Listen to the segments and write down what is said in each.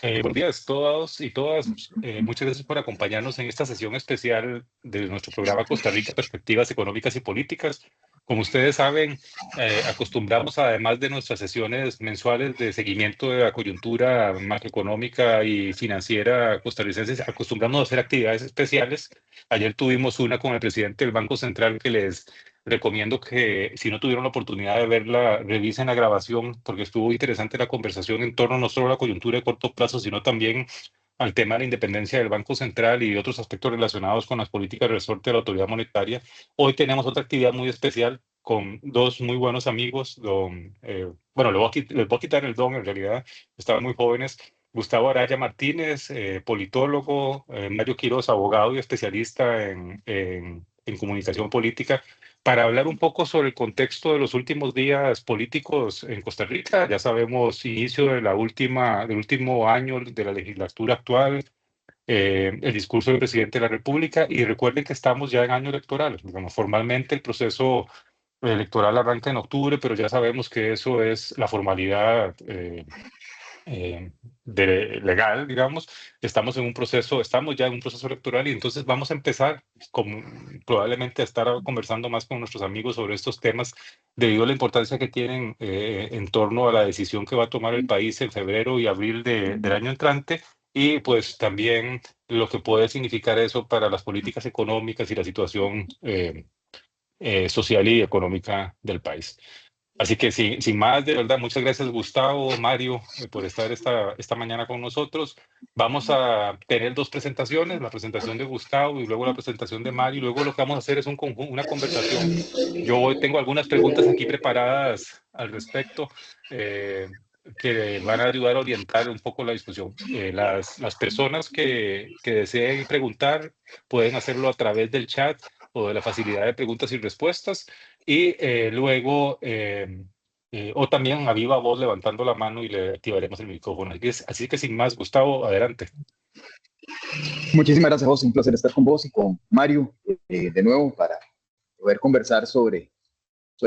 Buenos días a todos y todas. Muchas gracias por acompañarnos en esta sesión especial de nuestro programa Costa Rica, Perspectivas Económicas y Políticas. Como ustedes saben, acostumbramos, además de nuestras sesiones mensuales de seguimiento de la coyuntura macroeconómica y financiera costarricense, acostumbramos a hacer actividades especiales. Ayer tuvimos una con el presidente del Banco Central que les recomiendo que si no tuvieron la oportunidad de verla, revisen la grabación porque estuvo interesante la conversación en torno no solo a la coyuntura de corto plazo, sino también al tema de la independencia del Banco Central y otros aspectos relacionados con las políticas de resorte de la autoridad monetaria. Hoy tenemos otra actividad muy especial con dos muy buenos amigos. Bueno, les voy a quitar el don, en realidad, estaban muy jóvenes. Gustavo Araya Martínez, politólogo, Mario Quiroz, abogado y especialista en comunicación política, para hablar un poco sobre el contexto de los últimos días políticos en Costa Rica. Ya sabemos, inicio de del último año de la legislatura actual, el discurso del presidente de la República, y recuerden que estamos ya en año electoral. Digamos, formalmente el proceso electoral arranca en octubre, pero ya sabemos que eso es la formalidad eh, legal, digamos. Estamos ya en un proceso electoral y entonces vamos a empezar probablemente a estar conversando más con nuestros amigos sobre estos temas debido a la importancia que tienen en torno a la decisión que va a tomar el país en febrero y abril del año entrante, y pues también lo que puede significar eso para las políticas económicas y la situación social y económica del país. Así que sin más, de verdad, muchas gracias Gustavo, Mario, por estar esta mañana con nosotros. Vamos a tener dos presentaciones, la presentación de Gustavo y luego la presentación de Mario. Luego lo que vamos a hacer es una conversación. Yo hoy tengo algunas preguntas aquí preparadas al respecto, eh, que van a ayudar a orientar un poco la discusión. Las personas que deseen preguntar pueden hacerlo a través del chat o de la facilidad de preguntas y respuestas. Y luego, o también a viva voz levantando la mano y le activaremos el micrófono. Así que sin más, Gustavo, adelante. Muchísimas gracias, José. Un placer estar con vos y con Mario de nuevo para poder conversar sobre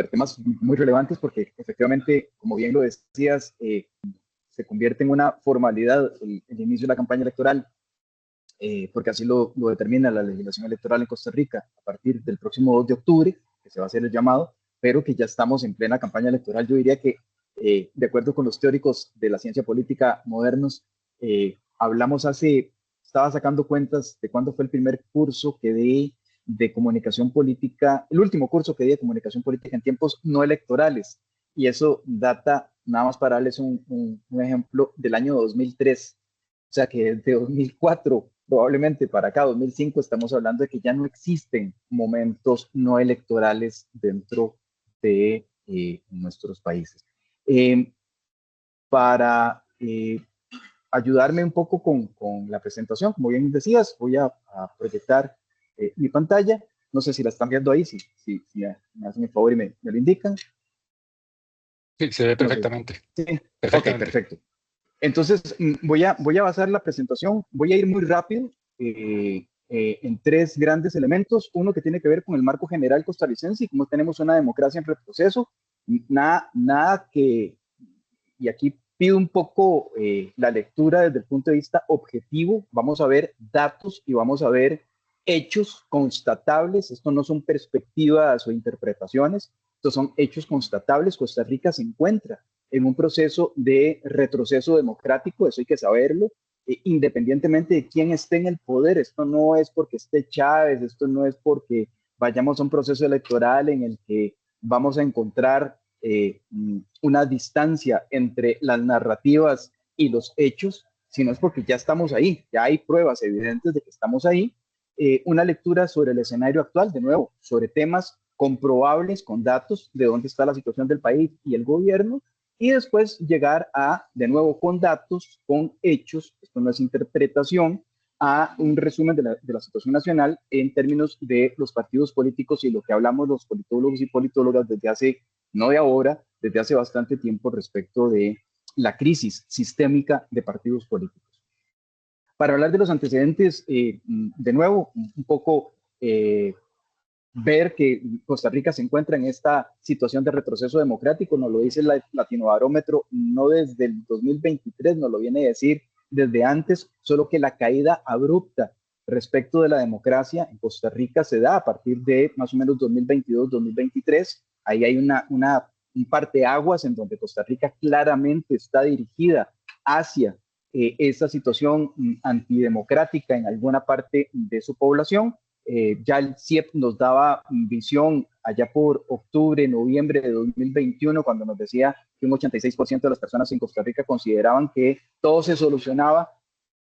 temas muy relevantes porque efectivamente, como bien lo decías, se convierte en una formalidad el inicio de la campaña electoral, porque así lo determina la legislación electoral en Costa Rica a partir del próximo 2 de octubre, que se va a hacer el llamado, pero que ya estamos en plena campaña electoral. Yo diría que, de acuerdo con los teóricos de la ciencia política modernos, estaba sacando cuentas de cuándo fue el primer curso que di de comunicación política, el último curso que di de comunicación política en tiempos no electorales, y eso data, nada más para darles un ejemplo, del año 2003. O sea que desde 2004 probablemente para acá, 2005, estamos hablando de que ya no existen momentos no electorales dentro de nuestros países. Para ayudarme un poco con la presentación, como bien decías, voy a proyectar mi pantalla. No sé si la están viendo ahí, si me hacen el favor y me lo indican. Sí, se ve No sé. perfectamente. Sí. Ok, Perfectamente. perfecto. Entonces, voy a basar la presentación, voy a ir muy rápido en tres grandes elementos. Uno que tiene que ver con el marco general costarricense y cómo tenemos una democracia en retroceso. Nada que, y aquí pido un poco la lectura desde el punto de vista objetivo. Vamos a ver datos y vamos a ver hechos constatables. Esto no son perspectivas o interpretaciones, estos son hechos constatables. Costa Rica se encuentra en un proceso de retroceso democrático, eso hay que saberlo, independientemente de quién esté en el poder. Esto no es porque esté Chávez, esto no es porque vayamos a un proceso electoral en el que vamos a encontrar una distancia entre las narrativas y los hechos, sino es porque ya estamos ahí, ya hay pruebas evidentes de que estamos ahí. Una lectura sobre el escenario actual, de nuevo, sobre temas comprobables con datos de dónde está la situación del país y el gobierno, y después llegar a, de nuevo, con datos, con hechos, esto no es interpretación, a un resumen de la situación nacional en términos de los partidos políticos y lo que hablamos los politólogos y politólogas desde hace, no de ahora, desde hace bastante tiempo respecto de la crisis sistémica de partidos políticos. Para hablar de los antecedentes, de nuevo, un poco ver que Costa Rica se encuentra en esta situación de retroceso democrático, nos lo dice el Latinobarómetro, no desde el 2023, nos lo viene a decir desde antes, solo que la caída abrupta respecto de la democracia en Costa Rica se da a partir de más o menos 2022-2023. Ahí hay un parteaguas en donde Costa Rica claramente está dirigida hacia esa situación antidemocrática en alguna parte de su población. Ya el CIEP nos daba visión allá por octubre, noviembre de 2021, cuando nos decía que un 86% de las personas en Costa Rica consideraban que todo se solucionaba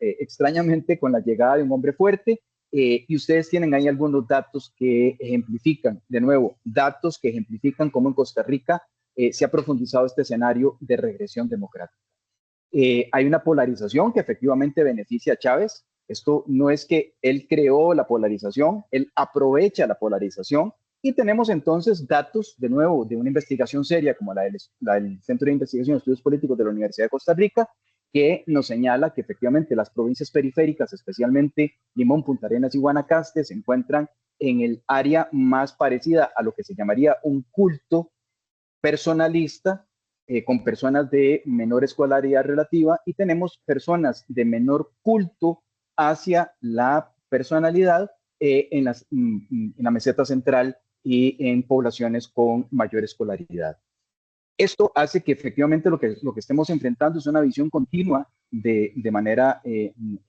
extrañamente con la llegada de un hombre fuerte. Y ustedes tienen ahí algunos datos que ejemplifican, de nuevo, datos que ejemplifican cómo en Costa Rica se ha profundizado este escenario de regresión democrática. Hay una polarización que efectivamente beneficia a Chávez. Esto no es que él creó la polarización, él aprovecha la polarización. Y tenemos entonces datos, de nuevo, de una investigación seria como la del Centro de Investigación y Estudios Políticos de la Universidad de Costa Rica, que nos señala que efectivamente las provincias periféricas, especialmente Limón, Punta Arenas y Guanacaste, se encuentran en el área más parecida a lo que se llamaría un culto personalista, con personas de menor escolaridad relativa, y tenemos personas de menor culto hacia la personalidad en la meseta central y en poblaciones con mayor escolaridad. Esto hace que efectivamente lo que estemos enfrentando es una visión continua de manera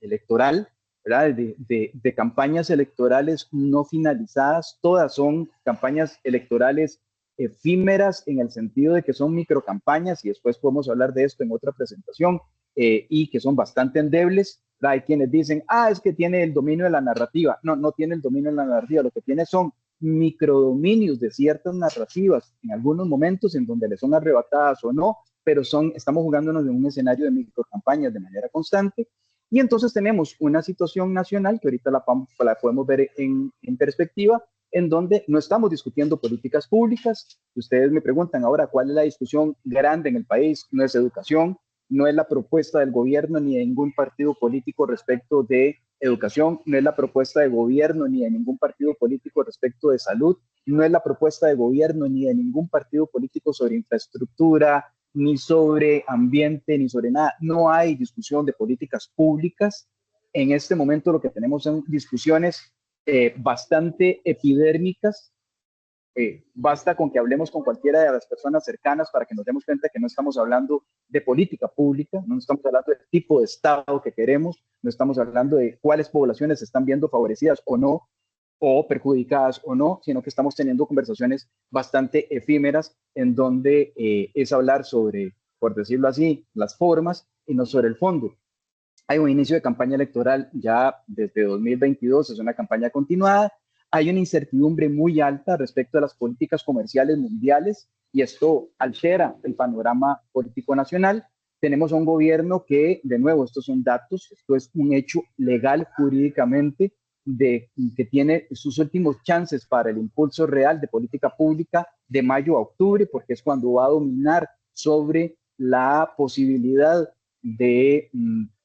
electoral, ¿verdad? De campañas electorales no finalizadas. Todas son campañas electorales efímeras en el sentido de que son microcampañas, y después podemos hablar de esto en otra presentación, y que son bastante endebles. Hay quienes dicen, es que tiene el dominio de la narrativa. No, no tiene el dominio de la narrativa, lo que tiene son microdominios de ciertas narrativas en algunos momentos en donde le son arrebatadas o no, pero estamos jugándonos en un escenario de microcampañas de manera constante. Y entonces tenemos una situación nacional que ahorita la podemos ver en perspectiva, en donde no estamos discutiendo políticas públicas. Ustedes me preguntan ahora cuál es la discusión grande en el país. No es educación, no es la propuesta del gobierno ni de ningún partido político respecto de educación, no es la propuesta de gobierno ni de ningún partido político respecto de salud, no es la propuesta de gobierno ni de ningún partido político sobre infraestructura, ni sobre ambiente, ni sobre nada. No hay discusión de políticas públicas. En este momento lo que tenemos son discusiones bastante epidérmicas. Basta con que hablemos con cualquiera de las personas cercanas para que nos demos cuenta que no estamos hablando de política pública, no estamos hablando del tipo de Estado que queremos, no estamos hablando de cuáles poblaciones se están viendo favorecidas o no, o perjudicadas o no, sino que estamos teniendo conversaciones bastante efímeras en donde es hablar sobre, por decirlo así, las formas y no sobre el fondo. Hay un inicio de campaña electoral ya desde 2022, es una campaña continuada. Hay una incertidumbre muy alta respecto a las políticas comerciales mundiales y esto altera el panorama político nacional. Tenemos un gobierno que, de nuevo, estos son datos, esto es un hecho legal jurídicamente, que tiene sus últimos chances para el impulso real de política pública de mayo a octubre, porque es cuando va a dominar sobre la posibilidad de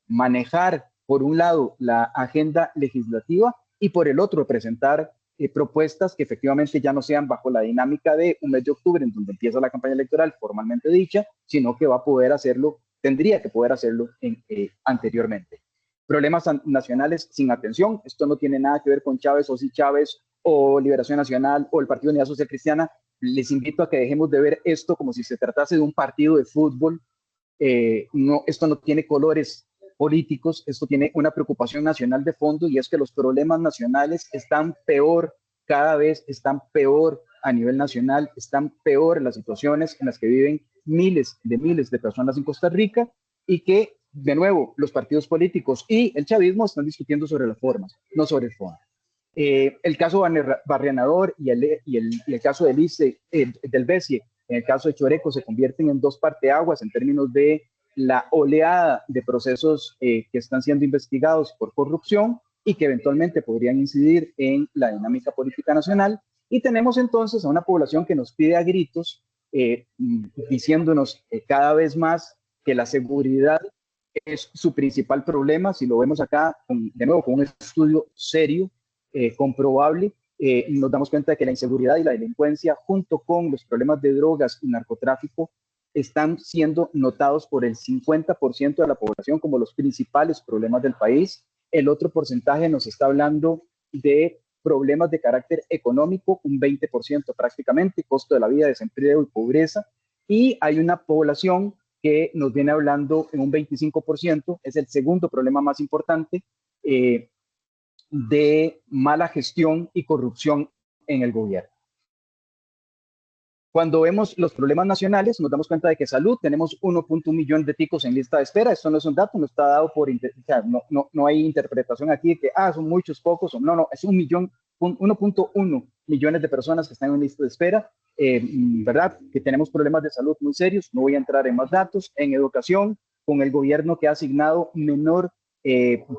manejar, por un lado, la agenda legislativa y por el otro, presentar propuestas que efectivamente ya no sean bajo la dinámica de un mes de octubre, en donde empieza la campaña electoral formalmente dicha, sino que va a poder hacerlo, tendría que poder hacerlo anteriormente. Problemas nacionales sin atención. Esto no tiene nada que ver con Chávez o si Chávez o Liberación Nacional o el Partido Unidad Social Cristiana. Les invito a que dejemos de ver esto como si se tratase de un partido de fútbol. Esto no tiene colores políticos, esto tiene una preocupación nacional de fondo, y es que los problemas nacionales están peor, cada vez están peor a nivel nacional, están peor las situaciones en las que viven miles de personas en Costa Rica, y que, de nuevo, los partidos políticos y el chavismo están discutiendo sobre las formas, no sobre el fondo. El caso Barrianador y el caso del BESIE, en el caso de Choreco, se convierten en dos parteaguas en términos de la oleada de procesos que están siendo investigados por corrupción y que eventualmente podrían incidir en la dinámica política nacional. Y tenemos entonces a una población que nos pide a gritos, diciéndonos cada vez más que la seguridad es su principal problema. Si lo vemos acá, de nuevo, con un estudio serio, comprobable, nos damos cuenta de que la inseguridad y la delincuencia, junto con los problemas de drogas y narcotráfico, están siendo notados por el 50% de la población como los principales problemas del país. El otro porcentaje nos está hablando de problemas de carácter económico, un 20% prácticamente, costo de la vida, desempleo y pobreza. Y hay una población que nos viene hablando en un 25%, es el segundo problema más importante, de mala gestión y corrupción en el gobierno. Cuando vemos los problemas nacionales, nos damos cuenta de que salud, tenemos 1.1 millón de ticos en lista de espera. Esto no es un dato, no está dado por, o sea, no hay interpretación aquí de que, son muchos, pocos, o no, es 1.1 millones de personas que están en lista de espera, ¿verdad? Que tenemos problemas de salud muy serios, no voy a entrar en más datos. En educación, con el gobierno que ha asignado menor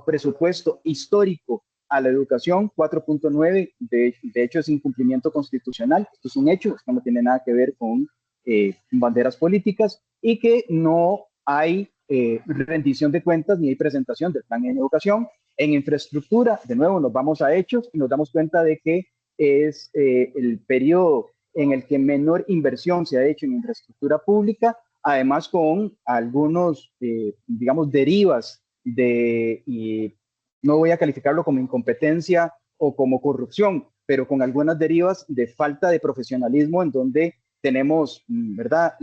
presupuesto histórico a la educación, 4.9, de hecho es incumplimiento constitucional, esto es un hecho, esto no tiene nada que ver con banderas políticas, y que no hay rendición de cuentas ni hay presentación del plan en educación. En infraestructura, de nuevo, nos vamos a hechos y nos damos cuenta de que es el periodo en el que menor inversión se ha hecho en infraestructura pública, además con algunos, digamos, derivas de, no voy a calificarlo como incompetencia o como corrupción, pero con algunas derivas de falta de profesionalismo, en donde tenemos, ¿verdad?,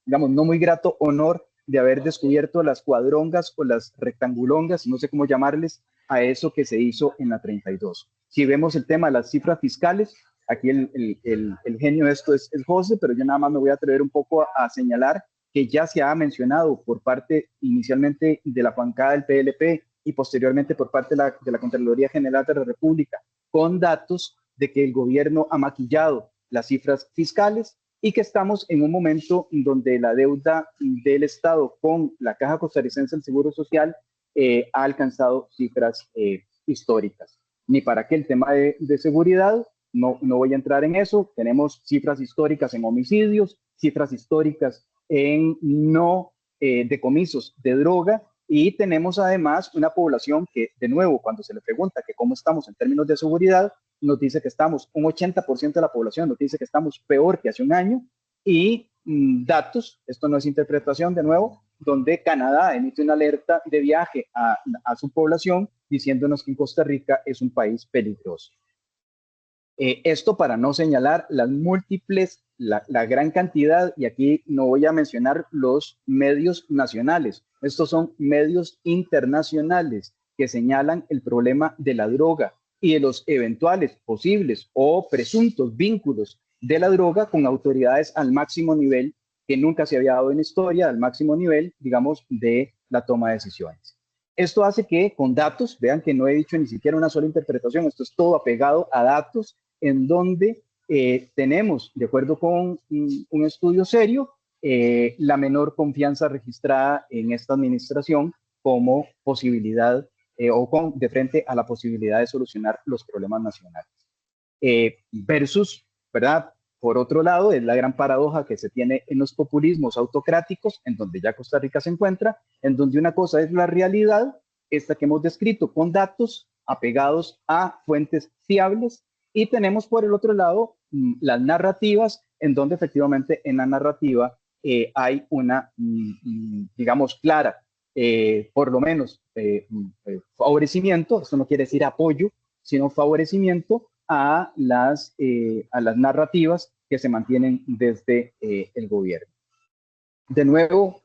digamos, no muy grato honor de haber descubierto las cuadrongas o las rectangulongas, no sé cómo llamarles, a eso que se hizo en la 32. Si vemos el tema de las cifras fiscales, aquí el genio de esto es José, pero yo nada más me voy a atrever un poco a señalar que ya se ha mencionado por parte inicialmente de la bancada del PLP y posteriormente por parte de la Contraloría General de la República, con datos de que el gobierno ha maquillado las cifras fiscales y que estamos en un momento donde la deuda del Estado con la Caja Costarricense del Seguro Social ha alcanzado cifras históricas. Ni para qué el tema de seguridad, no voy a entrar en eso. Tenemos cifras históricas en homicidios, cifras históricas en no decomisos de droga, y tenemos además una población que, de nuevo, cuando se le pregunta que cómo estamos en términos de seguridad, nos dice que estamos, un 80% de la población nos dice que estamos peor que hace un año, y datos, esto no es interpretación de nuevo, donde Canadá emite una alerta de viaje a su población diciéndonos que en Costa Rica es un país peligroso. Esto para no señalar las múltiples, la gran cantidad, y aquí no voy a mencionar los medios nacionales, estos son medios internacionales que señalan el problema de la droga y de los eventuales, posibles o presuntos vínculos de la droga con autoridades al máximo nivel que nunca se había dado en historia, al máximo nivel, digamos, de la toma de decisiones. Esto hace que con datos, vean que no he dicho ni siquiera una sola interpretación, esto es todo apegado a datos, en donde tenemos, de acuerdo con un estudio serio, la menor confianza registrada en esta administración como posibilidad de frente a la posibilidad de solucionar los problemas nacionales. Versus, ¿verdad? Por otro lado, es la gran paradoja que se tiene en los populismos autocráticos, en donde ya Costa Rica se encuentra, en donde una cosa es la realidad, esta que hemos descrito con datos apegados a fuentes fiables, y tenemos por el otro lado las narrativas, en donde efectivamente en la narrativa hay una, digamos, clara, por lo menos favorecimiento, esto no quiere decir apoyo, sino favorecimiento a las narrativas que se mantienen desde el gobierno. De nuevo,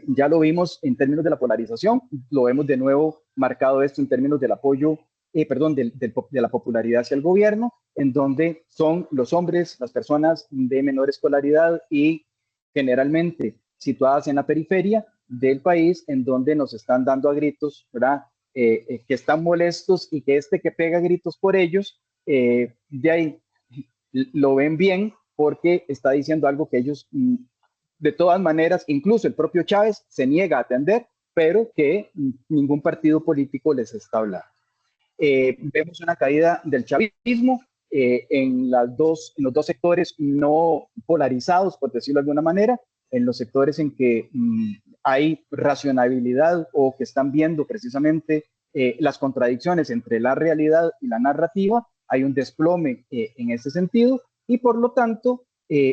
ya lo vimos en términos de la polarización, lo vemos de nuevo marcado esto en términos del apoyo, de la popularidad hacia el gobierno, en donde son los hombres, las personas de menor escolaridad y generalmente situadas en la periferia del país, en donde nos están dando a gritos, ¿verdad? Que están molestos, y que que pega gritos por ellos, de ahí lo ven bien porque está diciendo algo que ellos, de todas maneras, incluso el propio Chávez se niega a atender, pero que ningún partido político les está hablando. Vemos una caída del chavismo en los dos sectores no polarizados, por decirlo de alguna manera, en los sectores en que hay racionalidad o que están viendo precisamente las contradicciones entre la realidad y la narrativa, hay un desplome en ese sentido, y por lo tanto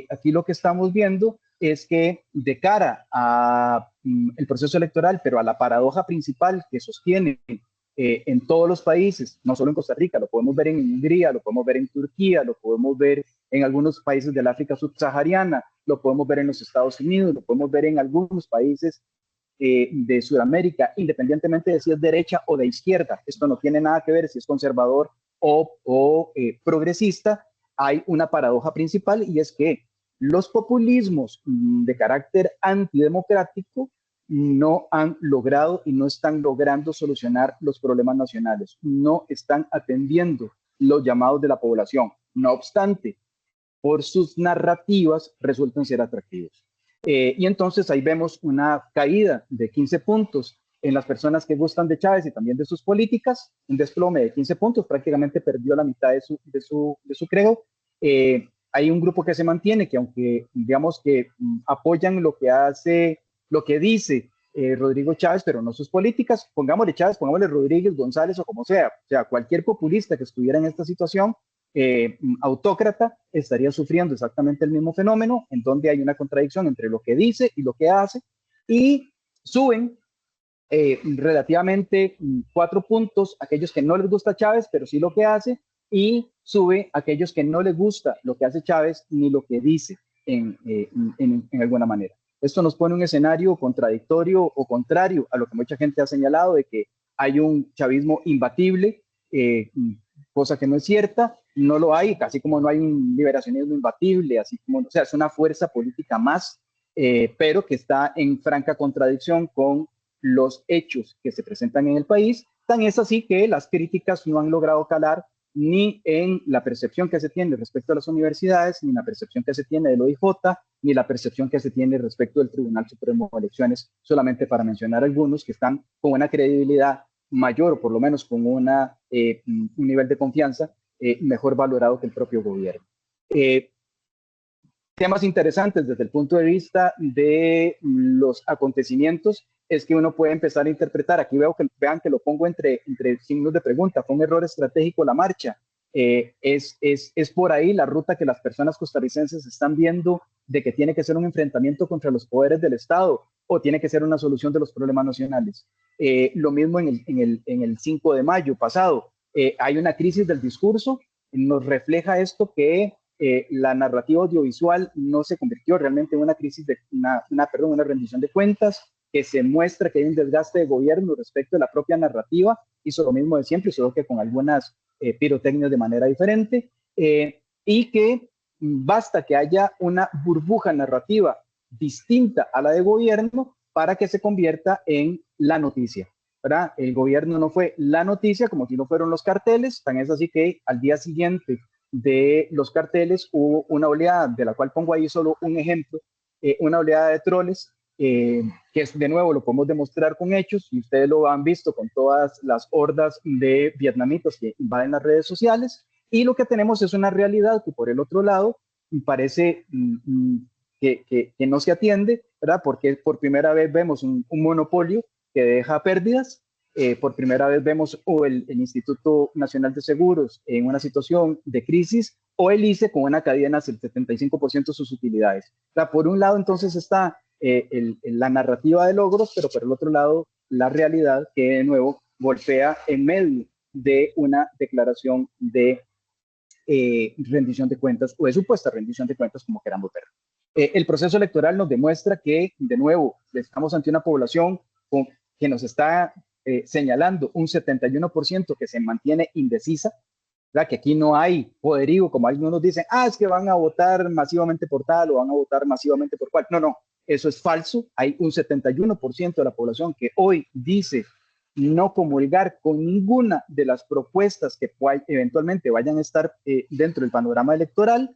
aquí lo que estamos viendo es que de cara a el proceso electoral, pero a la paradoja principal que sostiene en todos los países, no solo en Costa Rica, lo podemos ver en Hungría, lo podemos ver en Turquía, lo podemos ver en algunos países del África subsahariana, lo podemos ver en los Estados Unidos, lo podemos ver en algunos países de Sudamérica, independientemente de si es derecha o de izquierda. Esto no tiene nada que ver si es conservador o progresista. Hay una paradoja principal y es que los populismos de carácter antidemocrático no han logrado y no están logrando solucionar los problemas nacionales, no están atendiendo los llamados de la población. No obstante, por sus narrativas resultan ser atractivos. Y entonces ahí vemos una caída de 15 puntos en las personas que gustan de Chávez y también de sus políticas, un desplome de 15 puntos, prácticamente perdió la mitad de su credo. Hay un grupo que se mantiene, que aunque digamos que apoyan lo que hace, lo que dice Rodrigo Chávez, pero no sus políticas, pongámosle Chávez, pongámosle Rodríguez, González o sea, cualquier populista que estuviera en esta situación, autócrata, estaría sufriendo exactamente el mismo fenómeno, en donde hay una contradicción entre lo que dice y lo que hace, y suben relativamente 4 puntos aquellos que no les gusta Chávez, pero sí lo que hace, y sube aquellos que no les gusta lo que hace Chávez ni lo que dice en alguna manera. Esto nos pone un escenario contradictorio o contrario a lo que mucha gente ha señalado de que hay un chavismo imbatible, cosa que no es cierta, no lo hay, así como no hay un liberacionismo imbatible, así como, o sea, es una fuerza política más, pero que está en franca contradicción con los hechos que se presentan en el país. Tan es así que las críticas no han logrado calar ni en la percepción que se tiene respecto a las universidades, ni en la percepción que se tiene del OIJ, ni la percepción que se tiene respecto del Tribunal Supremo de Elecciones, solamente para mencionar algunos que están con una credibilidad mayor, o por lo menos con un nivel de confianza mejor valorado que el propio gobierno. Temas interesantes desde el punto de vista de los acontecimientos es que uno puede empezar a interpretar, aquí vean que lo pongo entre signos de pregunta, ¿fue un error estratégico la marcha? Es por ahí la ruta que las personas costarricenses están viendo de que tiene que ser un enfrentamiento contra los poderes del Estado o tiene que ser una solución de los problemas nacionales. Lo mismo en el 5 de mayo pasado. Hay una crisis del discurso, nos refleja esto que la narrativa audiovisual no se convirtió realmente en una crisis de una rendición de cuentas, que se muestra que hay un desgaste de gobierno respecto de la propia narrativa, hizo lo mismo de siempre, solo que con algunas pirotecnias de manera diferente, y que basta que haya una burbuja narrativa distinta a la de gobierno para que se convierta en la noticia, ¿verdad? El gobierno no fue la noticia como si no fueron los carteles, tan es así que al día siguiente de los carteles hubo una oleada, de la cual pongo ahí solo un ejemplo, una oleada de troles, que de nuevo lo podemos demostrar con hechos, y ustedes lo han visto con todas las hordas de vietnamitas que invaden las redes sociales, y lo que tenemos es una realidad que por el otro lado parece que no se atiende, ¿verdad? Porque por primera vez vemos un monopolio que deja pérdidas. Por primera vez vemos o el Instituto Nacional de Seguros en una situación de crisis, o el ICE con una caída del 75% de sus utilidades. O sea, por un lado entonces está la narrativa de logros, pero por el otro lado la realidad que de nuevo golpea en medio de una declaración de rendición de cuentas o de supuesta rendición de cuentas, como queramos ver. El proceso electoral nos demuestra que, de nuevo, estamos ante una población que nos está señalando un 71% que se mantiene indecisa, ¿verdad? Que aquí no hay poderío, como algunos dicen, es que van a votar masivamente por tal o van a votar masivamente por cual. No, eso es falso. Hay un 71% de la población que hoy dice no comulgar con ninguna de las propuestas que eventualmente vayan a estar dentro del panorama electoral.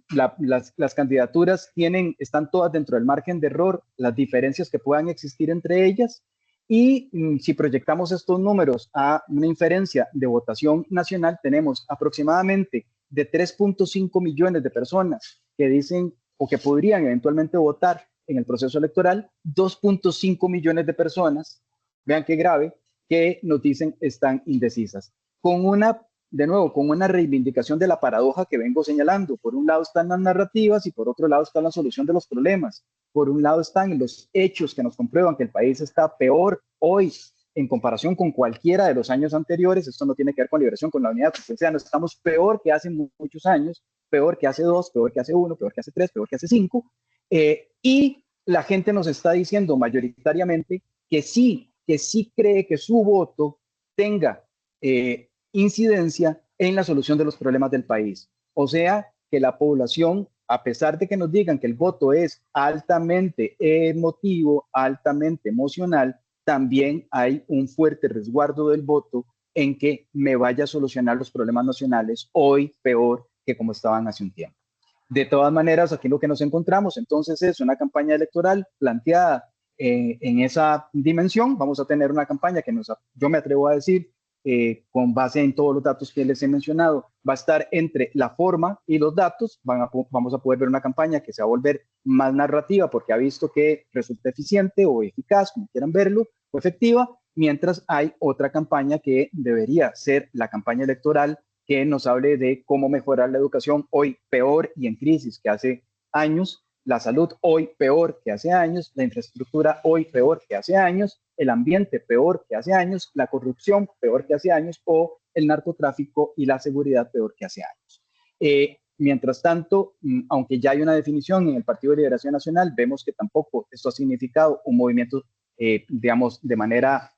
Las candidaturas están todas dentro del margen de error, las diferencias que puedan existir entre ellas, y si proyectamos estos números a una inferencia de votación nacional, tenemos aproximadamente de 3.5 millones de personas que dicen o que podrían eventualmente votar en el proceso electoral, 2.5 millones de personas, vean qué grave, que nos dicen están indecisas, con una de nuevo, con una reivindicación de la paradoja que vengo señalando. Por un lado están las narrativas y por otro lado está la solución de los problemas. Por un lado están los hechos que nos comprueban que el país está peor hoy en comparación con cualquiera de los años anteriores. Esto no tiene que ver con liberación, con la unidad, no estamos peor que hace muchos años, peor que hace 2, peor que hace 1, peor que hace 3, peor que hace 5. Y la gente nos está diciendo mayoritariamente que sí cree que su voto tenga incidencia en la solución de los problemas del país. O sea, que la población, a pesar de que nos digan que el voto es altamente emotivo, altamente emocional, también hay un fuerte resguardo del voto en que me vaya a solucionar los problemas nacionales hoy peor que como estaban hace un tiempo. De todas maneras, aquí lo que nos encontramos entonces es una campaña electoral planteada en esa dimensión. Vamos a tener una campaña que yo me atrevo a decir, con base en todos los datos que les he mencionado, va a estar entre la forma y los datos. Vamos a poder ver una campaña que se va a volver más narrativa porque ha visto que resulta eficiente o eficaz, como quieran verlo, o efectiva, mientras hay otra campaña que debería ser la campaña electoral que nos hable de cómo mejorar la educación hoy peor y en crisis que hace años, la salud hoy peor que hace años, la infraestructura hoy peor que hace años, el ambiente peor que hace años, la corrupción peor que hace años o el narcotráfico y la seguridad peor que hace años. Mientras tanto, aunque ya hay una definición en el Partido de Liberación Nacional, vemos que tampoco esto ha significado un movimiento, digamos, de manera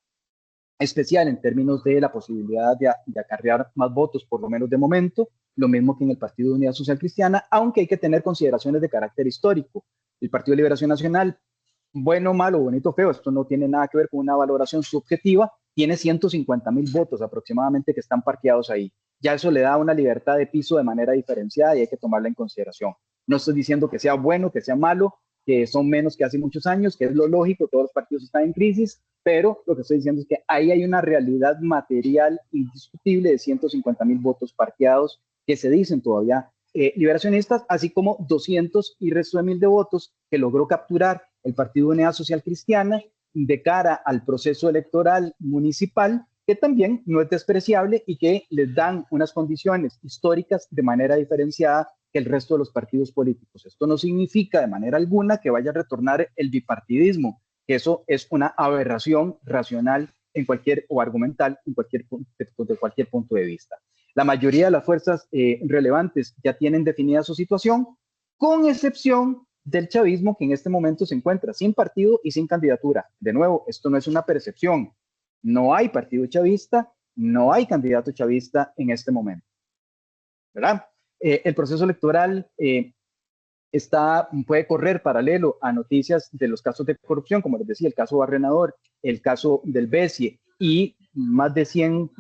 especial en términos de la posibilidad de acarrear más votos, por lo menos de momento, lo mismo que en el Partido de Unidad Social Cristiana, aunque hay que tener consideraciones de carácter histórico. El Partido de Liberación Nacional, bueno, malo, bonito, feo, esto no tiene nada que ver con una valoración subjetiva, tiene 150,000 votos aproximadamente que están parqueados ahí. Ya eso le da una libertad de piso de manera diferenciada y hay que tomarla en consideración. No estoy diciendo que sea bueno, que sea malo, que son menos que hace muchos años, que es lo lógico, todos los partidos están en crisis, pero lo que estoy diciendo es que ahí hay una realidad material indiscutible de 150,000 votos parqueados que se dicen todavía liberacionistas, así como 200 y resto de mil de votos que logró capturar el Partido de Unidad Social Cristiana de cara al proceso electoral municipal, que también no es despreciable y que les dan unas condiciones históricas de manera diferenciada que el resto de los partidos políticos. Esto no significa de manera alguna que vaya a retornar el bipartidismo, que eso es una aberración racional en cualquier, o argumental de cualquier punto de vista. La mayoría de las fuerzas relevantes ya tienen definida su situación, con excepción del chavismo, que en este momento se encuentra sin partido y sin candidatura. De nuevo, esto no es una percepción. No hay partido chavista, no hay candidato chavista en este momento, ¿verdad? El proceso electoral puede correr paralelo a noticias de los casos de corrupción, como les decía, el caso Barrenador, el caso del BESIE y más de 100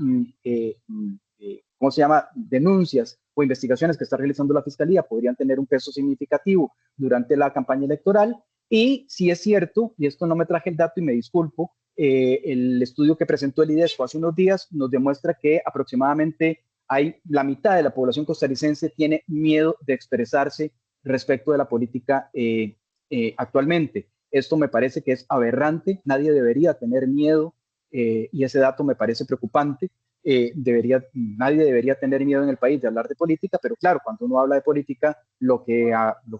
denuncias o investigaciones que está realizando la Fiscalía podrían tener un peso significativo durante la campaña electoral. Y si es cierto, y esto no me traje el dato y me disculpo, el estudio que presentó el IDESCO hace unos días nos demuestra que aproximadamente la mitad de la población costarricense tiene miedo de expresarse respecto de la política actualmente. Esto me parece que es aberrante, nadie debería tener miedo y ese dato me parece preocupante. Nadie debería tener miedo en el país de hablar de política, pero claro, cuando uno habla de política, lo que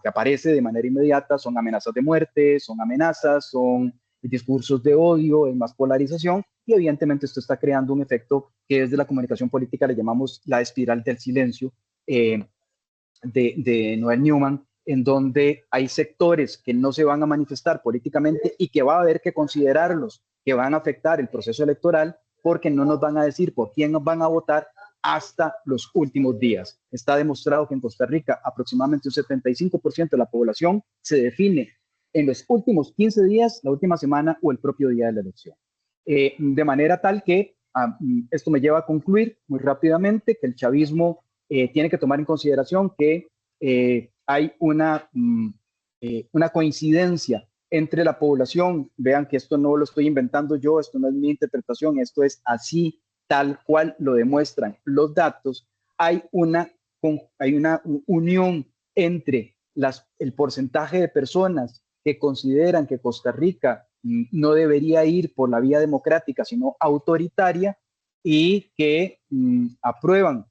aparece de manera inmediata son amenazas de muerte, son amenazas, son discursos de odio, hay más polarización y evidentemente esto está creando un efecto que desde la comunicación política le llamamos la espiral del silencio de Noel Newman, en donde hay sectores que no se van a manifestar políticamente y que va a haber que considerarlos, que van a afectar el proceso electoral porque no nos van a decir por quién nos van a votar hasta los últimos días. Está demostrado que en Costa Rica aproximadamente un 75% de la población se define en los últimos 15 días, la última semana o el propio día de la elección. De manera tal que esto me lleva a concluir muy rápidamente que el chavismo tiene que tomar en consideración que hay una coincidencia entre la población. Vean que esto no lo estoy inventando yo, esto no es mi interpretación, esto es así, tal cual lo demuestran los datos. Hay una unión entre el porcentaje de personas que consideran que Costa Rica no debería ir por la vía democrática, sino autoritaria, y que aprueban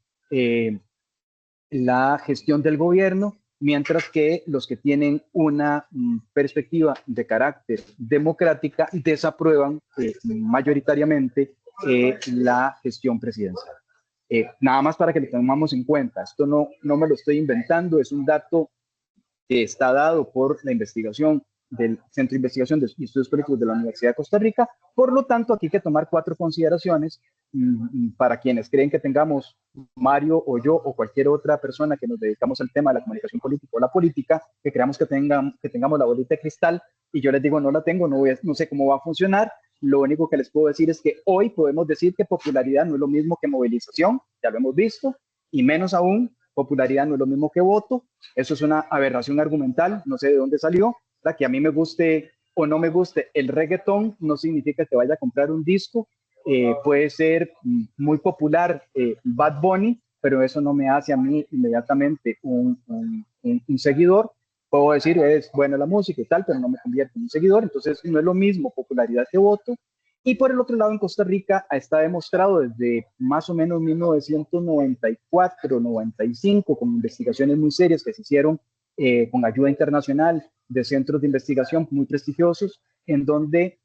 la gestión del gobierno, mientras que los que tienen una perspectiva de carácter democrática desaprueban mayoritariamente la gestión presidencial. Nada más para que lo tengamos en cuenta, esto no me lo estoy inventando, es un dato que está dado por la investigación del Centro de Investigación de Estudios Políticos de la Universidad de Costa Rica. Por lo tanto, aquí hay que tomar 4 consideraciones para quienes creen que tengamos, Mario o yo o cualquier otra persona que nos dedicamos al tema de la comunicación política o la política, que creamos que tengamos la bolita de cristal, y yo les digo, no la tengo, no sé cómo va a funcionar. Lo único que les puedo decir es que hoy podemos decir que popularidad no es lo mismo que movilización, ya lo hemos visto, y menos aún, popularidad no es lo mismo que voto. Eso es una aberración argumental, no sé de dónde salió. ¿Verdad? Que a mí me guste o no me guste el reggaetón no significa que vaya a comprar un disco. Puede ser muy popular Bad Bunny, pero eso no me hace a mí inmediatamente un seguidor. Puedo decir, es buena la música y tal, pero no me convierte en un seguidor. Entonces, no es lo mismo popularidad que voto. Y por el otro lado, en Costa Rica está demostrado desde más o menos 1994, 95, con investigaciones muy serias que se hicieron con ayuda internacional de centros de investigación muy prestigiosos, en donde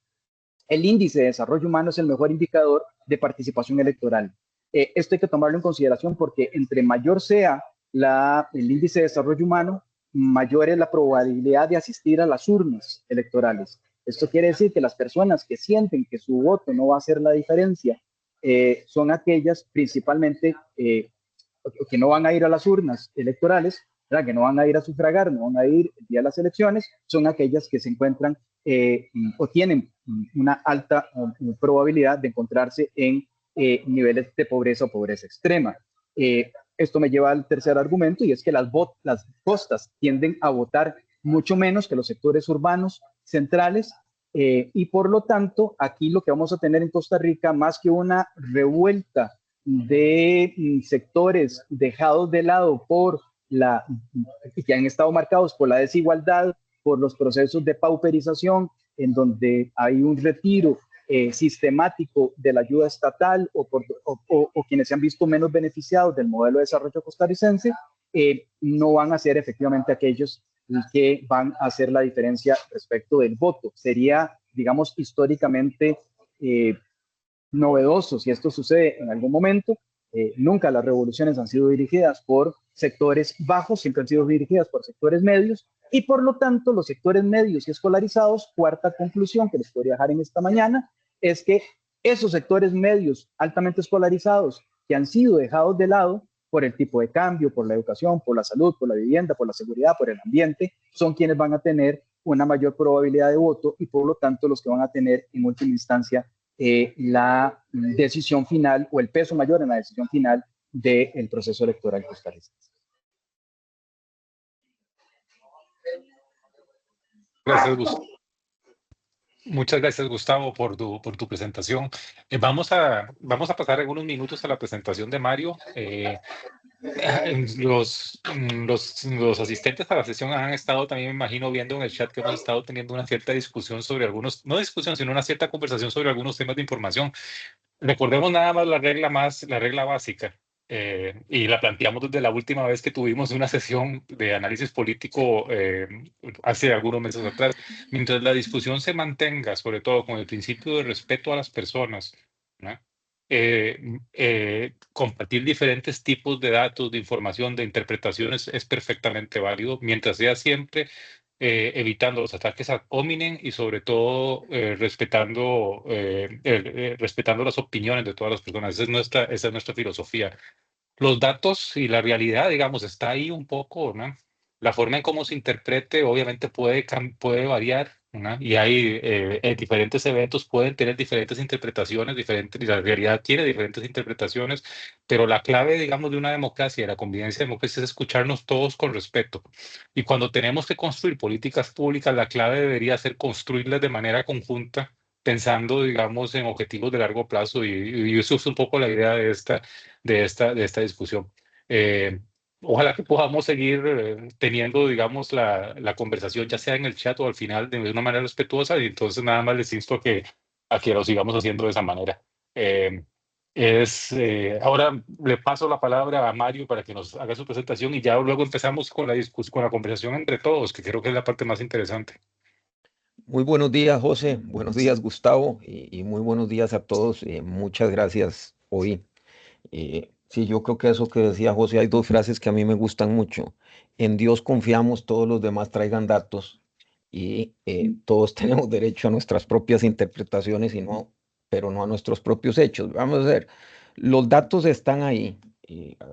el índice de desarrollo humano es el mejor indicador de participación electoral. Esto hay que tomarlo en consideración porque entre mayor sea el índice de desarrollo humano, mayor es la probabilidad de asistir a las urnas electorales. Esto quiere decir que las personas que sienten que su voto no va a hacer la diferencia son aquellas principalmente que no van a ir a las urnas electorales, ¿verdad? Que no van a ir a sufragar, no van a ir el día de las elecciones, son aquellas que se encuentran o tienen una alta probabilidad de encontrarse en niveles de pobreza o pobreza extrema. Esto me lleva al tercer argumento, y es que las costas tienden a votar mucho menos que los sectores urbanos centrales, y por lo tanto aquí lo que vamos a tener en Costa Rica, más que una revuelta de sectores dejados de lado por que han estado marcados por la desigualdad, por los procesos de pauperización, en donde hay un retiro sistemático de la ayuda estatal o quienes se han visto menos beneficiados del modelo de desarrollo costarricense, no van a ser efectivamente aquellos que van a hacer la diferencia respecto del voto. Sería, digamos, históricamente novedoso si esto sucede en algún momento. Nunca las revoluciones han sido dirigidas por sectores bajos, siempre han sido dirigidas por sectores medios, y por lo tanto los sectores medios y escolarizados, cuarta conclusión que les podría dejar en esta mañana, es que esos sectores medios altamente escolarizados que han sido dejados de lado por el tipo de cambio, por la educación, por la salud, por la vivienda, por la seguridad, por el ambiente, son quienes van a tener una mayor probabilidad de voto, y por lo tanto los que van a tener en última instancia la decisión final o el peso mayor en la decisión final del proceso electoral costarricense. Gracias, Gustavo. Muchas gracias, Gustavo, por tu presentación. Vamos a pasar algunos minutos a la presentación de Mario. Los asistentes a la sesión han estado también, me imagino, viendo en el chat que hemos estado teniendo una cierta discusión sobre algunos, no discusión, sino una cierta conversación sobre algunos temas de información. Recordemos nada más la regla básica, y la planteamos desde la última vez que tuvimos una sesión de análisis político hace algunos meses atrás. Mientras la discusión se mantenga, sobre todo con el principio de respeto a las personas, ¿no? Compartir diferentes tipos de datos, de información, de interpretaciones es perfectamente válido, mientras sea siempre evitando los ataques ad hominem y sobre todo respetando las opiniones de todas las personas. Esa es nuestra filosofía. Los datos y la realidad, digamos, está ahí un poco, ¿no? La forma en cómo se interprete obviamente puede variar, ¿no? Y hay diferentes eventos pueden tener diferentes interpretaciones, y la realidad tiene diferentes interpretaciones, pero la clave, digamos, de una democracia, de la convivencia democrática, es escucharnos todos con respeto. Y cuando tenemos que construir políticas públicas, la clave debería ser construirlas de manera conjunta, pensando, digamos, en objetivos de largo plazo, y eso es un poco la idea de esta discusión. Ojalá que podamos seguir teniendo, digamos, la conversación, ya sea en el chat o al final, de una manera respetuosa, y entonces nada más les insto a que lo sigamos haciendo de esa manera. Ahora le paso la palabra a Mario para que nos haga su presentación y ya luego empezamos con la discusión, con la conversación entre todos, que creo que es la parte más interesante. Muy buenos días, José. Buenos días, Gustavo. Y muy buenos días a todos. Muchas gracias hoy. Sí, yo creo que eso que decía José, hay dos frases que a mí me gustan mucho. En Dios confiamos, todos los demás traigan datos y todos tenemos derecho a nuestras propias interpretaciones pero no a nuestros propios hechos. Vamos a ver, los datos están ahí.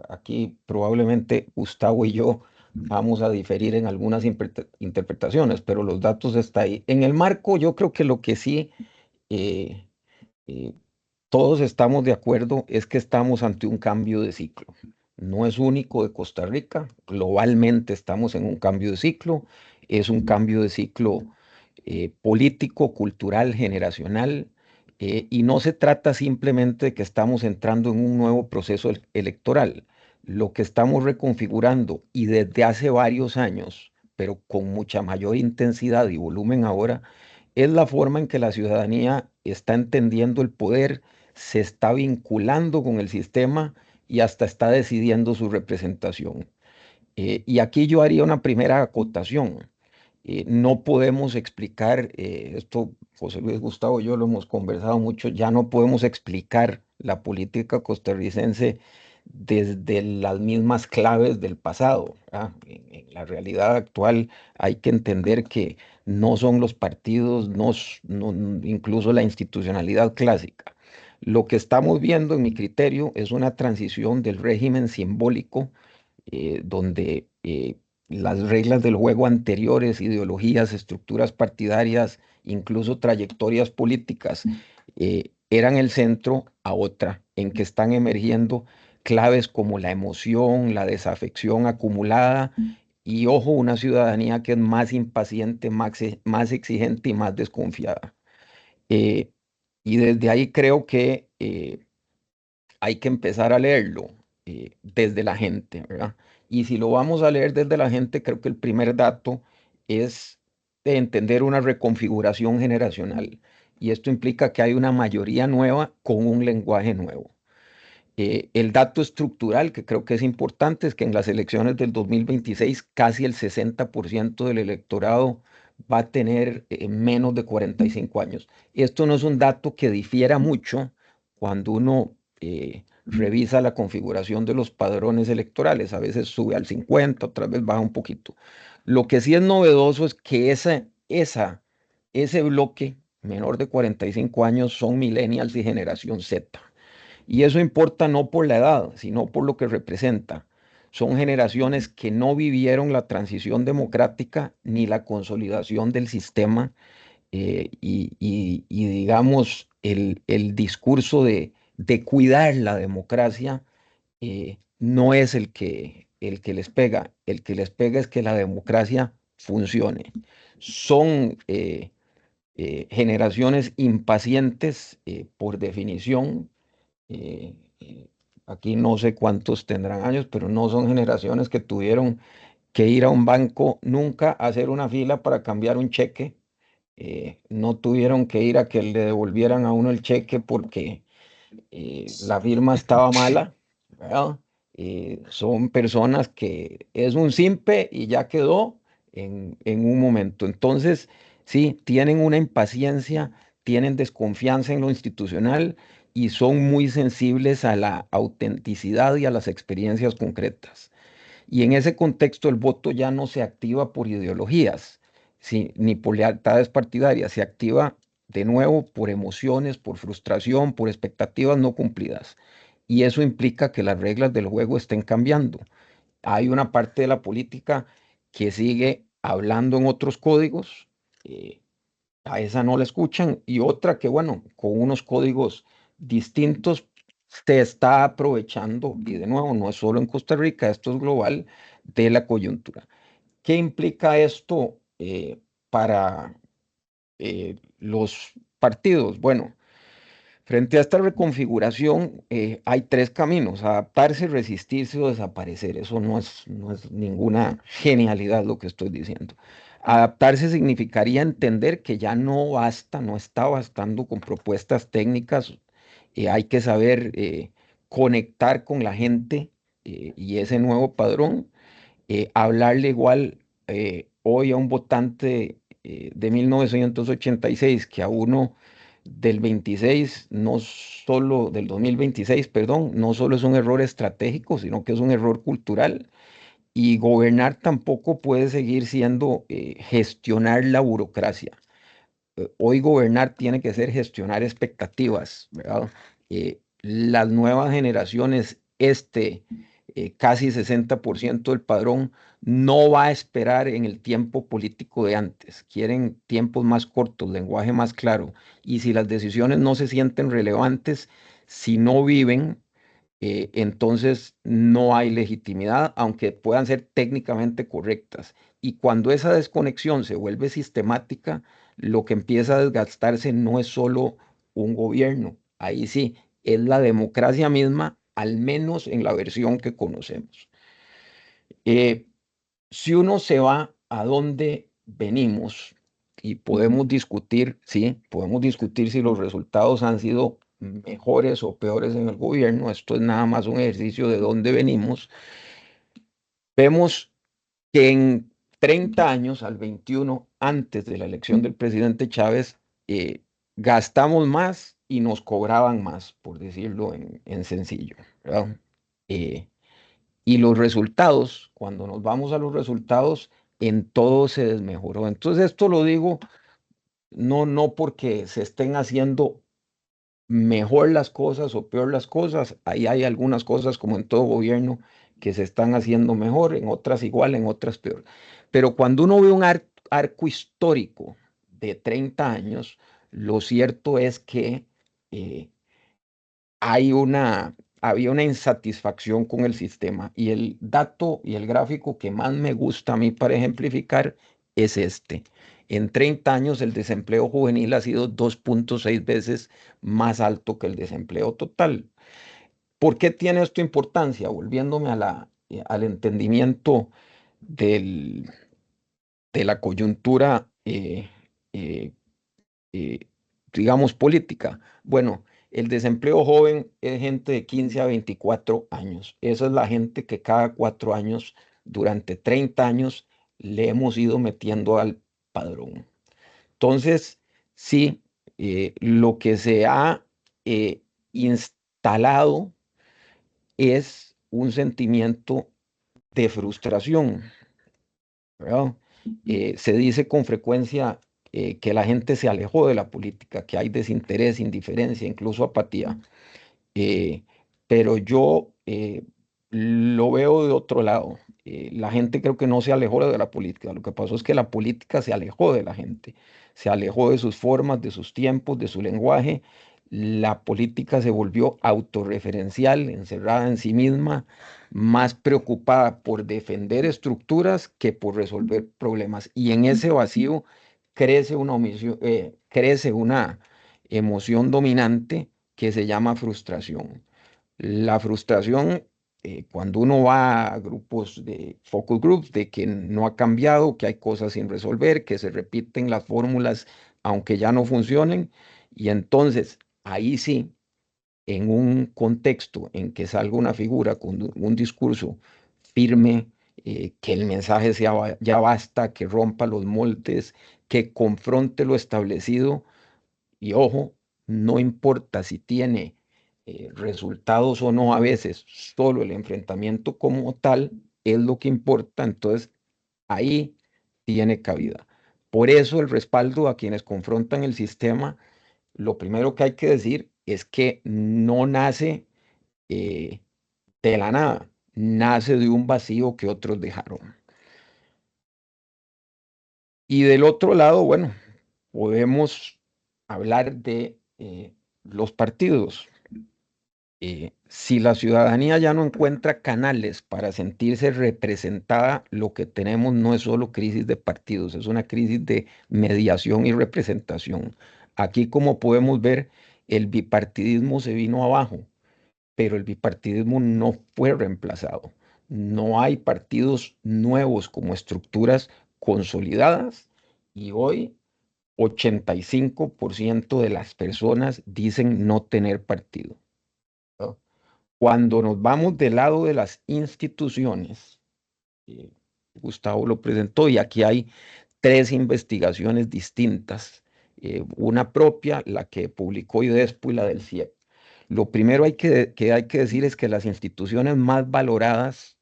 Aquí probablemente Gustavo y yo vamos a diferir en algunas interpretaciones, pero los datos están ahí. En el marco, yo creo que lo que sí eh, eh, todos estamos de acuerdo es que estamos ante un cambio de ciclo. No es único de Costa Rica, globalmente estamos en un cambio de ciclo, es un cambio de ciclo político, cultural, generacional, y no se trata simplemente de que estamos entrando en un nuevo proceso electoral. Lo que estamos reconfigurando y desde hace varios años, pero con mucha mayor intensidad y volumen ahora, es la forma en que la ciudadanía está entendiendo el poder, se está vinculando con el sistema y hasta está decidiendo su representación. Y aquí yo haría una primera acotación. No podemos explicar, esto José Luis Gustavo y yo lo hemos conversado mucho, ya no podemos explicar la política costarricense desde las mismas claves del pasado. En la realidad actual hay que entender que no son los partidos, incluso la institucionalidad clásica. Lo que estamos viendo, en mi criterio, es una transición del régimen simbólico, donde las reglas del juego anteriores, ideologías, estructuras partidarias, incluso trayectorias políticas, eran el centro, a otra, en que están emergiendo claves como la emoción, la desafección acumulada y, ojo, una ciudadanía que es más impaciente, más exigente y más desconfiada. Eh, y desde ahí creo que hay que empezar a leerlo desde la gente, ¿verdad? Y si lo vamos a leer desde la gente, creo que el primer dato es de entender una reconfiguración generacional. Y esto implica que hay una mayoría nueva con un lenguaje nuevo. El dato estructural, que creo que es importante, es que en las elecciones del 2026 casi el 60% del electorado va a tener menos de 45 años. Esto no es un dato que difiera mucho cuando uno revisa la configuración de los padrones electorales. A veces sube al 50, otras veces baja un poquito. Lo que sí es novedoso es que ese bloque menor de 45 años son millennials y generación Z. Y eso importa no por la edad, sino por lo que representa. Son generaciones que no vivieron la transición democrática ni la consolidación del sistema, y digamos, el discurso de cuidar la democracia no es el que les pega. El que les pega es que la democracia funcione. Son generaciones impacientes por definición. eh, eh, Aquí no sé cuántos tendrán años, pero no son generaciones que tuvieron que ir a un banco nunca a hacer una fila para cambiar un cheque. No tuvieron que ir a que le devolvieran a uno el cheque porque la firma estaba mala, ¿verdad? Son personas que es un simpe y ya quedó en un momento. Entonces, sí, tienen una impaciencia, tienen desconfianza en lo institucional y son muy sensibles a la autenticidad y a las experiencias concretas. Y en ese contexto el voto ya no se activa por ideologías, ni por lealtades partidarias, se activa de nuevo por emociones, por frustración, por expectativas no cumplidas. Y eso implica que las reglas del juego estén cambiando. Hay una parte de la política que sigue hablando en otros códigos, eh, a esa no la escuchan, y otra que, bueno, con unos códigos distintos se está aprovechando, y de nuevo, no es solo en Costa Rica, esto es global, de la coyuntura. ¿Qué implica esto para los partidos? Bueno, frente a esta reconfiguración, hay tres caminos: adaptarse, resistirse o desaparecer. Eso no es ninguna genialidad lo que estoy diciendo. Adaptarse significaría entender que ya no basta, no está bastando con propuestas técnicas hay que saber conectar con la gente y ese nuevo padrón, hablarle igual hoy a un votante de 1986 que a uno del 26, no solo del 2026, perdón, no solo es un error estratégico, sino que es un error cultural. Y gobernar tampoco puede seguir siendo gestionar la burocracia. Hoy gobernar tiene que ser gestionar expectativas, ¿verdad? Las nuevas generaciones, casi 60% del padrón, no va a esperar en el tiempo político de antes. Quieren tiempos más cortos, lenguaje más claro. Y si las decisiones no se sienten relevantes, si no viven, entonces no hay legitimidad, aunque puedan ser técnicamente correctas. Y cuando esa desconexión se vuelve sistemática, lo que empieza a desgastarse no es solo un gobierno, ahí sí, es la democracia misma, al menos en la versión que conocemos. Eh, si uno se va a dónde venimos, y podemos discutir, sí, podemos discutir si los resultados han sido mejores o peores en el gobierno, esto es nada más un ejercicio de dónde venimos, vemos que en 30 años, al 21, antes de la elección del presidente Chávez, gastamos más y nos cobraban más, por decirlo en sencillo, ¿verdad? Eh, y los resultados, cuando nos vamos a los resultados, en todo se desmejoró. Entonces esto lo digo no porque se estén haciendo mejor las cosas o peor las cosas. Ahí hay algunas cosas, como en todo gobierno, que se están haciendo mejor, en otras igual, en otras peor. Pero cuando uno ve un arco histórico de 30 años, lo cierto es que eh, había una insatisfacción con el sistema. Y el dato y el gráfico que más me gusta a mí para ejemplificar es este. En 30 años el desempleo juvenil ha sido 2.6 veces más alto que el desempleo total. ¿Por qué tiene esto importancia? Volviéndome al entendimiento del- de la coyuntura, eh, eh, digamos, política. Bueno, el desempleo joven es gente de 15 a 24 años. Esa es la gente que cada 4 años, durante 30 años, le hemos ido metiendo al padrón. Entonces, sí, lo que se ha instalado es un sentimiento de frustración, ¿verdad? Se dice con frecuencia que la gente se alejó de la política, que hay desinterés, indiferencia, incluso apatía. Eh, pero yo lo veo de otro lado. La gente creo que no se alejó de la política. Lo que pasó es que la política se alejó de la gente, se alejó de sus formas, de sus tiempos, de su lenguaje. La política se volvió autorreferencial, encerrada en sí misma, más preocupada por defender estructuras que por resolver problemas. Y en ese vacío crece una emoción dominante que se llama frustración. La frustración, cuando uno va a grupos de focus groups, de que no ha cambiado, que hay cosas sin resolver, que se repiten las fórmulas aunque ya no funcionen, y entonces ahí sí, en un contexto en que salga una figura con un discurso firme, que el mensaje sea ya basta, que rompa los moldes, que confronte lo establecido, y ojo, no importa si tiene resultados o no a veces, solo el enfrentamiento como tal es lo que importa, entonces ahí tiene cabida. Por eso el respaldo a quienes confrontan el sistema, lo primero que hay que decir es que no nace eh, de la nada, nace de un vacío que otros dejaron. Y del otro lado, bueno, podemos hablar de los partidos. Si la ciudadanía ya no encuentra canales para sentirse representada, lo que tenemos no es solo crisis de partidos, es una crisis de mediación y representación. Aquí, como podemos ver, el bipartidismo se vino abajo, pero el bipartidismo no fue reemplazado. No hay partidos nuevos como estructuras consolidadas, y hoy 85% de las personas dicen no tener partido, ¿no? Cuando nos vamos del lado de las instituciones, eh, Gustavo lo presentó y aquí hay 3 investigaciones distintas, una propia, la que publicó IDESPO y la del CIEP. Lo primero que hay que decir es que las instituciones más valoradas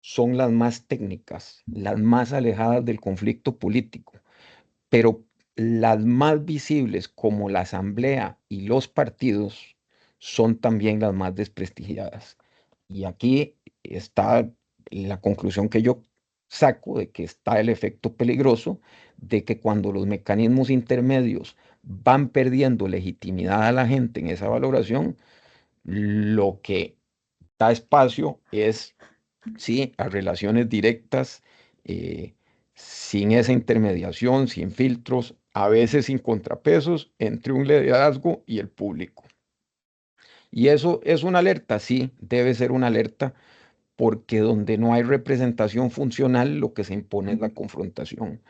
son las más técnicas, las más alejadas del conflicto político, pero las más visibles como la asamblea y los partidos son también las más desprestigiadas. Y aquí está la conclusión que yo saco de que está el efecto peligroso de que cuando los mecanismos intermedios van perdiendo legitimidad a la gente en esa valoración, lo que da espacio es, sí, a relaciones directas, eh, sin esa intermediación, sin filtros, a veces sin contrapesos entre un liderazgo y el público. Y eso es una alerta, sí, debe ser una alerta, porque donde no hay representación funcional, lo que se impone es la confrontación.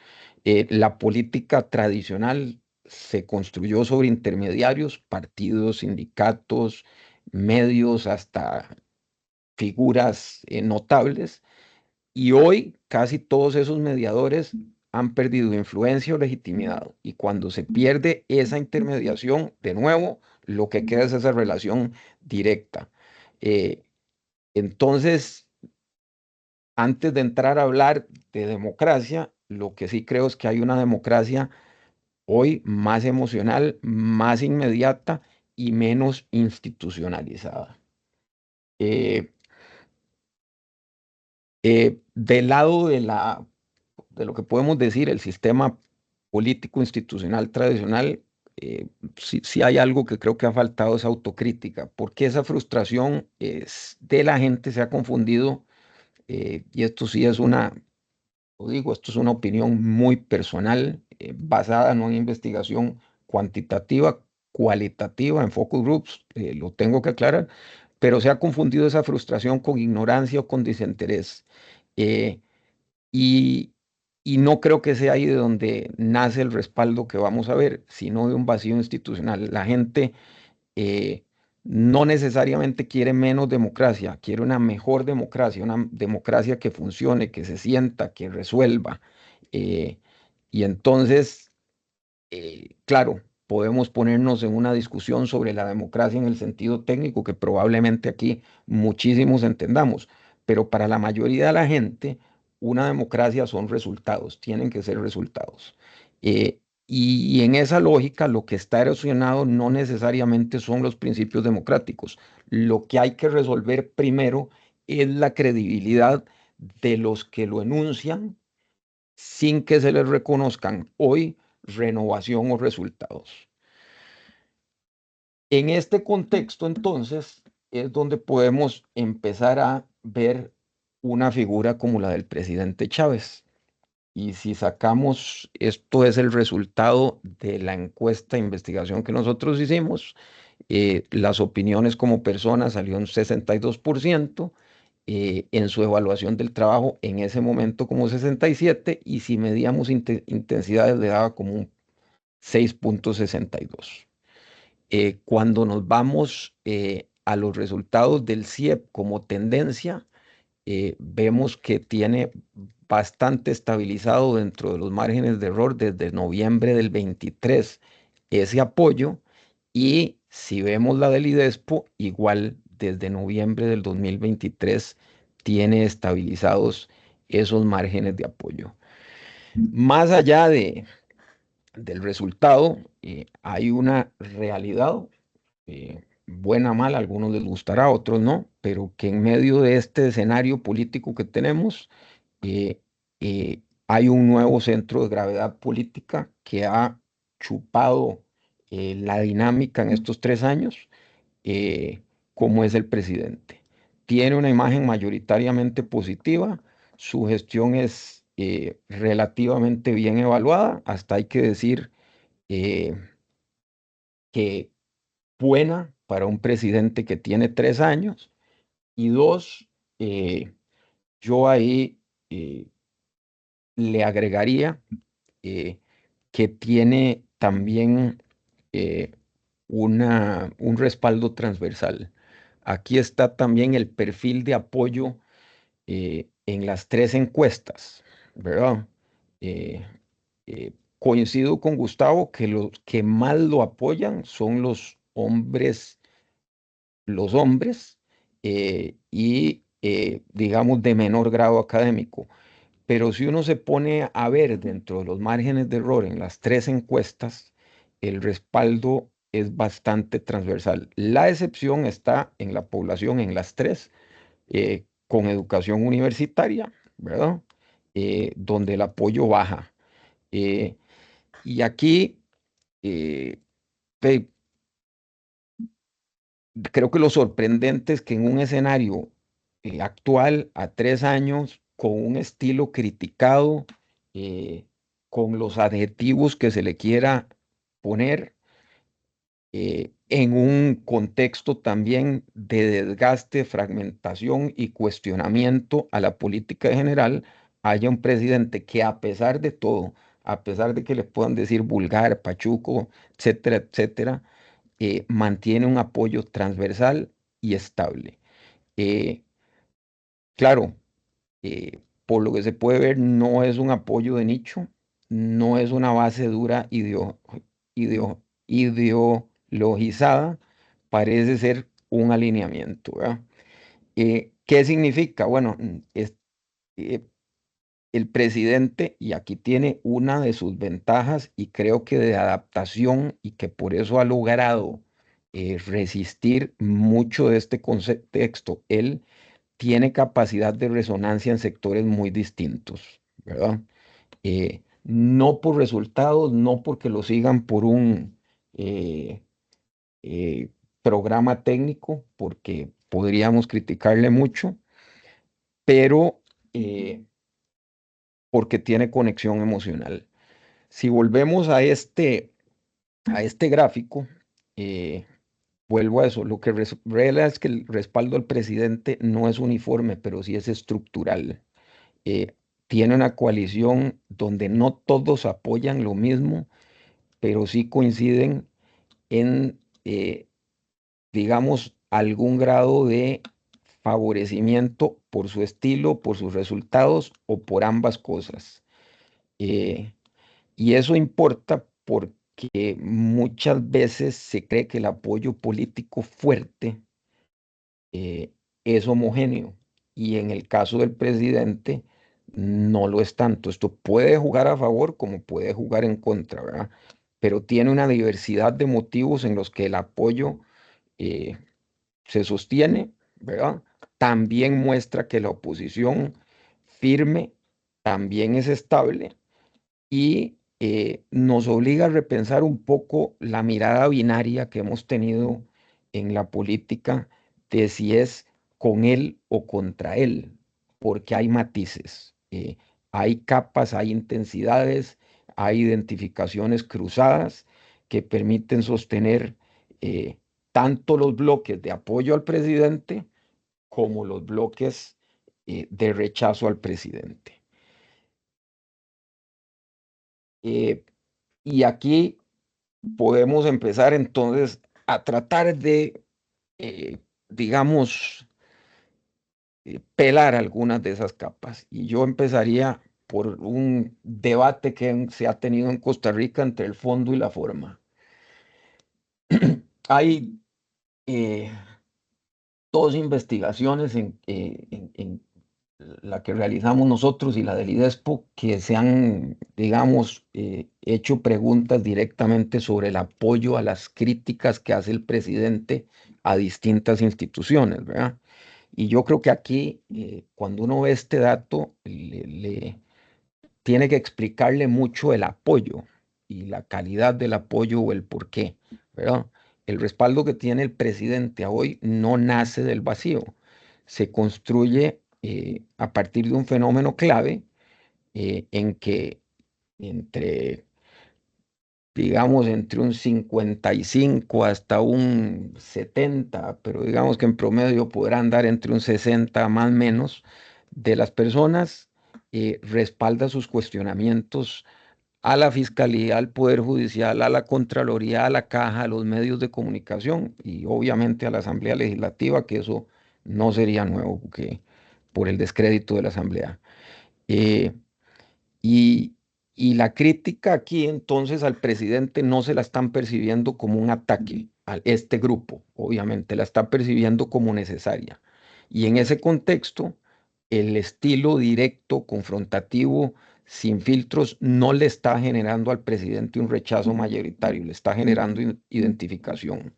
La política tradicional se construyó sobre intermediarios, partidos, sindicatos, medios, hasta figuras notables, y hoy casi todos esos mediadores han perdido influencia o legitimidad. Y cuando se pierde esa intermediación, de nuevo, lo que queda es esa relación directa. Eh, entonces, antes de entrar a hablar de democracia, lo que sí creo es que hay una democracia hoy más emocional, más inmediata y menos institucionalizada. Eh, del lado de lo que podemos decir, el sistema político institucional tradicional, sí hay algo que creo que ha faltado, es autocrítica, porque esa frustración de la gente se ha confundido, y esto sí es lo digo, esto es una opinión muy personal, basada no en investigación cuantitativa, cualitativa, en focus groups, lo tengo que aclarar, pero se ha confundido esa frustración con ignorancia o con desinterés. Eh, y, y no creo que sea ahí de donde nace el respaldo que vamos a ver, sino de un vacío institucional. La gente eh, no necesariamente quiere menos democracia, quiere una mejor democracia, una democracia que funcione, que se sienta, que resuelva. eh, y entonces, claro, podemos ponernos en una discusión sobre la democracia en el sentido técnico que probablemente aquí muchísimos entendamos, pero para la mayoría de la gente, una democracia son resultados, tienen que ser resultados. Y en esa lógica, lo que está erosionado no necesariamente son los principios democráticos. Lo que hay que resolver primero es la credibilidad de los que lo enuncian sin que se les reconozcan hoy renovación o resultados. En este contexto, entonces, es donde podemos empezar a ver una figura como la del presidente Chávez. Y si sacamos, esto es el resultado de la encuesta de investigación que nosotros hicimos, las opiniones como persona salió un 62%, en su evaluación del trabajo en ese momento como 67%, y si medíamos intensidades le daba como un 6,62. Cuando nos vamos a los resultados del CIEP como tendencia, vemos que tiene bastante estabilizado dentro de los márgenes de error desde noviembre del 23 ese apoyo, y si vemos la del IDESPO, igual desde noviembre del 2023 tiene estabilizados esos márgenes de apoyo. Más allá del resultado, hay una realidad, buena, mala, a algunos les gustará, a otros no, pero que en medio de este escenario político que tenemos, eh, hay un nuevo centro de gravedad política que ha chupado la dinámica en estos 3 años, eh, como es el presidente. Tiene una imagen mayoritariamente positiva, su gestión es relativamente bien evaluada, hasta hay que decir eh, que buena para un presidente que tiene 3 años, y dos, yo ahí le agregaría, eh, que tiene también un respaldo transversal. Aquí está también el perfil de apoyo en las tres encuestas, ¿verdad? Eh, Coincido con Gustavo que los que más lo apoyan son los hombres y, digamos, de menor grado académico. Pero si uno se pone a ver dentro de los márgenes de error en las tres encuestas, el respaldo es bastante transversal. La excepción está en la población en las tres, con educación universitaria, ¿verdad? Donde el apoyo baja. Eh, y aquí eh, ve, creo que lo sorprendente es que en un escenario actual, a 3 años, con un estilo criticado, eh, con los adjetivos que se le quiera poner, en un contexto también de desgaste, fragmentación y cuestionamiento a la política en general, haya un presidente que a pesar de todo, a pesar de que le puedan decir vulgar, pachuco, etcétera, etcétera, mantiene un apoyo transversal y estable. Eh, claro, por lo que se puede ver, no es un apoyo de nicho, no es una base dura ideologizada, parece ser un alineamiento, ¿verdad? ¿Qué significa? Bueno, eh, el presidente, y aquí tiene una de sus ventajas y creo que de adaptación y que por eso ha logrado resistir mucho de este contexto. Él tiene capacidad de resonancia en sectores muy distintos, ¿verdad? No por resultados, no porque lo sigan por un eh, eh, programa técnico, porque podríamos criticarle mucho, pero porque tiene conexión emocional. Si volvemos a este gráfico, eh, vuelvo a eso, lo que revela es que el respaldo al presidente no es uniforme, pero sí es estructural. eh, Tiene una coalición donde no todos apoyan lo mismo, pero sí coinciden en, digamos, algún grado de favorecimiento por su estilo, por sus resultados o por ambas cosas. Eh, y eso importa porque muchas veces se cree que el apoyo político fuerte eh, es homogéneo y en el caso del presidente no lo es tanto. Esto puede jugar a favor como puede jugar en contra, ¿verdad? Pero tiene una diversidad de motivos en los que el apoyo eh, se sostiene, ¿verdad? También muestra que la oposición firme también es estable y nos obliga a repensar un poco la mirada binaria que hemos tenido en la política de si es con él o contra él, porque hay matices, hay capas, hay intensidades, hay identificaciones cruzadas que permiten sostener tanto los bloques de apoyo al presidente como los bloques de rechazo al presidente. Eh, y aquí podemos empezar entonces a tratar de, digamos, pelar algunas de esas capas. Y yo empezaría por un debate que se ha tenido en Costa Rica entre el fondo y la forma. Hay eh, dos investigaciones en la que realizamos nosotros y la del IDESPO, que se han, digamos, hecho preguntas directamente sobre el apoyo a las críticas que hace el presidente a distintas instituciones, ¿verdad? Y yo creo que aquí, cuando uno ve este dato, le tiene que explicarle mucho el apoyo y la calidad del apoyo o el por qué, ¿verdad? El respaldo que tiene el presidente hoy no nace del vacío, se construye a partir de un fenómeno clave en que entre, digamos, entre un 55 hasta un 70, pero digamos que en promedio podrá andar entre un 60 más o menos de las personas respalda sus cuestionamientos a la Fiscalía, al Poder Judicial, a la Contraloría, a la Caja, a los medios de comunicación y obviamente a la Asamblea Legislativa, que eso no sería nuevo porque, por el descrédito de la Asamblea. Eh, y, y la crítica aquí entonces al presidente no se la están percibiendo como un ataque a este grupo, obviamente la está percibiendo como necesaria. Y en ese contexto, el estilo directo, confrontativo, sin filtros, no le está generando al presidente un rechazo mayoritario, le está generando identificación.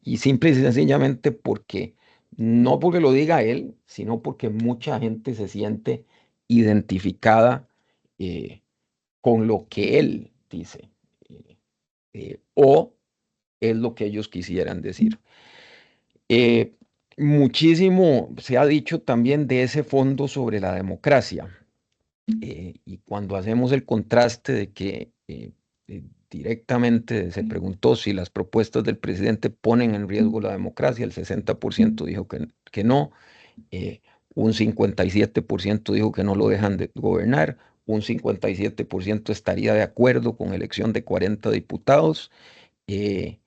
Y simple y sencillamente porque, no porque lo diga él, sino porque mucha gente se siente identificada eh, con lo que él dice, o es lo que ellos quisieran decir. Eh, Muchísimo se ha dicho también de ese fondo sobre la democracia. Y cuando hacemos el contraste de que directamente se preguntó si las propuestas del presidente ponen en riesgo la democracia, el 60% dijo que no, eh, un 57% dijo que no lo dejan de gobernar, un 57% estaría de acuerdo con elección de 40 diputados, eh,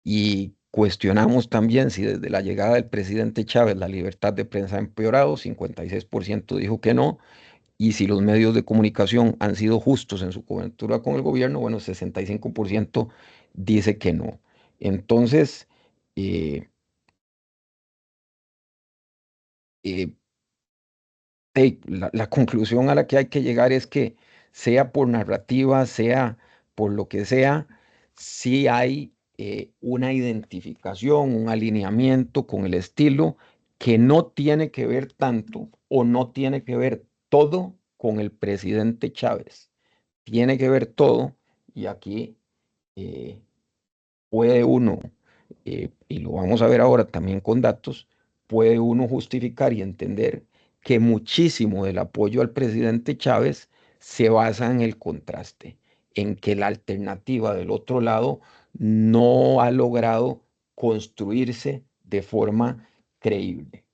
y cuestionamos también si desde la llegada del presidente Chávez la libertad de prensa ha empeorado, 56% dijo que no, y si los medios de comunicación han sido justos en su cobertura con el gobierno, bueno, 65% dice que no. Entonces, eh, eh, la conclusión a la que hay que llegar es que sea por narrativa, sea por lo que sea, sí hay una identificación, un alineamiento con el estilo que no tiene que ver tanto o no tiene que ver todo con el presidente Chávez. Tiene que ver todo y aquí eh, puede uno, y lo vamos a ver ahora también con datos, puede uno justificar y entender que muchísimo del apoyo al presidente Chávez se basa en el contraste, en que la alternativa del otro lado no ha logrado construirse de forma creíble.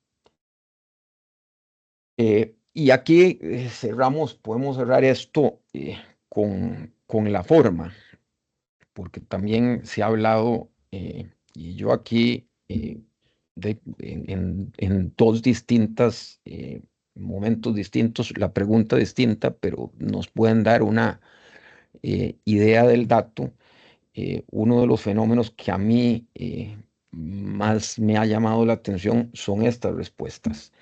Y aquí cerramos, podemos cerrar esto con la forma, porque también se ha hablado, y yo aquí en dos distintas momentos distintos, la pregunta distinta, pero nos pueden dar una idea del dato. Uno de los fenómenos que a mí más me ha llamado la atención son estas respuestas.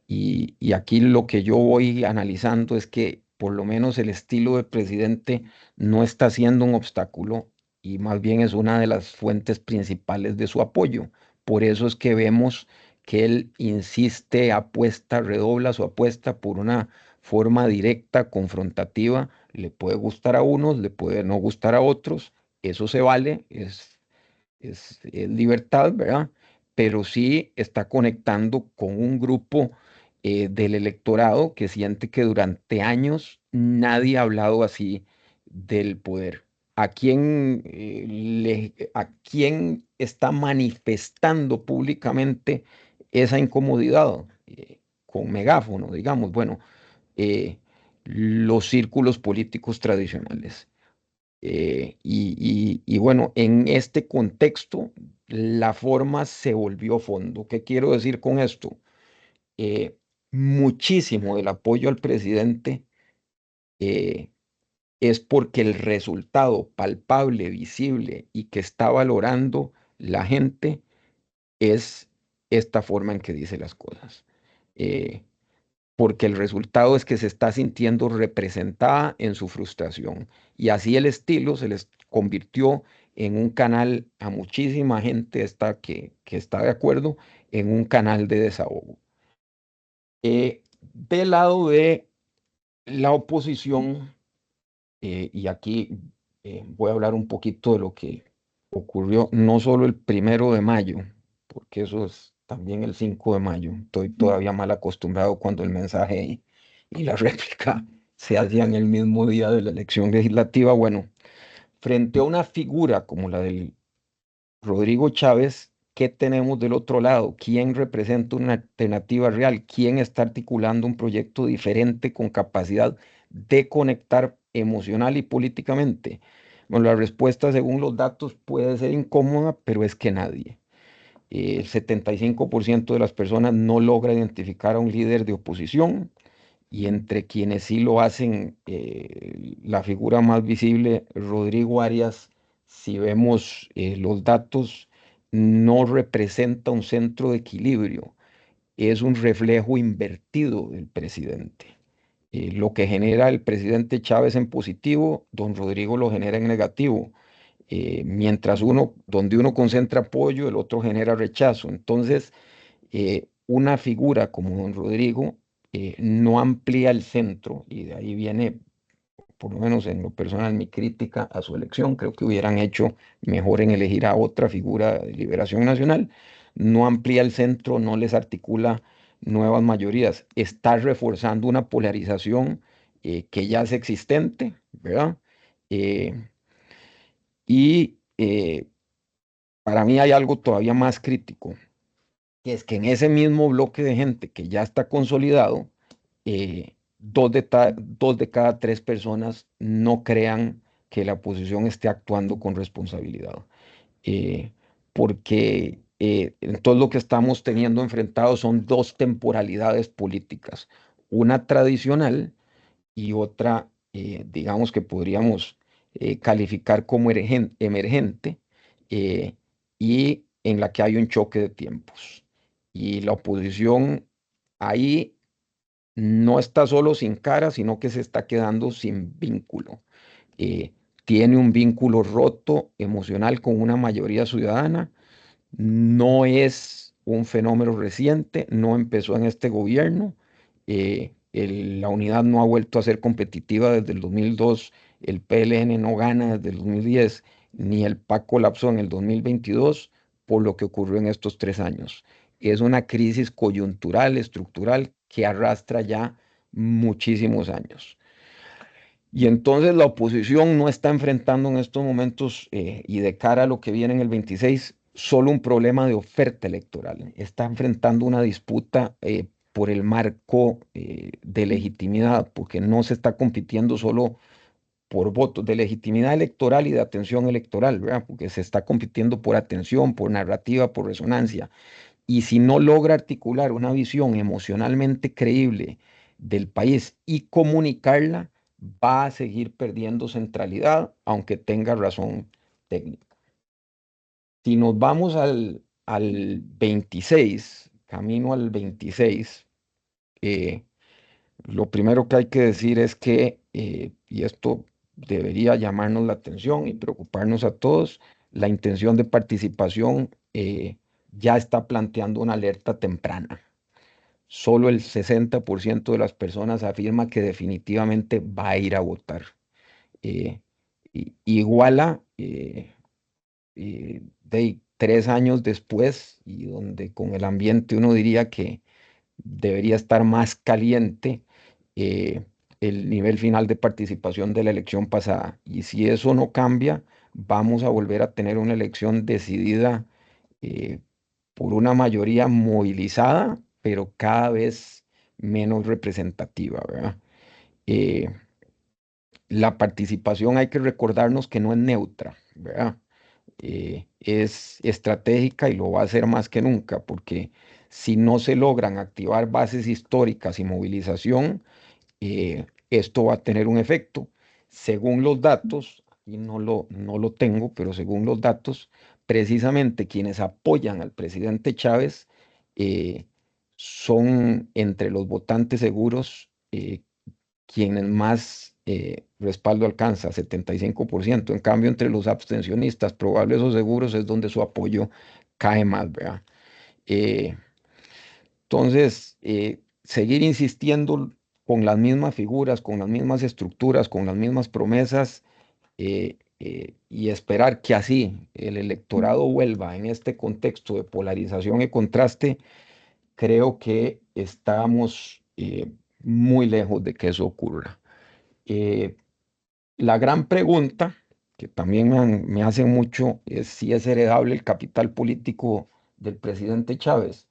Y aquí lo que yo voy analizando es que por lo menos el estilo del presidente no está siendo un obstáculo y más bien es una de las fuentes principales de su apoyo. Por eso es que vemos que él insiste, apuesta, redobla su apuesta por una forma directa, confrontativa. Le puede gustar a unos, le puede no gustar a otros, eso se vale, es libertad, ¿verdad? Pero sí está conectando con un grupo del electorado que siente que durante años nadie ha hablado así del poder. ¿A quién está manifestando públicamente esa incomodidad? Con megáfono, digamos, bueno, eh, los círculos políticos tradicionales. Y bueno, en este contexto, la forma se volvió fondo. ¿Qué quiero decir con esto? Eh, Muchísimo del apoyo al presidente eh, es porque el resultado palpable, visible y que está valorando la gente es esta forma en que dice las cosas. Eh, Porque el resultado es que se está sintiendo representada en su frustración. Y así el estilo se les convirtió en un canal a muchísima gente que está de acuerdo, en un canal de desahogo. Del lado de la oposición, y aquí voy a hablar un poquito de lo que ocurrió no solo el 1 de mayo, porque eso es también el 5 de mayo. Estoy todavía mal acostumbrado cuando el mensaje y la réplica se hacían el mismo día de la elección legislativa. Bueno, frente a una figura como la del Rodrigo Chávez, ¿qué tenemos del otro lado? ¿Quién representa una alternativa real? ¿Quién está articulando un proyecto diferente con capacidad de conectar emocional y políticamente. Bueno, la respuesta según los datos puede ser incómoda, pero es que nadie. El 75% de las personas no logra identificar a un líder de oposición y entre quienes sí lo hacen, la figura más visible, Rodrigo Arias, si vemos los datos, no representa un centro de equilibrio, es un reflejo invertido del presidente. Lo que genera el presidente Chávez en positivo, don Rodrigo lo genera en negativo. Mientras donde uno concentra apoyo, el otro genera rechazo. Entonces, una figura como don Rodrigo no amplía el centro y de ahí viene, por lo menos en lo personal, mi crítica a su elección. Creo que hubieran hecho mejor en elegir a otra figura de Liberación Nacional. No amplía el centro, no les articula nuevas mayorías. Está reforzando una polarización que ya es existente, ¿verdad? Eh, y para mí hay algo todavía más crítico, que es que en ese mismo bloque de gente que ya está consolidado, dos de cada tres personas no crean que la oposición esté actuando con responsabilidad. Eh, Porque entonces lo que estamos teniendo enfrentados son dos temporalidades políticas, una tradicional y otra, digamos que podríamos calificar como emergente, eh, y en la que hay un choque de tiempos. Y la oposición ahí no está solo sin cara, sino que se está quedando sin vínculo. Eh, Tiene un vínculo roto emocional con una mayoría ciudadana. No es un fenómeno reciente, no empezó en este gobierno. La unidad no ha vuelto a ser competitiva desde el 2002, el PLN no gana desde el 2010, ni el PAC colapsó en el 2022 por lo que ocurrió en estos 3 años. Es una crisis coyuntural, estructural, que arrastra ya muchísimos años. Y entonces la oposición no está enfrentando en estos momentos, y de cara a lo que viene en el 26, solo un problema de oferta electoral. Está enfrentando una disputa por el marco de legitimidad, porque no se está compitiendo solo por votos, de legitimidad electoral y de atención electoral, ¿verdad? Porque se está compitiendo por atención, por narrativa, por resonancia. Y si no logra articular una visión emocionalmente creíble del país y comunicarla, va a seguir perdiendo centralidad, aunque tenga razón técnica. Si nos vamos al 26, camino al 26, lo primero que hay que decir es que, y esto debería llamarnos la atención y preocuparnos a todos, la intención de participación ya está planteando una alerta temprana. Solo el 60% de las personas afirma que definitivamente va a ir a votar. Eh, Iguala de 3 años después, y donde con el ambiente uno diría que debería estar más caliente eh, el nivel final de participación de la elección pasada. Y si eso no cambia, vamos a volver a tener una elección decidida eh, por una mayoría movilizada, pero cada vez menos representativa, ¿verdad? Eh, la participación hay que recordarnos que no es neutra, ¿verdad? Es estratégica y lo va a ser más que nunca, porque si no se logran activar bases históricas y movilización, esto va a tener un efecto. Según los datos, y no lo tengo, pero según los datos, precisamente quienes apoyan al presidente Chávez eh, son entre los votantes seguros quienes más respaldo alcanza, 75%. En cambio, entre los abstencionistas, probables o seguros, es donde su apoyo cae más, ¿verdad? Eh, entonces, seguir insistiendo con las mismas figuras, con las mismas estructuras, con las mismas promesas, y esperar que así el electorado vuelva en este contexto de polarización y contraste, creo que estamos muy lejos de que eso ocurra. Eh, la gran pregunta, que también me hacen mucho, es si es heredable el capital político del presidente Chávez.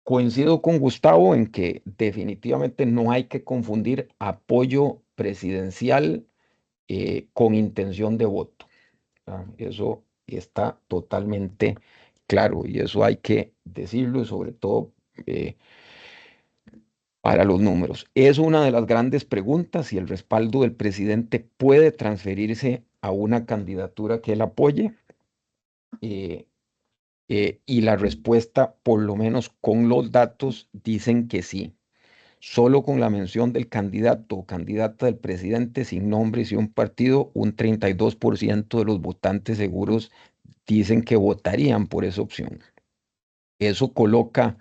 Coincido con Gustavo en que definitivamente no hay que confundir apoyo presidencial con intención de voto. Eso está totalmente claro y eso hay que decirlo, y sobre todo para los números. Es una de las grandes preguntas si el respaldo del presidente puede transferirse a una candidatura que él apoye. eh, y la respuesta, por lo menos con los datos, dicen que sí. Solo con la mención del candidato o candidata del presidente sin nombre y sin un partido, un 32% de los votantes seguros dicen que votarían por esa opción. Eso coloca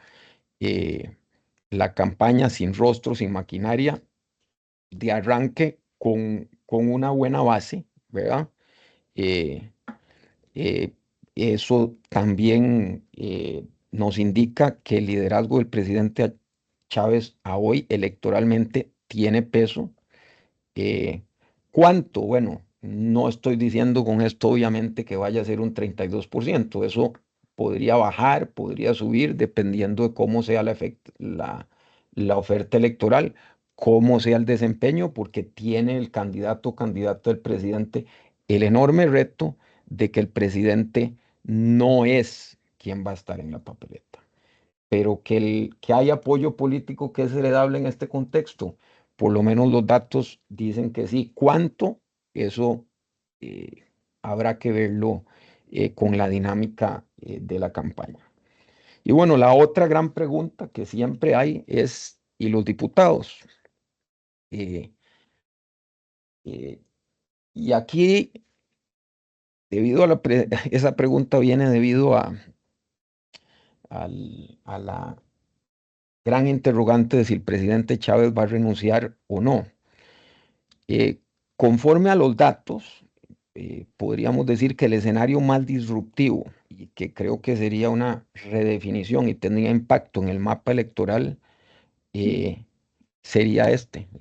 eh, la campaña sin rostro, sin maquinaria, de arranque con una buena base, ¿verdad? Eh, eh, Eso también nos indica que el liderazgo del presidente Chávez a hoy electoralmente tiene peso. Eh, ¿Cuánto? Bueno, no estoy diciendo con esto obviamente que vaya a ser un 32%. Eso podría bajar, podría subir, dependiendo de cómo sea la oferta electoral, cómo sea el desempeño, porque tiene el candidato o candidata del presidente el enorme reto de que el presidente no es quien va a estar en la papeleta, pero que hay apoyo político que es heredable en este contexto. Por lo menos los datos dicen que sí. ¿Cuánto? Eso habrá que verlo con la dinámica de la campaña. Y bueno, la otra gran pregunta que siempre hay es, ¿y los diputados? Eh, eh, y aquí, debido a esa pregunta viene debido a la gran interrogante de si el presidente Chávez va a renunciar o no. Eh, Conforme a los datos, podríamos decir que el escenario más disruptivo y que creo que sería una redefinición y tendría impacto en el mapa electoral, eh, sería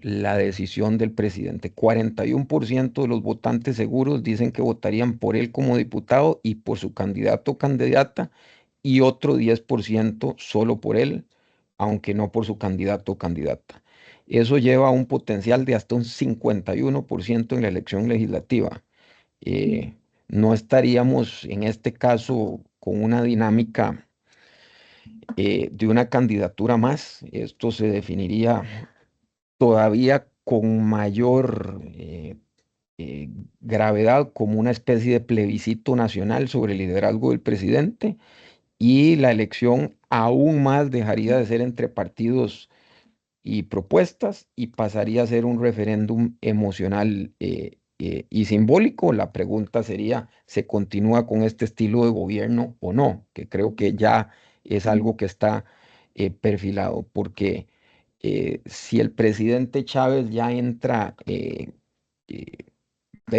la decisión del presidente. 41% de los votantes seguros dicen que votarían por él como diputado y por su candidato o candidata, y otro 10% solo por él, aunque no por su candidato o candidata. Eso lleva a un potencial de hasta un 51% en la elección legislativa. Eh, no estaríamos en este caso con una dinámica de una candidatura más. Esto se definiría todavía con mayor gravedad como una especie de plebiscito nacional sobre el liderazgo del presidente, y la elección aún más dejaría de ser entre partidos y propuestas y pasaría a ser un referéndum emocional y simbólico. La pregunta sería, ¿se continúa con este estilo de gobierno o no? Que creo que ya es algo que está perfilado, porque si el presidente Chávez ya entra, eh,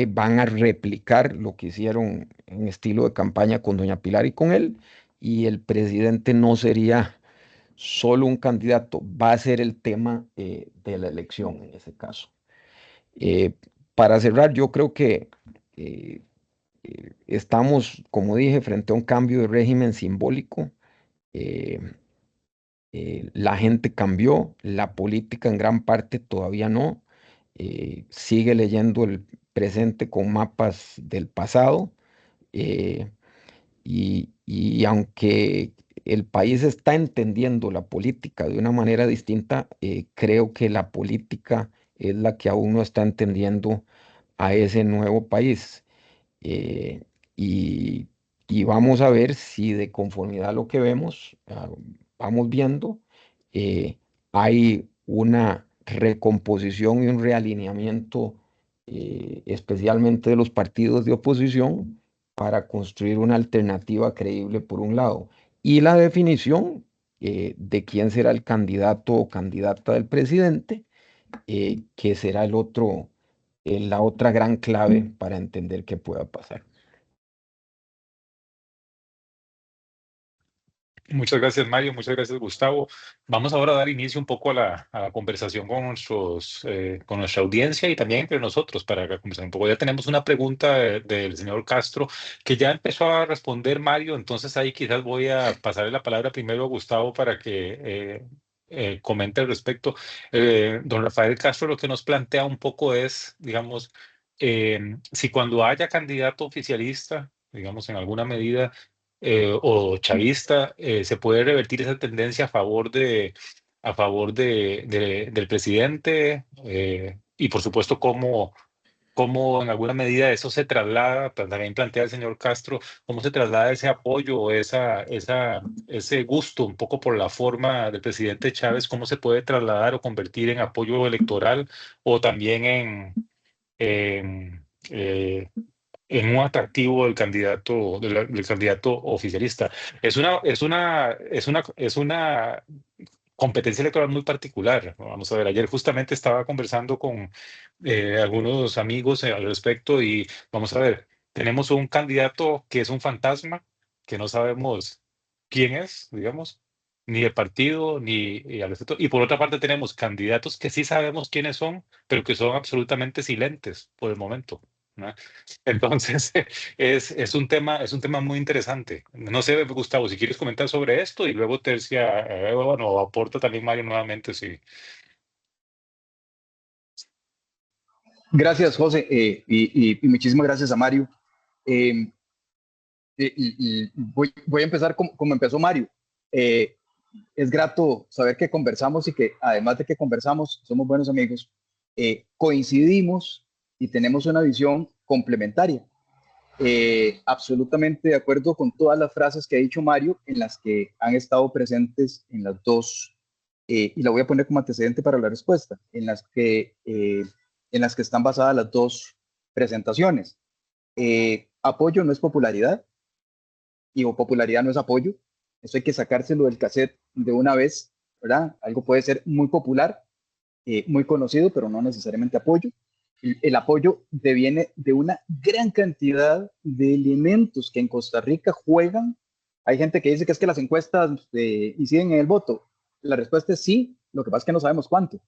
van a replicar lo que hicieron en estilo de campaña con doña Pilar y con él, y el presidente no sería solo un candidato, va a ser el tema de la elección en ese caso. Eh, para cerrar, yo creo que eh, estamos, como dije, frente a un cambio de régimen simbólico. Eh, la gente cambió, la política en gran parte todavía no. Sigue leyendo el presente con mapas del pasado. eh, y aunque el país está entendiendo la política de una manera distinta, creo que la política es la que aún no está entendiendo a ese nuevo país. Eh, y, y vamos a ver si de conformidad a lo que vemos, vamos viendo, eh, hay una recomposición y un realineamiento, especialmente de los partidos de oposición, para construir una alternativa creíble por un lado, y la definición de quién será el candidato o candidata del presidente, que será la otra gran clave para entender qué pueda pasar. Muchas gracias, Mario. Muchas gracias, Gustavo. Vamos ahora a dar inicio un poco a la conversación con con nuestra audiencia y también entre nosotros para conversar un poco. Ya tenemos una pregunta del señor Castro que ya empezó a responder Mario, entonces ahí quizás voy a pasarle la palabra primero a Gustavo para que comente al respecto. Don Rafael Castro lo que nos plantea un poco es, digamos, si cuando haya candidato oficialista, digamos en alguna medida, o chavista, se puede revertir esa tendencia del presidente, y por supuesto cómo en alguna medida eso se traslada, también plantea el señor Castro, cómo se traslada ese apoyo o ese gusto un poco por la forma del presidente Chávez, cómo se puede trasladar o convertir en apoyo electoral o también en, eh, en un atractivo del candidato oficialista. Es una competencia electoral muy particular, ¿no? Vamos a ver, ayer justamente estaba conversando con algunos amigos al respecto y vamos a ver, tenemos un candidato que es un fantasma, que no sabemos quién es, digamos, ni el partido, ni al respecto. Y por otra parte tenemos candidatos que sí sabemos quiénes son, pero que son absolutamente silentes por el momento, ¿no? Entonces, es un tema muy interesante. No sé, Gustavo, si quieres comentar sobre esto y luego Tercia, bueno, aporta también Mario nuevamente, sí. Gracias, José, y muchísimas gracias a Mario. Eh, voy a empezar como empezó Mario. Eh, es grato saber que conversamos y que además de que conversamos, somos buenos amigos, coincidimos y tenemos una visión complementaria. Absolutamente de acuerdo con todas las frases que ha dicho Mario, en las que han estado presentes en las dos, y la voy a poner como antecedente para la respuesta, en las que están basadas las dos presentaciones. Apoyo no es popularidad y o popularidad no es apoyo. Eso hay que sacárselo del cassette de una vez, ¿verdad? Algo puede ser muy popular, muy conocido, pero no necesariamente apoyo. El apoyo deviene de una gran cantidad de elementos que en Costa Rica juegan. Hay gente que dice que es que las encuestas inciden en el voto. La respuesta es sí, lo que pasa es que no sabemos cuánto.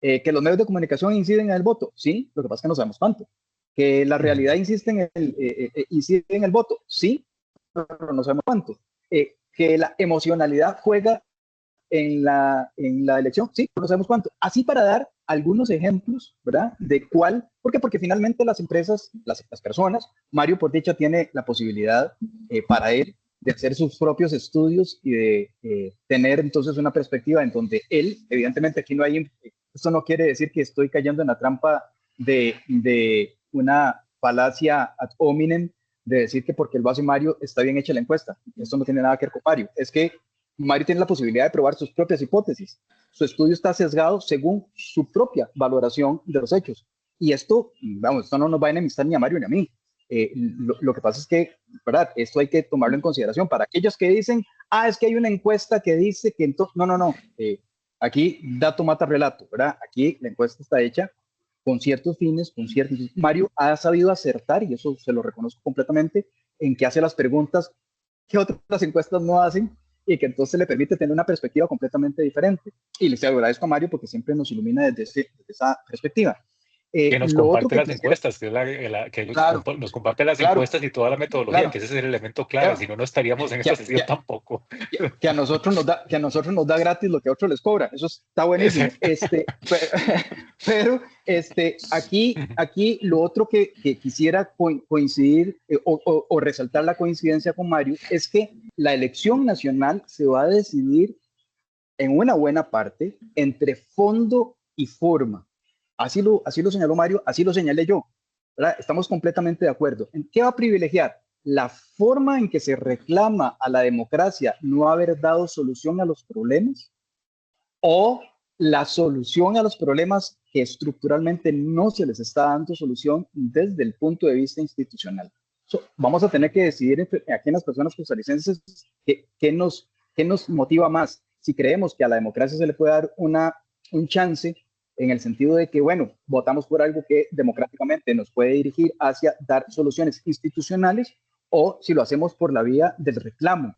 Que los medios de comunicación inciden en el voto, sí, lo que pasa es que no sabemos cuánto. Que la realidad incide en el voto, sí, pero no sabemos cuánto. Que la emocionalidad juega en la elección, sí, no sabemos cuánto. Así para dar algunos ejemplos, ¿verdad? De cuál, porque finalmente las empresas, las personas, Mario por dicha tiene la posibilidad para él de hacer sus propios estudios y de tener entonces una perspectiva en donde él, evidentemente aquí no hay, esto no quiere decir que estoy cayendo en la trampa de una falacia ad hominem de decir que porque lo hace Mario está bien hecha la encuesta. Esto no tiene nada que ver con Mario. Es que Mario tiene la posibilidad de probar sus propias hipótesis. Su estudio está sesgado según su propia valoración de los hechos. Y esto, vamos, esto no nos va a enemistar ni a Mario ni a mí. Lo que pasa es que, ¿verdad? Esto hay que tomarlo en consideración. Para aquellos que dicen, es que hay una encuesta que dice que entonces, no. Aquí dato mata relato, ¿verdad? Aquí la encuesta está hecha con ciertos fines, con ciertos... Mario ha sabido acertar, y eso se lo reconozco completamente, en que hace las preguntas que otras encuestas no hacen y que entonces le permite tener una perspectiva completamente diferente. Y les agradezco a Mario porque siempre nos ilumina desde esa perspectiva. Que nos Lo otro comparte que las quisiera, encuestas, que es que claro, nos comparte las claro, encuestas y toda la metodología, claro, que ese es el elemento clave, claro, si no, no estaríamos en esta que, sesión tampoco. que a nosotros nos da gratis lo que a otros les cobra. Eso está buenísimo. Pero aquí lo otro que quisiera coincidir o resaltar la coincidencia con Mario es que la elección nacional se va a decidir en una buena parte entre fondo y forma. Así lo señaló Mario, así lo señalé yo, ¿verdad? Estamos completamente de acuerdo. ¿En qué va a privilegiar? La forma en que se reclama a la democracia no haber dado solución a los problemas o la solución a los problemas que estructuralmente no se les está dando solución desde el punto de vista institucional. Vamos a tener que decidir aquí en las personas costarricenses qué nos motiva más. Si creemos que a la democracia se le puede dar un chance en el sentido de que, bueno, votamos por algo que democráticamente nos puede dirigir hacia dar soluciones institucionales, o si lo hacemos por la vía del reclamo,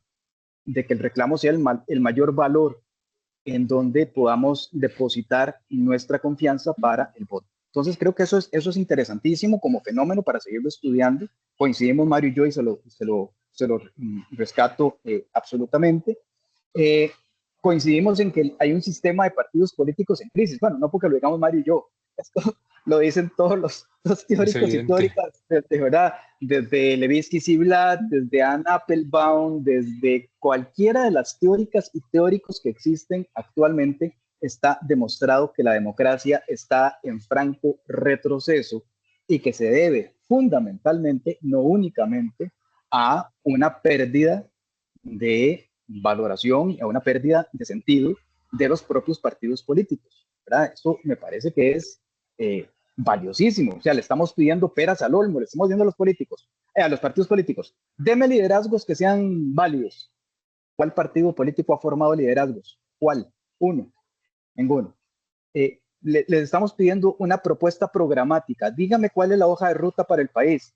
de que el reclamo sea el mayor valor en donde podamos depositar nuestra confianza para el voto. Entonces creo que eso es interesantísimo como fenómeno para seguirlo estudiando. Coincidimos Mario y yo y se lo rescato absolutamente. Coincidimos en que hay un sistema de partidos políticos en crisis. Bueno, no porque lo digamos Mario y yo, lo dicen todos los Es teóricos y evidente. teóricas, ¿verdad? Desde Levinsky-Ziblatt, desde Anne Applebaum, desde cualquiera de las teóricas y teóricos que existen actualmente, está demostrado que la democracia está en franco retroceso y que se debe fundamentalmente, no únicamente, a una pérdida de valoración, a una pérdida de sentido de los propios partidos políticos, ¿verdad? Esto me parece que es valiosísimo. O sea, le estamos pidiendo peras al olmo, le estamos diciendo a los políticos, a los partidos políticos, deme liderazgos que sean válidos. ¿Cuál partido político ha formado liderazgos? ¿Cuál? Uno, ninguno. Les estamos pidiendo una propuesta programática. Dígame cuál es la hoja de ruta para el país.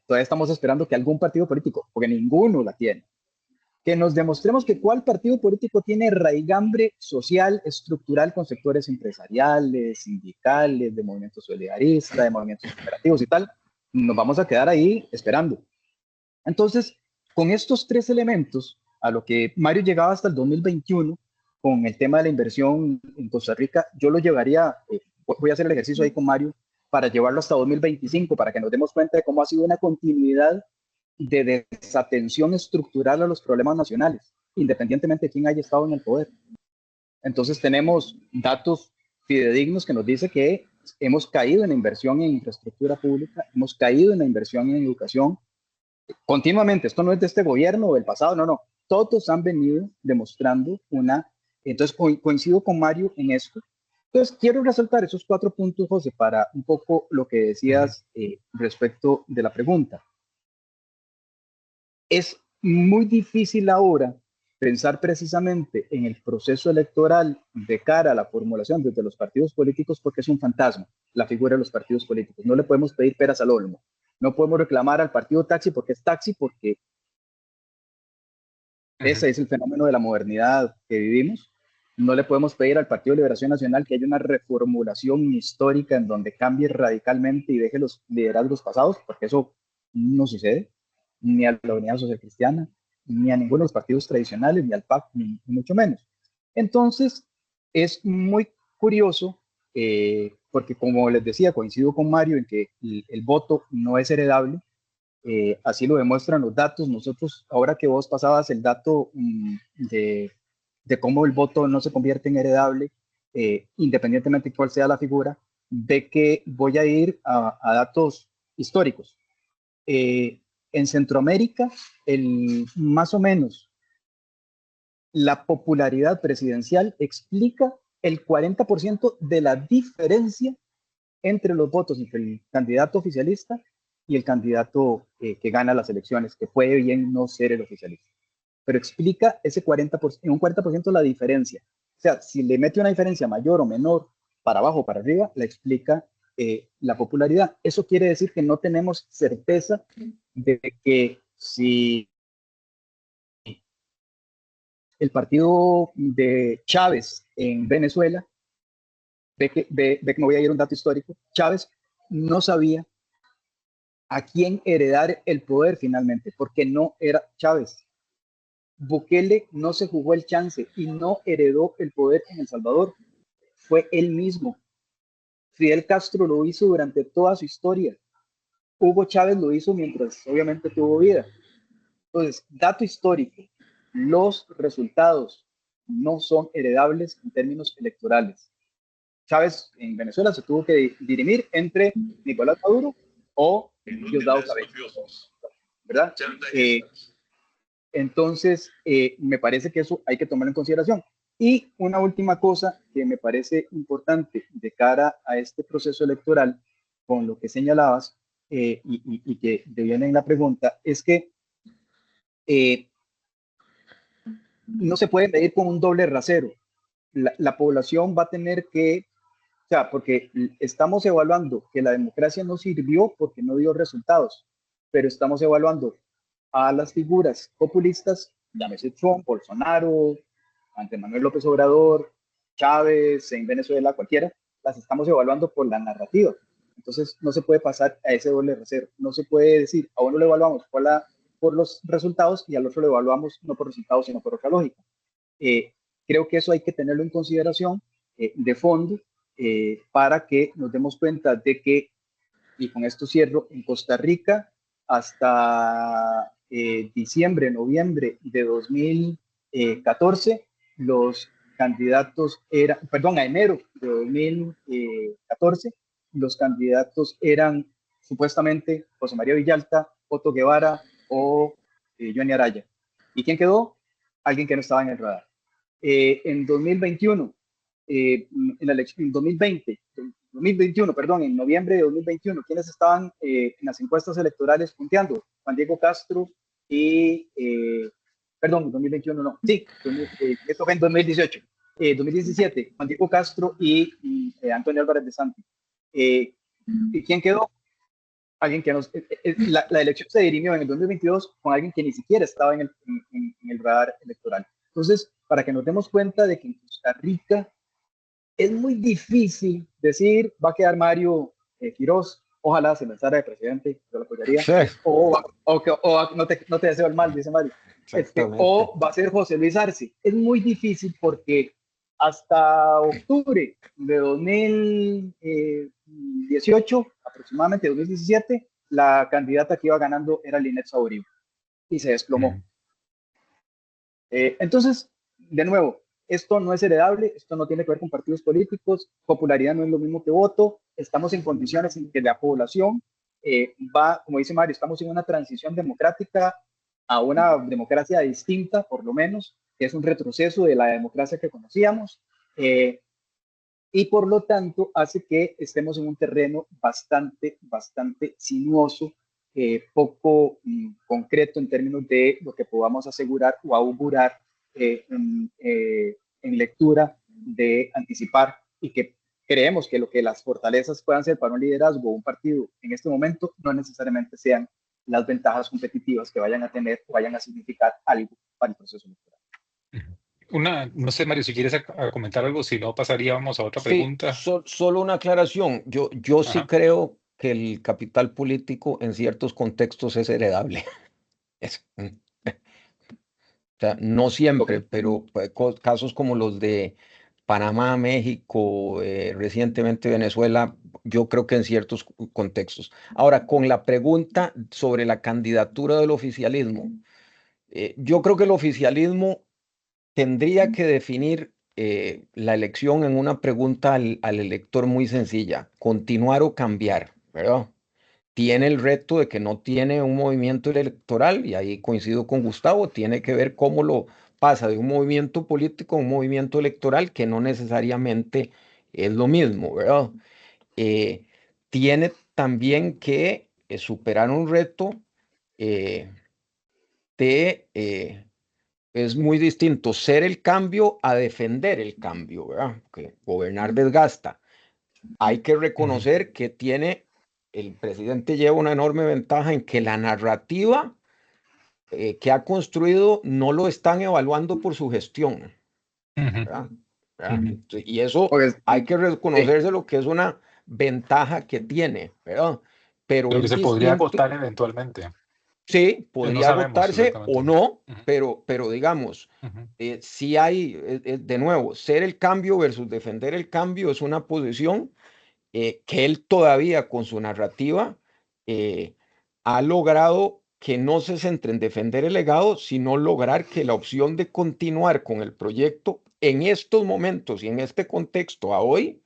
Todavía estamos esperando que algún partido político, porque ninguno la tiene, que nos demostremos que cuál partido político tiene raigambre social, estructural con sectores empresariales, sindicales, de movimientos solidaristas, de movimientos cooperativos y tal, nos vamos a quedar ahí esperando. Entonces, con estos tres elementos, a lo que Mario llegaba hasta el 2021, con el tema de la inversión en Costa Rica, yo lo llevaría, voy a hacer el ejercicio ahí con Mario, para llevarlo hasta 2025, para que nos demos cuenta de cómo ha sido una continuidad de desatención estructural a los problemas nacionales, independientemente de quién haya estado en el poder. Entonces tenemos datos fidedignos que nos dice que hemos caído en la inversión en infraestructura pública, hemos caído en la inversión en educación continuamente. Esto no es de este gobierno o del pasado, no, no. Todos han venido demostrando una... Entonces coincido con Mario en esto. Entonces quiero resaltar esos 4 puntos, José, para un poco lo que decías respecto de la pregunta. Es muy difícil ahora pensar precisamente en el proceso electoral de cara a la formulación desde los partidos políticos porque es un fantasma la figura de los partidos políticos. No le podemos pedir peras al olmo. No podemos reclamar al partido taxi porque es taxi, porque ese es el fenómeno de la modernidad que vivimos. No le podemos pedir al Partido de Liberación Nacional que haya una reformulación histórica en donde cambie radicalmente y deje los liderazgos pasados, porque eso no sucede, ni a la Unidad Social Cristiana, ni a ninguno de los partidos tradicionales, ni al PAC, ni mucho menos. Entonces, es muy curioso, porque como les decía, coincido con Mario en que el voto no es heredable. Así lo demuestran los datos. Nosotros, ahora que vos pasabas el dato de cómo el voto no se convierte en heredable, independientemente de cuál sea la figura, de que voy a ir a datos históricos. En Centroamérica, más o menos la popularidad presidencial explica el 40% de la diferencia entre los votos entre el candidato oficialista y el candidato que gana las elecciones, que puede bien no ser el oficialista, pero explica ese 40%, en un 40% la diferencia. O sea, si le mete una diferencia mayor o menor, para abajo o para arriba, la explica la popularidad. Eso quiere decir que no tenemos certeza de que si el partido de Chávez en Venezuela, ve que me voy a ir a un dato histórico, Chávez no sabía a quién heredar el poder finalmente, porque no era Chávez. Bukele no se jugó el chance y no heredó el poder en El Salvador, fue él mismo. Fidel Castro lo hizo durante toda su historia. Hugo Chávez lo hizo mientras obviamente tuvo vida. Entonces, dato histórico, los resultados no son heredables en términos electorales. Chávez en Venezuela se tuvo que dirimir entre Nicolás Maduro o Diosdado Cabello, ¿verdad? Entonces, me parece que eso hay que tomarlo en consideración. Y una última cosa que me parece importante de cara a este proceso electoral, con lo que señalabas y que viene en la pregunta, es que no se puede medir con un doble rasero. La población va a tener que, o sea, porque estamos evaluando que la democracia no sirvió porque no dio resultados, pero estamos evaluando a las figuras populistas, llámese Trump, Bolsonaro, Andrés Manuel López Obrador, Chávez en Venezuela, cualquiera, las estamos evaluando por la narrativa. Entonces no se puede pasar a ese doble rasero. No se puede decir, a uno lo evaluamos por los resultados y al otro lo evaluamos no por resultados, sino por otra lógica. Creo que eso hay que tenerlo en consideración de fondo para que nos demos cuenta de que, y con esto cierro, en Costa Rica hasta diciembre, noviembre de 2014, los candidatos eran, perdón, a enero de 2014, los candidatos eran supuestamente José María Villalta, Otto Guevara o Johnny Araya. ¿Y quién quedó? Alguien que no estaba en el radar. En 2021, en la elección, en 2021, perdón, en noviembre de 2021, ¿quiénes estaban en las encuestas electorales punteando? Juan Diego Castro y, perdón, 2021 no, sí, esto fue en 2018, 2017, Juan Diego Castro y Antonio Álvarez de Santi. ¿Y quién quedó? Alguien que nos, la elección se dirimió en el 2022 con alguien que ni siquiera estaba en el radar electoral. Entonces, para que nos demos cuenta de que en Costa Rica es muy difícil decir, va a quedar Mario Quiroz, ojalá se lanzara de presidente, yo lo apoyaría, Sí, o no te deseo el mal, dice Mario, o va a ser José Luis Arce. Es muy difícil porque hasta octubre de 2018, aproximadamente 2017, la candidata que iba ganando era Linet Saborío y se desplomó. Entonces, de nuevo, esto no es heredable, esto no tiene que ver con partidos políticos, popularidad no es lo mismo que voto, estamos en condiciones en que la población va, como dice Mario, estamos en una transición democrática a una democracia distinta, por lo menos, que es un retroceso de la democracia que conocíamos, y por lo tanto hace que estemos en un terreno bastante sinuoso, poco concreto en términos de lo que podamos asegurar o augurar en lectura de anticipar, y que creemos que lo que las fortalezas puedan ser para un liderazgo o un partido en este momento no necesariamente sean las ventajas competitivas que vayan a tener o vayan a significar algo para el proceso electoral. No sé, Mario, si quieres a comentar algo, si no pasaríamos a otra sí, pregunta. Solo una aclaración. Yo sí creo que el capital político en ciertos contextos es heredable. O sea, no siempre, pero casos como los de Panamá, México, recientemente Venezuela, yo creo que en ciertos contextos. Ahora, con la pregunta sobre la candidatura del oficialismo, yo creo que el oficialismo tendría que definir la elección en una pregunta al elector muy sencilla: continuar o cambiar, ¿verdad? Tiene el reto de que no tiene un movimiento electoral, y ahí coincido con Gustavo, tiene que ver cómo lo pasa de un movimiento político a un movimiento electoral, que no necesariamente es lo mismo, ¿verdad? Tiene también que superar un reto eh, es muy distinto ser el cambio a defender el cambio, ¿verdad? Que gobernar desgasta. Hay que reconocer que el presidente lleva una enorme ventaja en que la narrativa que ha construido no lo están evaluando por su gestión, ¿verdad? Y eso hay que reconocerse lo que es una ventaja que tiene, ¿verdad? Pero Lo que es se podría distinto. agotar eventualmente. Sí, No podría sabemos agotarse o exactamente. no, pero digamos, si hay, de nuevo, ser el cambio versus defender el cambio es una posición que él todavía con su narrativa ha logrado que no se centre en defender el legado, sino lograr que la opción de continuar con el proyecto en estos momentos y en este contexto a hoy,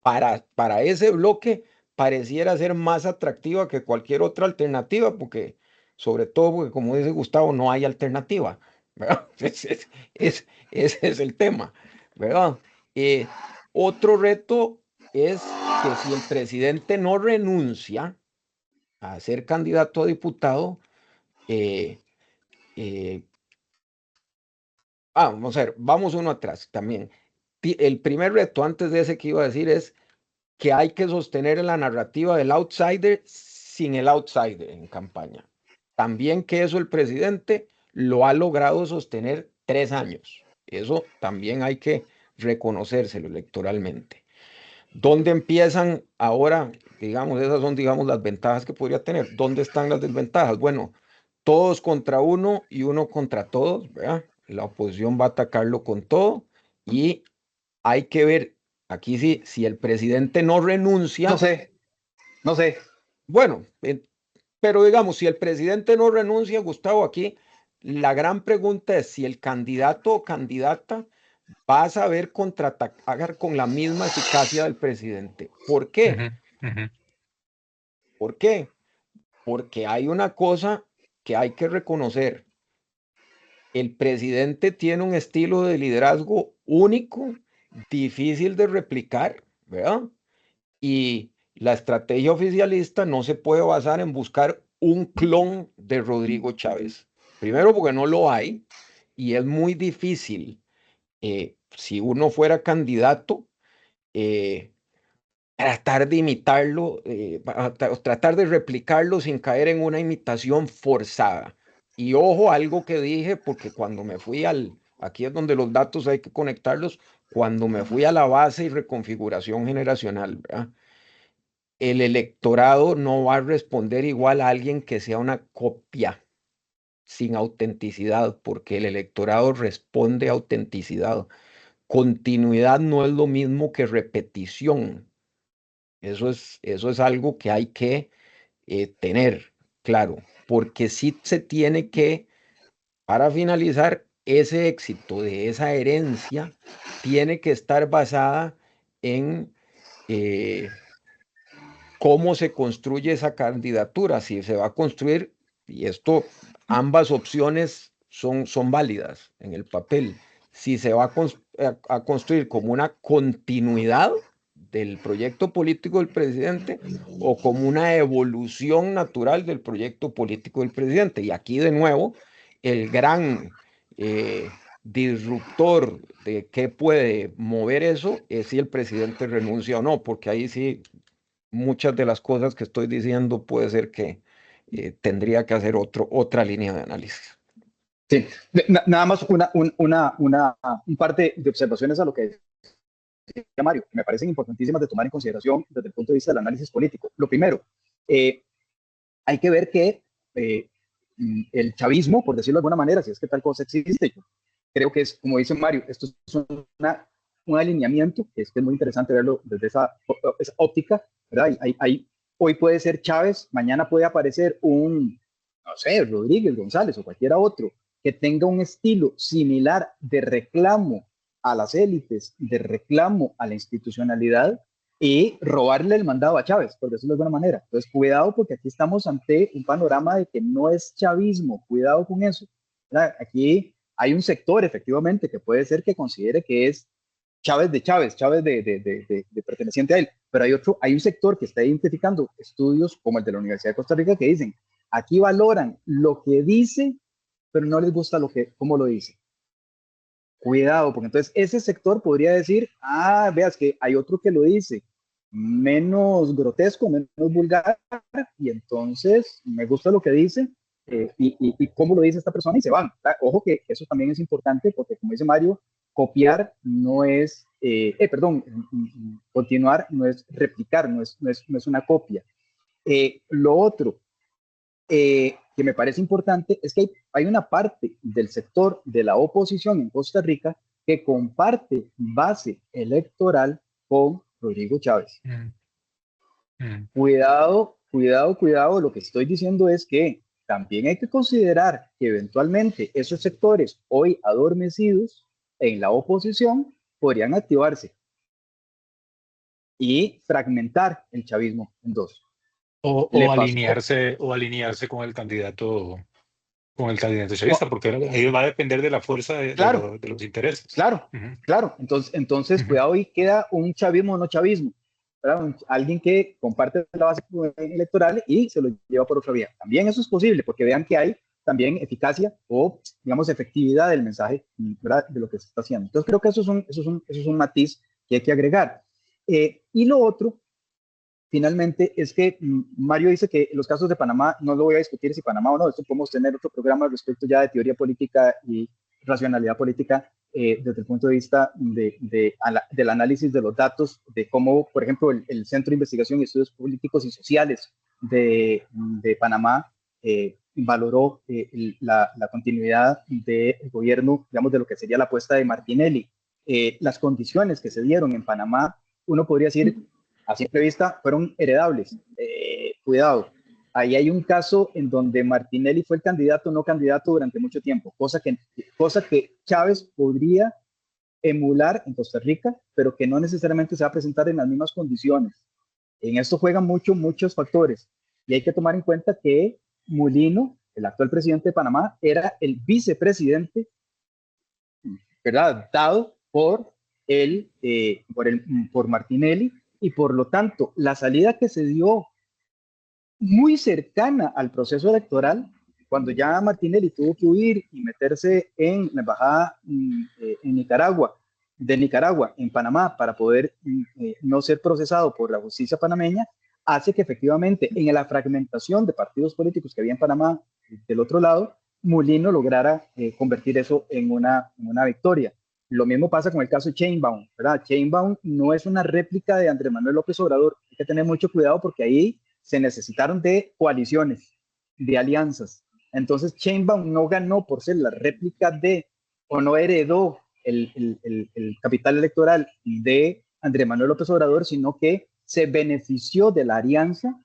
para ese bloque, pareciera ser más atractiva que cualquier otra alternativa, porque sobre todo porque, como dice Gustavo, no hay alternativa, ¿verdad? Ese es el tema, ¿verdad? Otro reto es que si el presidente no renuncia a ser candidato a diputado, vamos a ver, vamos uno atrás también. El primer reto, antes de ese que iba a decir, es que hay que sostener la narrativa del outsider sin el outsider en campaña. También que eso el presidente lo ha logrado sostener 3 años. Eso también hay que reconocérselo electoralmente. ¿Dónde empiezan ahora? Digamos, esas son, digamos, las ventajas que podría tener. ¿Dónde están las desventajas? Bueno, todos contra uno y uno contra todos, ¿verdad? La oposición va a atacarlo con todo y hay que ver Aquí sí, si el presidente no renuncia. No sé. Bueno, pero digamos, si el presidente no renuncia, Gustavo, aquí la gran pregunta es si el candidato o candidata va a saber contraatacar con la misma eficacia del presidente. ¿Por qué? Ujú, ujú. ¿Por qué? Porque hay una cosa que hay que reconocer. El presidente tiene un estilo de liderazgo único, difícil de replicar, ¿verdad? Y la estrategia oficialista no se puede basar en buscar un clon de Rodrigo Chávez. Primero porque no lo hay y es muy difícil, si uno fuera candidato, eh, tratar de imitarlo, tratar de replicarlo sin caer en una imitación forzada. Y ojo, algo que dije, porque cuando me fui aquí es donde los datos hay que conectarlos, cuando me fui a la base y reconfiguración generacional, ¿verdad? El electorado no va a responder igual a alguien que sea una copia sin autenticidad, porque el electorado responde a autenticidad. Continuidad no es lo mismo que repetición. Eso es algo que hay que tener claro, porque sí se tiene que, para finalizar, ese éxito de esa herencia tiene que estar basada en cómo se construye esa candidatura, si se va a construir, y esto, ambas opciones son válidas en el papel, si se va a construir como una continuidad del proyecto político del presidente o como una evolución natural del proyecto político del presidente. Y aquí de nuevo, el gran disruptor de qué puede mover eso es si el presidente renuncia o no, porque ahí sí muchas de las cosas que estoy diciendo puede ser que tendría que hacer otra línea de análisis. Sí, nada más un par de observaciones a lo que decía Mario, que me parecen importantísimas de tomar en consideración desde el punto de vista del análisis político. Lo primero, hay que ver que el chavismo, por decirlo de alguna manera, si es que tal cosa existe, yo creo que es, como dice Mario, esto es un alineamiento, que es muy interesante verlo desde esa óptica, ¿verdad? Hoy puede ser Chávez, mañana puede aparecer no sé, Rodríguez, González o cualquiera otro, que tenga un estilo similar de reclamo a las élites, de reclamo a la institucionalidad, y robarle el mandado a Chávez, por decirlo de alguna manera. Entonces, cuidado, porque aquí estamos ante un panorama de que no es chavismo, cuidado con eso, ¿verdad? Aquí hay un sector, efectivamente, que puede ser que considere que es Chávez de Chávez, Chávez de perteneciente a él, pero hay un sector que está identificando estudios como el de la Universidad de Costa Rica que dicen, aquí valoran lo que dice, pero no les gusta cómo lo dice. Cuidado, porque entonces ese sector podría decir, veas que hay otro que lo dice menos grotesco, menos vulgar, y entonces me gusta lo que dice y cómo lo dice esta persona y se van. Ojo que eso también es importante porque, como dice Mario, copiar no es, continuar no es replicar, no es una copia. Lo otro, que me parece importante es que hay una parte del sector de la oposición en Costa Rica que comparte base electoral con Rodrigo Chávez. Mm, mm. Cuidado, cuidado, cuidado. Lo que estoy diciendo es que también hay que considerar que eventualmente esos sectores hoy adormecidos en la oposición podrían activarse y fragmentar el chavismo en dos. Le pasó. O alinearse con el candidato chavista, porque ahí va a depender de la fuerza Claro, de los intereses. claro, Ujú, claro. Entonces, ujú. cuidado, y queda un chavismo o no chavismo, ¿verdad? Alguien que comparte la base electoral y se lo lleva por otra vía. También eso es posible, porque vean que hay también eficacia o, digamos, efectividad del mensaje, ¿verdad? De lo que se está haciendo. Entonces, creo que eso es un matiz que hay que agregar. Y lo otro, finalmente, es que Mario dice que los casos de Panamá, no lo voy a discutir si Panamá o no, esto podemos tener otro programa respecto ya de teoría política y racionalidad política desde el punto de vista del análisis de los datos, de cómo, por ejemplo, el Centro de Investigación y Estudios Políticos y Sociales de Panamá valoró la continuidad del gobierno, digamos, de lo que sería la apuesta de Martinelli. Las condiciones que se dieron en Panamá uno podría decir, a simple vista, fueron heredables. Cuidado, ahí hay un caso en donde Martinelli fue el candidato no candidato durante mucho tiempo, cosa que Chávez podría emular en Costa Rica, pero que no necesariamente se va a presentar en las mismas condiciones. En esto juegan muchos factores y hay que tomar en cuenta que Mulino, el actual presidente de Panamá, era el vicepresidente, ¿verdad? Dado por Martinelli, y por lo tanto la salida que se dio muy cercana al proceso electoral, cuando ya Martinelli tuvo que huir y meterse en la embajada en Nicaragua, de Nicaragua en Panamá para poder no ser procesado por la justicia panameña, hace que efectivamente en la fragmentación de partidos políticos que había en Panamá del otro lado, Mulino lograra convertir eso en una victoria. Lo mismo pasa con el caso de Sheinbaum, ¿verdad? Sheinbaum no es una réplica de Andrés Manuel López Obrador. Hay que tener mucho cuidado porque ahí se necesitaron de coaliciones, de alianzas. Entonces Sheinbaum no ganó por ser la réplica de, o no heredó el capital electoral de Andrés Manuel López Obrador, sino que se benefició de la alianza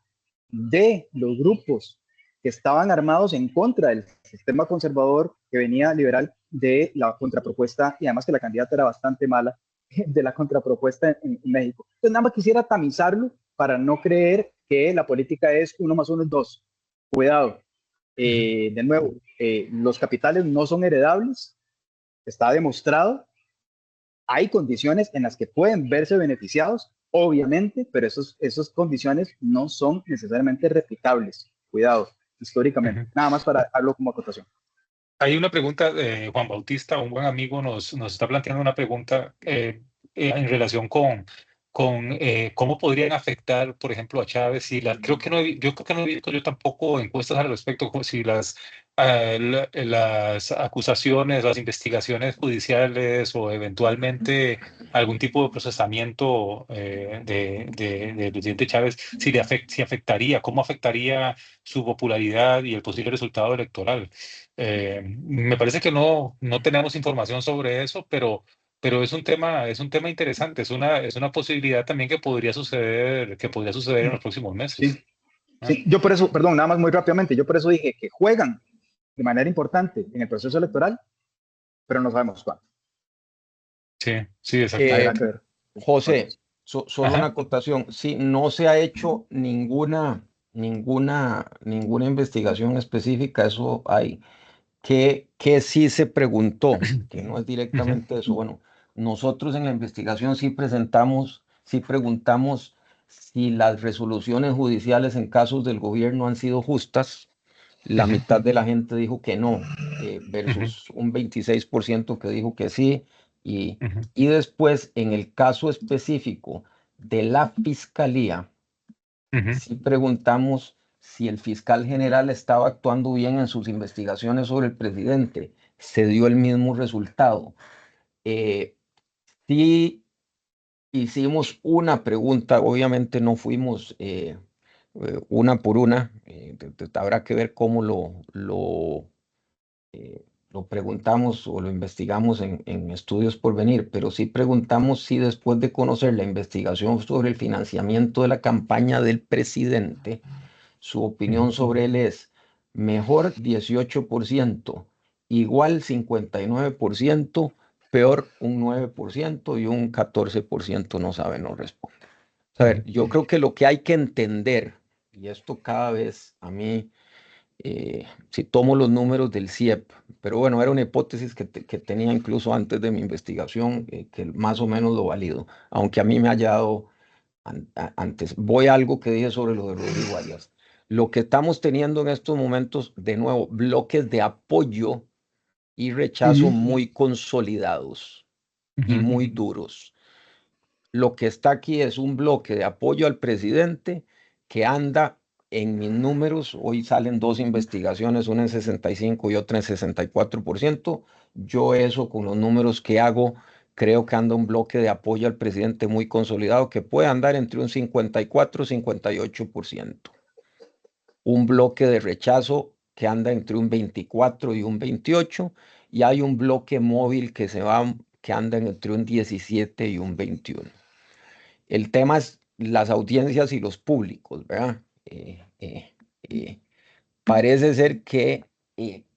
de los grupos que estaban armados en contra del sistema conservador que venía liberal de la contrapropuesta, y además que la candidata era bastante mala, de la contrapropuesta en México. Entonces nada más quisiera tamizarlo para no creer que la política es 1 más 1 es 2. Cuidado. De nuevo, los capitales no son heredables, está demostrado. Hay condiciones en las que pueden verse beneficiados, obviamente, pero esas condiciones no son necesariamente replicables. Cuidado, históricamente. Nada más para darlo como acotación. Hay una pregunta de Juan Bautista, un buen amigo, nos está planteando una pregunta en relación con cómo podrían afectar, por ejemplo, a Chávez. Creo que yo creo que no he visto yo tampoco encuestas al respecto, si las acusaciones, las investigaciones judiciales o eventualmente algún tipo de procesamiento del presidente Chávez, si afectaría, cómo afectaría su popularidad y el posible resultado electoral. Me parece que no tenemos información sobre eso, pero es un tema interesante, es una posibilidad también que podría suceder en los próximos meses. Sí, sí. Yo por eso, perdón, nada más muy rápidamente, yo por eso dije que juegan de manera importante en el proceso electoral, pero no sabemos cuándo. Sí, exactamente. José, solo una acotación. Sí, no se ha hecho ninguna investigación específica, eso hay. Que sí se preguntó, que no es directamente eso. Bueno, nosotros en la investigación sí preguntamos si las resoluciones judiciales en casos del gobierno han sido justas. La mitad de la gente dijo que no, versus un 26% que dijo que sí. Y después, en el caso específico de la fiscalía, sí preguntamos si el fiscal general estaba actuando bien en sus investigaciones sobre el presidente. Se dio el mismo resultado. Sí hicimos una pregunta, obviamente no fuimos una por una, habrá que ver cómo lo preguntamos o lo investigamos en estudios por venir, pero sí preguntamos si después de conocer la investigación sobre el financiamiento de la campaña del presidente, su opinión sobre él es mejor 18%, igual 59%, peor un 9% y un 14% no sabe, no responde. A ver, yo creo que lo que hay que entender, y esto cada vez a mí, si tomo los números del CIEP, pero bueno, era una hipótesis que tenía incluso antes de mi investigación, que más o menos lo valido, aunque a mí me haya dado antes. Voy a algo que dije sobre lo de Rodrigo Arias. Lo que estamos teniendo en estos momentos, de nuevo, bloques de apoyo y rechazo muy consolidados y muy duros. Lo que está aquí es un bloque de apoyo al presidente que anda en mis números. Hoy salen 2 investigaciones, una en 65 y otra en 64%. Yo eso con los números que hago, creo que anda un bloque de apoyo al presidente muy consolidado que puede andar entre un 54 y 58%. Un bloque de rechazo que anda entre un 24 y un 28, y hay un bloque móvil que anda entre un 17 y un 21. el tema es las audiencias y los públicos, ¿verdad? Parece ser que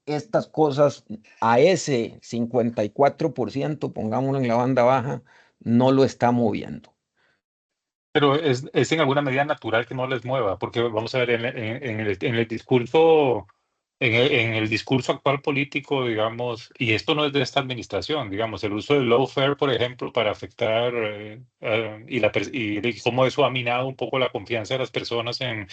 estas cosas a ese 54%, pongámoslo en la banda baja, no lo está moviendo. Pero es en alguna medida natural que no les mueva, porque vamos a ver, en el discurso, en el discurso actual político, digamos, y esto no es de esta administración, digamos, el uso del lawfare, por ejemplo, para afectar y cómo eso ha minado un poco la confianza de las personas en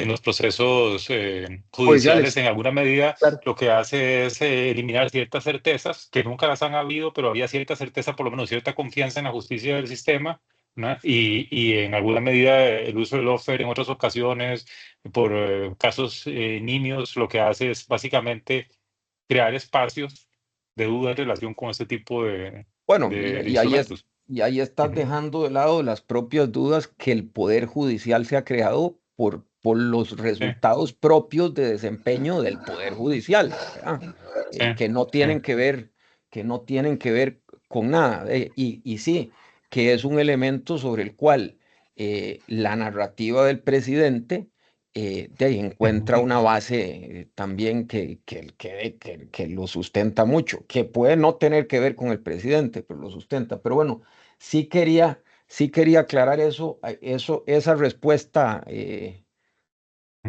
los procesos judiciales, Judiciales, en alguna medida, claro. lo que hace es eliminar ciertas certezas que nunca las han habido, pero había cierta certeza, por lo menos cierta confianza en la justicia del sistema, ¿no? Y en alguna medida el uso del lawfare en otras ocasiones, por casos nimios, lo que hace es básicamente crear espacios de duda en relación con este tipo Bueno, de instrumentos. y ahí estás Ujú. dejando de lado las propias dudas que el Poder Judicial se ha creado por los Sí, resultados propios de desempeño del Poder Judicial, ¿verdad? sí, Que no sí. tienen que no tienen que ver con nada. Y sí, que es un elemento sobre el cual la narrativa del presidente de ahí encuentra una base también que lo sustenta mucho, que puede no tener que ver con el presidente, pero lo sustenta. Pero bueno, sí quería aclarar eso, esa respuesta.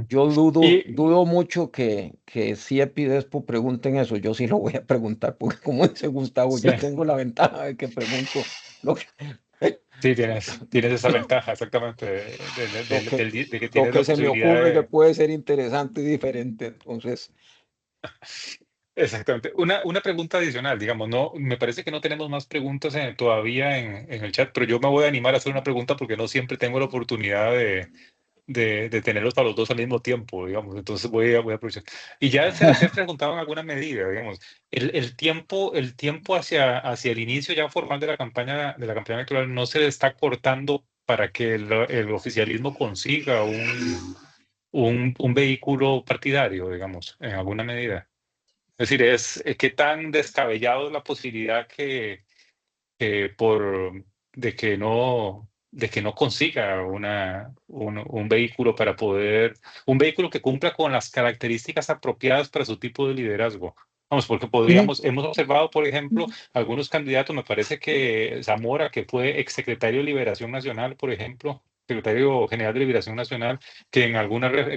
Yo Y, dudo mucho que Siepi y Despo pregunten eso. Yo sí lo voy a preguntar, porque como dice Gustavo, sí. yo tengo la ventaja de que pregunto lo que, Sí, tienes esa ventaja, exactamente, lo que, de que lo tienes que la se me posibilidad ocurre que de... puede ser interesante y diferente. Entonces, Exactamente. Una pregunta adicional, digamos, no, me parece que no tenemos más preguntas todavía en el chat, pero yo me voy a animar a hacer una pregunta porque no siempre tengo la oportunidad de tenerlos a los dos al mismo tiempo, digamos. Entonces voy a aprovechar. Y ya se ha preguntado en alguna medida, digamos, el tiempo hacia el inicio ya formal de la campaña electoral no se le está cortando para que el oficialismo consiga un vehículo partidario, digamos, en alguna medida. Es decir, qué tan descabellado es la posibilidad que por de que no consiga un vehículo para poder, un vehículo que cumpla con las características apropiadas para su tipo de liderazgo. Vamos, porque Ujú. hemos observado, por ejemplo, algunos candidatos, me parece que Zamora, que fue exsecretario de Liberación Nacional, por ejemplo, secretario general de Liberación Nacional, que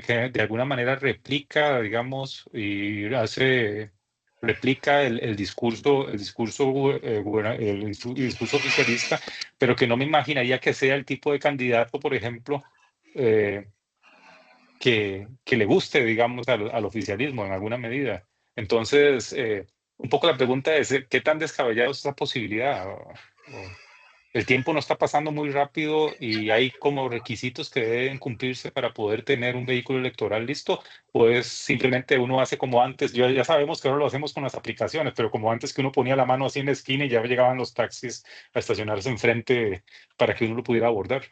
que de alguna manera replica, digamos, y replica el discurso oficialista, pero que no me imaginaría que sea el tipo de candidato, por ejemplo, eh, que le guste, digamos, al oficialismo en alguna medida. Entonces, un poco la pregunta es, ¿qué tan descabellado es esa posibilidad? El tiempo no está pasando muy rápido y hay como requisitos que deben cumplirse para poder tener un vehículo electoral listo, pues simplemente uno hace como antes, ya sabemos que ahora lo hacemos con las aplicaciones, pero como antes que uno ponía la mano así en la esquina y ya llegaban los taxis a estacionarse enfrente para que uno lo pudiera abordar.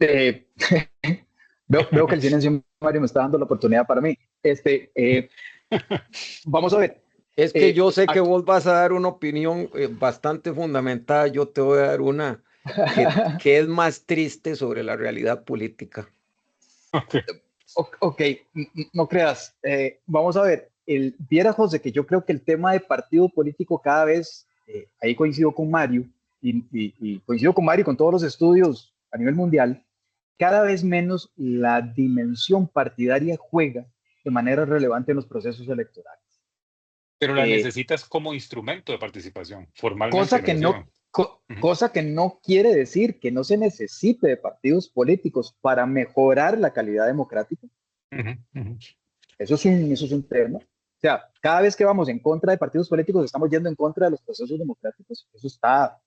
Eh, veo que el silencio, Mario, me está dando la oportunidad para mí. Vamos a ver. es que yo sé que Aquí, vos vas a dar una opinión bastante fundamentada, yo te voy a dar una que es más triste sobre la realidad política. Ok. ok, no creas. Vamos a ver. Viera, José, que yo creo que el tema de partido político cada vez, ahí coincido con Mario, y coincido con Mario con todos los estudios a nivel mundial, cada vez menos la dimensión partidaria juega de manera relevante en los procesos electorales. Pero la Eh, necesitas como instrumento de participación, formalmente cosa, me que no, refiero. co- Ujú, cosa que no quiere decir que no se necesite de partidos políticos para mejorar la calidad democrática. ujú, ujú. Eso es un tema. O sea, cada vez que vamos en contra de partidos políticos, estamos yendo en contra de los procesos democráticos. Eso está,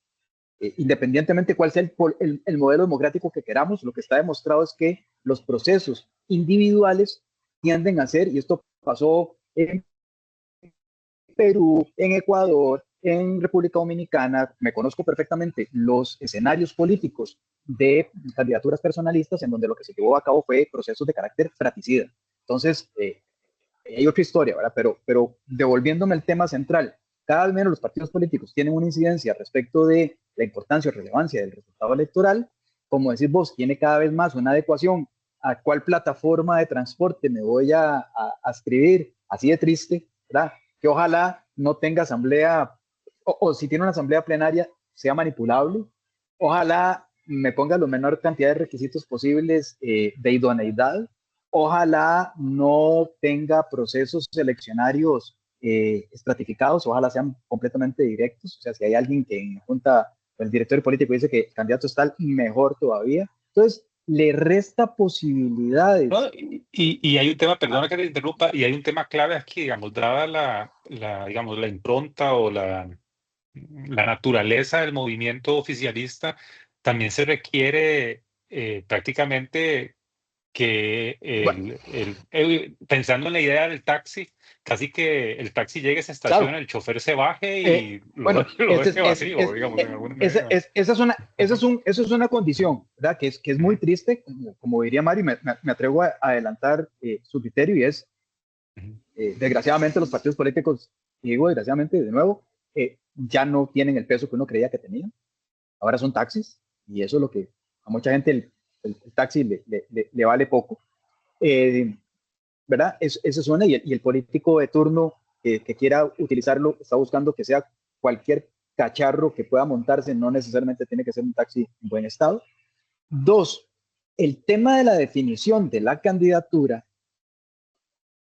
independientemente cuál sea el modelo democrático que queramos, lo que está demostrado es que los procesos individuales tienden a ser, y esto pasó en Perú, en Ecuador, en República Dominicana, me conozco perfectamente los escenarios políticos de candidaturas personalistas en donde lo que se llevó a cabo fue procesos de carácter fratricida. Entonces, hay otra historia, ¿verdad? Pero devolviéndome el tema central, cada vez menos los partidos políticos tienen una incidencia respecto de la importancia o relevancia del resultado electoral, como decís vos, tiene cada vez más una adecuación a cuál plataforma de transporte me voy a escribir, así de triste, ¿verdad? Que ojalá no tenga asamblea, o si tiene una asamblea plenaria, sea manipulable. Ojalá me ponga la menor cantidad de requisitos posibles de idoneidad. Ojalá no tenga procesos seleccionarios estratificados, ojalá sean completamente directos. O sea, si hay alguien que en la junta, el directorio político dice que el candidato es tal, mejor todavía. Entonces, le resta posibilidades. No, y hay un tema, perdona que te interrumpa, y hay un tema clave aquí, digamos, dada digamos, la impronta o la naturaleza del movimiento oficialista, también se requiere prácticamente que Bueno, pensando en la idea del taxi, casi que el taxi llegue, se estaciona, claro, el chofer se baje y bueno, lo deje vacío, digamos, en alguna medida. eso es una condición, ¿verdad? Que es muy Ujú, triste, como diría Mario, me atrevo a adelantar su criterio, y es, ujú. desgraciadamente, los partidos políticos, y digo desgraciadamente de nuevo, ya no tienen el peso que uno creía que tenían. Ahora son taxis, y eso es lo que a mucha gente el taxi le vale poco. Eh, ¿Verdad? Eso suena, y el político de turno que quiera utilizarlo está buscando que sea cualquier cacharro que pueda montarse, no necesariamente tiene que ser un taxi en buen estado. Dos, el tema de la definición de la candidatura,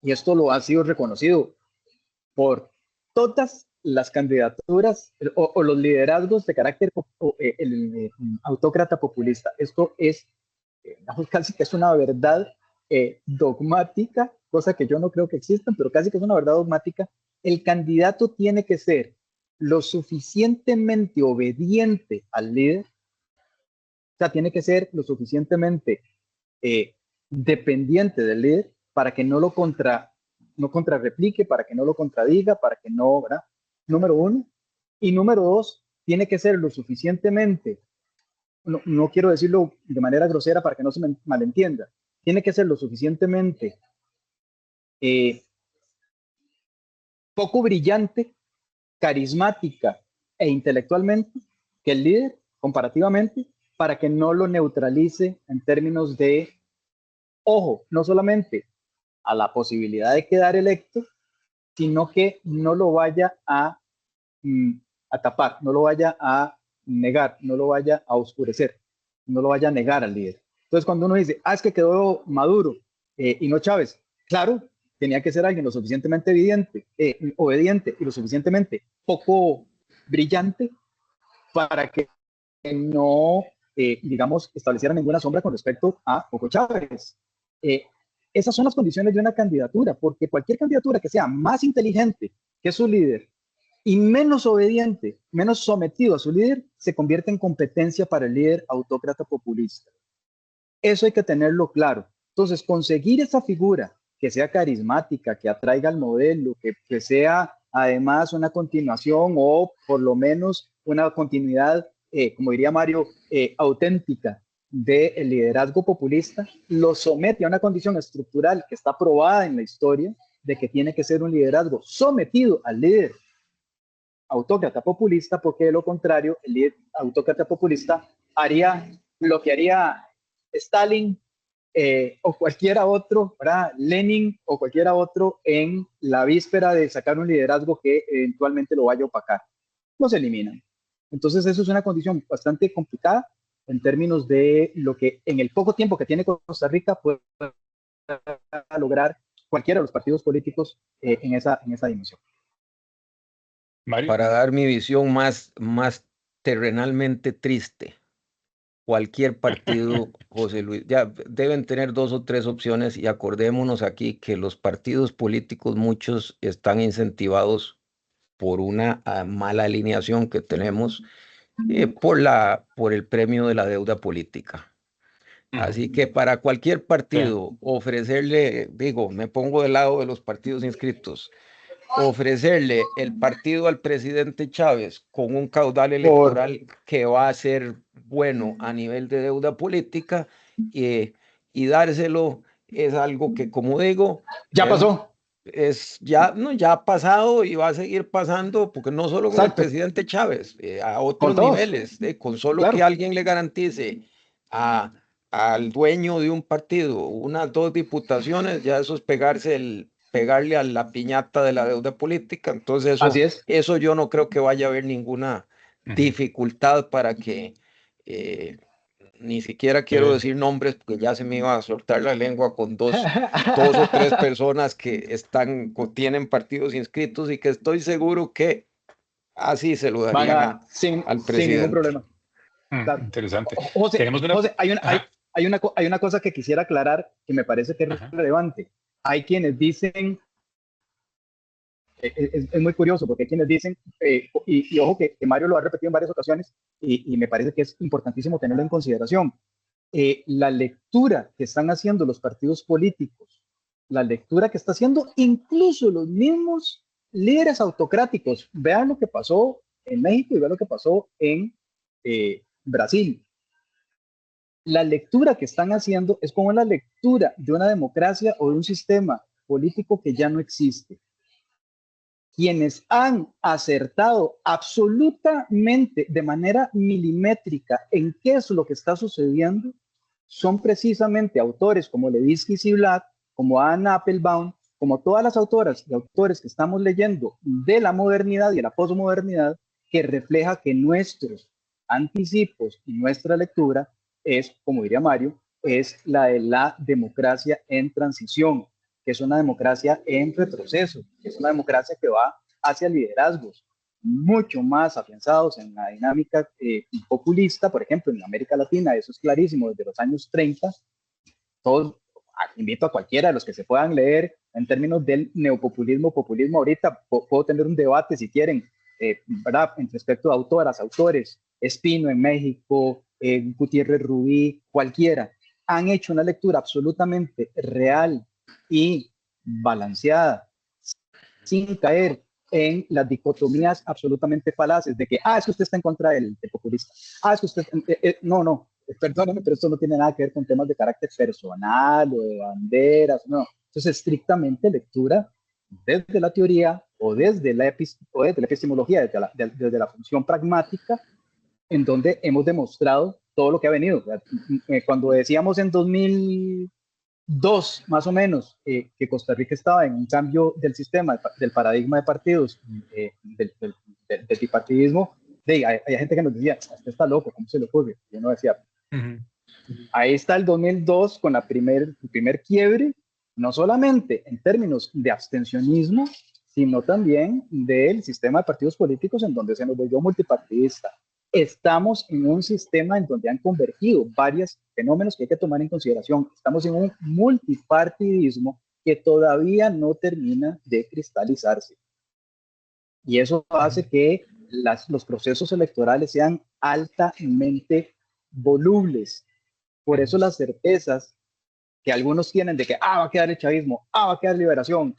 y esto lo ha sido reconocido por todas las candidaturas o los liderazgos de carácter autócrata populista. Esto es casi que es una verdad dogmática, cosa que yo no creo que exista, pero casi que es una verdad dogmática. El candidato tiene que ser lo suficientemente obediente al líder, o sea, tiene que ser lo suficientemente eh, dependiente del líder para que no contrarreplique, para que no lo contradiga, para que no, ¿verdad? Número uno. Y número dos, tiene que ser lo suficientemente, no quiero decirlo de manera grosera para que no se me malentienda, tiene que ser lo suficientemente eh, poco brillante, carismática e intelectualmente que el líder, comparativamente, para que no lo neutralice en términos de, ojo, no solamente a la posibilidad de quedar electo, sino que no lo vaya mm, a tapar, no lo vaya a negar, no lo vaya a oscurecer, no lo vaya a negar al líder. Entonces, cuando uno dice, es que quedó Maduro y no Chávez, claro, tenía que ser alguien lo suficientemente obediente y lo suficientemente poco brillante para que no, digamos, estableciera ninguna sombra con respecto a Hugo Chávez. Eh, Esas son las condiciones de una candidatura, porque cualquier candidatura que sea más inteligente que su líder y menos obediente, menos sometido a su líder, se convierte en competencia para el líder autócrata populista. Eso hay que tenerlo claro. Entonces, conseguir esa figura que sea carismática, que atraiga al modelo, que sea además una continuación o por lo menos una continuidad, como diría Mario, auténtica del liderazgo populista, lo somete a una condición estructural que está probada en la historia de que tiene que ser un liderazgo sometido al líder autócrata populista, porque de lo contrario, el líder autócrata populista haría lo que haría Stalin o cualquiera otro, ¿verdad? Lenin o cualquiera otro en la víspera de sacar un liderazgo que eventualmente lo vaya a opacar. Los eliminan. Entonces, eso es una condición bastante complicada en términos de lo que en el poco tiempo que tiene Costa Rica puede lograr cualquiera de los partidos políticos en esa dimensión. Mario. Para dar mi visión más terrenalmente triste, cualquier partido, José Luis, ya deben tener 2 o 3 opciones, y acordémonos aquí que los partidos políticos, muchos están incentivados por una mala alineación que tenemos por el premio de la deuda política. Así que para cualquier partido ofrecerle, digo, me pongo del lado de los partidos inscritos, ofrecerle el partido al presidente Chávez con un caudal electoral que va a ser bueno a nivel de deuda política, y dárselo es algo que, como digo, Ya pasó. ya, no, ya ha pasado y va a seguir pasando, porque no solo con el Exacto, presidente Chávez, a con otros todos, niveles, con solo que claro. alguien le garantice a, al dueño de un partido unas 2 diputaciones, ya eso es pegarle a la piñata de la deuda política. Entonces Así es. eso yo no creo que vaya a haber ninguna Ujú. dificultad para que eh, ni siquiera quiero Eh, decir nombres porque ya se me iba a soltar la lengua con dos o tres personas que tienen partidos inscritos y que estoy seguro que así se lo Van darían a, al sin ningún presidente. problema. Claro. Interesante. José, Tenemos una... José, Ajá, hay una cosa que quisiera aclarar que me parece que es ajá. relevante. Hay quienes dicen, es muy curioso, porque hay quienes dicen, y ojo que Mario lo ha repetido en varias ocasiones, y me parece que es importantísimo tenerlo en consideración. La lectura que están haciendo los partidos políticos, la lectura que está haciendo incluso los mismos líderes autocráticos. Vean lo que pasó en México y vean lo que pasó en Brasil. La lectura que están haciendo es como la lectura de una democracia o de un sistema político que ya no existe. Quienes han acertado absolutamente de manera milimétrica en qué es lo que está sucediendo son precisamente autores como Levinsky y Ziblatt, como Anna Applebaum, como todas las autoras y autores que estamos leyendo de la modernidad y de la posmodernidad, que refleja que nuestros anticipos y nuestra lectura es, como diría Mario, es la de la democracia en transición, que es una democracia en retroceso, que es una democracia que va hacia liderazgos mucho más afianzados en la dinámica populista. Por ejemplo, en América Latina, eso es clarísimo desde los años 30. Todos, invito a cualquiera de los que se puedan leer en términos del neopopulismo, populismo. Ahorita puedo tener un debate si quieren, ¿verdad? En respecto a autoras, autores, Espino en México, Gutiérrez Rubí, cualquiera, han hecho una lectura absolutamente real y balanceada, sin caer en las dicotomías absolutamente falaces de que, es que usted está en contra del populista. Es que usted, no, perdóname, pero esto no tiene nada que ver con temas de carácter personal o de banderas, no. Entonces, estrictamente lectura desde la teoría o desde la epistemología, desde la función pragmática, en donde hemos demostrado todo lo que ha venido. Cuando decíamos en 2002, más o menos, que Costa Rica estaba en un cambio del sistema, del paradigma de partidos, del bipartidismo, hay gente que nos decía, usted está loco, ¿cómo se le ocurre? Y uno decía, Ujú. ahí está el 2002 con el primer quiebre, no solamente en términos de abstencionismo, sino también del sistema de partidos políticos en donde se nos volvió multipartidista. Estamos en un sistema en donde han convergido varios fenómenos que hay que tomar en consideración. Estamos en un multipartidismo que todavía no termina de cristalizarse. Y eso hace que los procesos electorales sean altamente volubles. Por eso las certezas que algunos tienen de que va a quedar el chavismo, va a quedar liberación,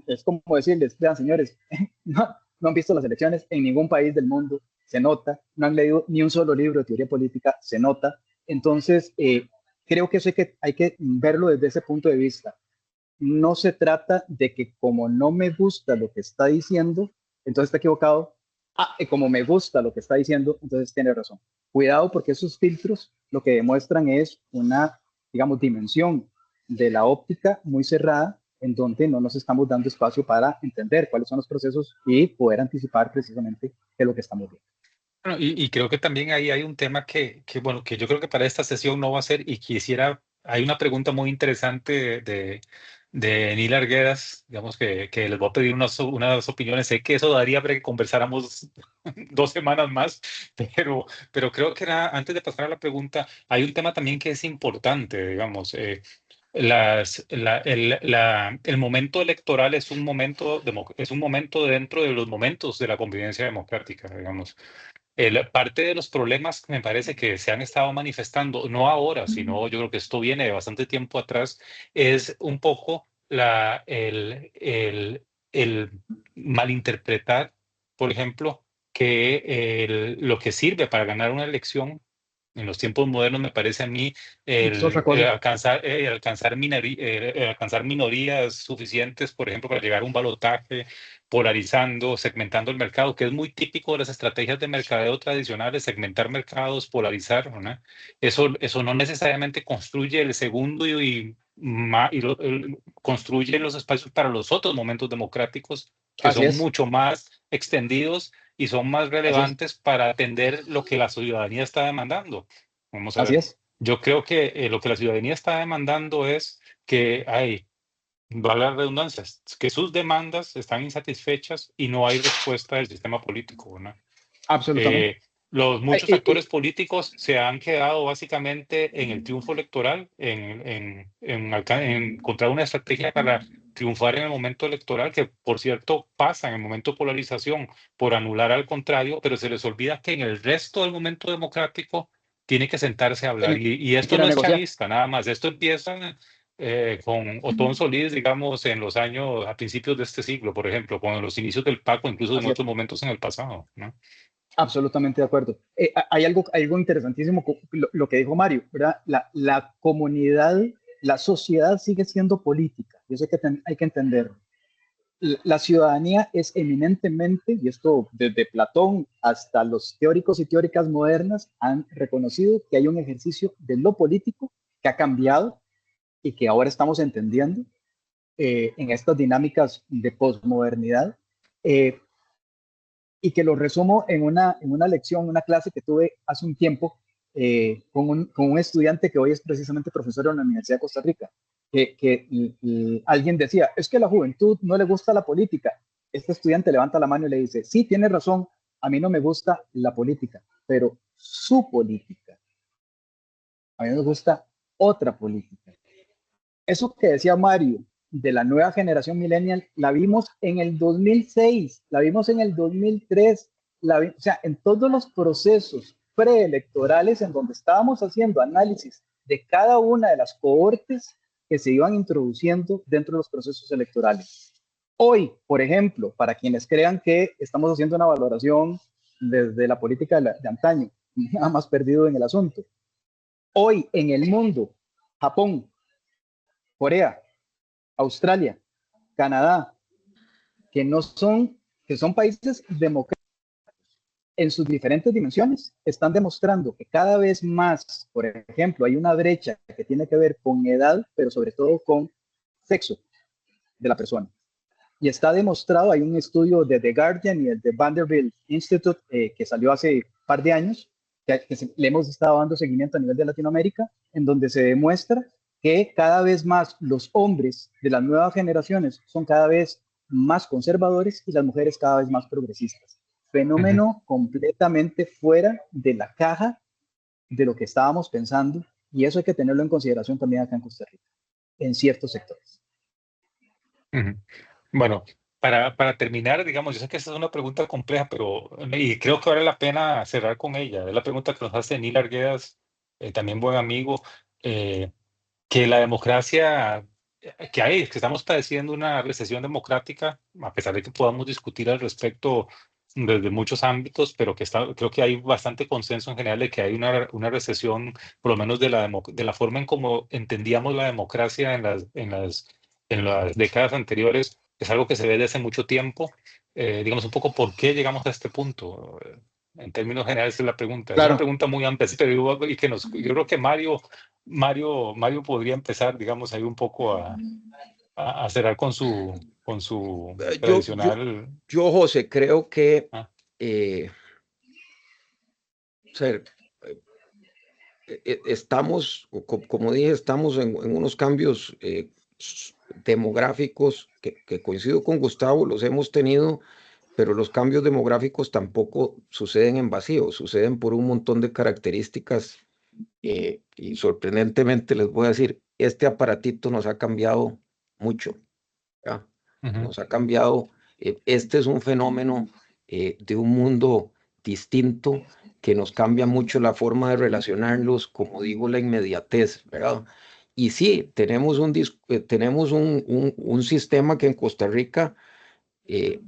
es como decirles, vean señores, no han visto las elecciones en ningún país del mundo, se nota, no han leído ni un solo libro de teoría política, se nota. Entonces, creo que eso hay que verlo desde ese punto de vista. No se trata de que como no me gusta lo que está diciendo, entonces está equivocado. Como me gusta lo que está diciendo, entonces tiene razón. Cuidado porque esos filtros lo que demuestran es una, digamos, dimensión de la óptica muy cerrada en donde no nos estamos dando espacio para entender cuáles son los procesos y poder anticipar precisamente qué es lo que estamos viendo. Bueno, y creo que también ahí hay un tema bueno, que yo creo que para esta sesión no va a ser, y hay una pregunta muy interesante de Neil Arguedas, digamos que les voy a pedir unas opiniones. Sé que eso daría para que conversáramos 2 semanas más, pero creo que antes de pasar a la pregunta, hay un tema también que es importante, digamos. El momento electoral es un momento dentro de los momentos de la convivencia democrática, digamos. Parte de los problemas que me parece que se han estado manifestando, no ahora, sino yo creo que esto viene de bastante tiempo atrás, es un poco el malinterpretar, por ejemplo, que lo que sirve para ganar una elección En los tiempos modernos me parece a mí Es otra cosa. alcanzar minorías suficientes, por ejemplo, para llegar a un balotaje, polarizando, segmentando el mercado, que es muy típico de las estrategias de mercadeo tradicionales, segmentar mercados, polarizar, ¿no? Eso no necesariamente construye el segundo construye los espacios para los otros momentos democráticos que Así son es, mucho más extendidos y son más así es, relevantes para atender lo que la ciudadanía está demandando. Vamos a así ver. es, Yo creo que lo que la ciudadanía está demandando es que hay, valga la redundancia, que sus demandas están insatisfechas y no hay respuesta del sistema político, ¿no? absolutamente. Eh, los Ay, muchos actores políticos se han quedado básicamente en el triunfo electoral, en encontrar una estrategia para triunfar en el momento electoral, que por cierto pasa en el momento de polarización por anular al contrario, pero se les olvida que en el resto del momento democrático tiene que sentarse a hablar. tienen Y que esto ir a no es negociar. chavista, nada más. Esto empieza con Otón Solís, digamos, en los años, a principios de este siglo, por ejemplo, con los inicios del Paco, incluso en Así es. otros momentos en el pasado, ¿no? Absolutamente de acuerdo. Hay algo interesantísimo, lo que dijo Mario, ¿verdad? La comunidad, la sociedad sigue siendo política, y eso hay que entenderlo. La ciudadanía es eminentemente, y esto desde Platón hasta los teóricos y teóricas modernas han reconocido que hay un ejercicio de lo político que ha cambiado y que ahora estamos entendiendo en estas dinámicas de posmodernidad. Eh, y que lo resumo en una lección, una clase que tuve hace un tiempo con un estudiante que hoy es precisamente profesor en la Universidad de Costa Rica, y alguien decía, es que a la juventud no le gusta la política. Este estudiante levanta la mano y le dice, sí, tiene razón, a mí no me gusta la política, pero su política. A mí me gusta otra política. Eso que decía Mario de la nueva generación millennial, la vimos en el 2006, la vimos en el 2003, o sea, en todos los procesos preelectorales en donde estábamos haciendo análisis de cada una de las cohortes que se iban introduciendo dentro de los procesos electorales. Hoy, por ejemplo, para quienes crean que estamos haciendo una valoración desde la política de antaño, nada más perdido en el asunto. Hoy en el mundo, Japón, Corea, Australia, Canadá, que no son, que son países democráticos en sus diferentes dimensiones, están demostrando que cada vez más, por ejemplo, hay una brecha que tiene que ver con edad, pero sobre todo con sexo de la persona. Y está demostrado, hay un estudio de The Guardian y el de Vanderbilt Institute que salió hace un par de años, le hemos estado dando seguimiento a nivel de Latinoamérica, en donde se demuestra que cada vez más los hombres de las nuevas generaciones son cada vez más conservadores y las mujeres cada vez más progresistas. Ujú. Fenómeno completamente fuera de la caja de lo que estábamos pensando, y eso hay que tenerlo en consideración también acá en Costa Rica, en ciertos sectores. Ujú. Bueno, para terminar, digamos, yo sé que esta es una pregunta compleja, pero y creo que vale la pena cerrar con ella. Es la pregunta que nos hace Neil Arguedas, también buen amigo, eh, que la democracia que estamos padeciendo una recesión democrática, a pesar de que podamos discutir al respecto desde muchos ámbitos, pero creo que hay bastante consenso en general de que hay una recesión, por lo menos de la forma en cómo entendíamos la democracia en las décadas anteriores, es algo que se ve desde hace mucho tiempo. Digamos un poco por qué llegamos a este punto. En términos generales es la pregunta. Es una Claro, pregunta muy amplia, sí, pero yo creo que Mario podría empezar, digamos, ahí un poco a cerrar con su Eh, Yo, yo, tradicional. José, creo que, Ah, eh, o sea, estamos, como dije, estamos en unos cambios demográficos que coincido con Gustavo, los hemos tenido, pero los cambios demográficos tampoco suceden en vacío, suceden por un montón de características y sorprendentemente les voy a decir, este aparatito nos ha cambiado mucho, ¿ya? ujú, Nos ha cambiado. Este es un fenómeno de un mundo distinto que nos cambia mucho la forma de relacionarlos, como digo, la inmediatez, ¿verdad? Y sí, tenemos un sistema que en Costa Rica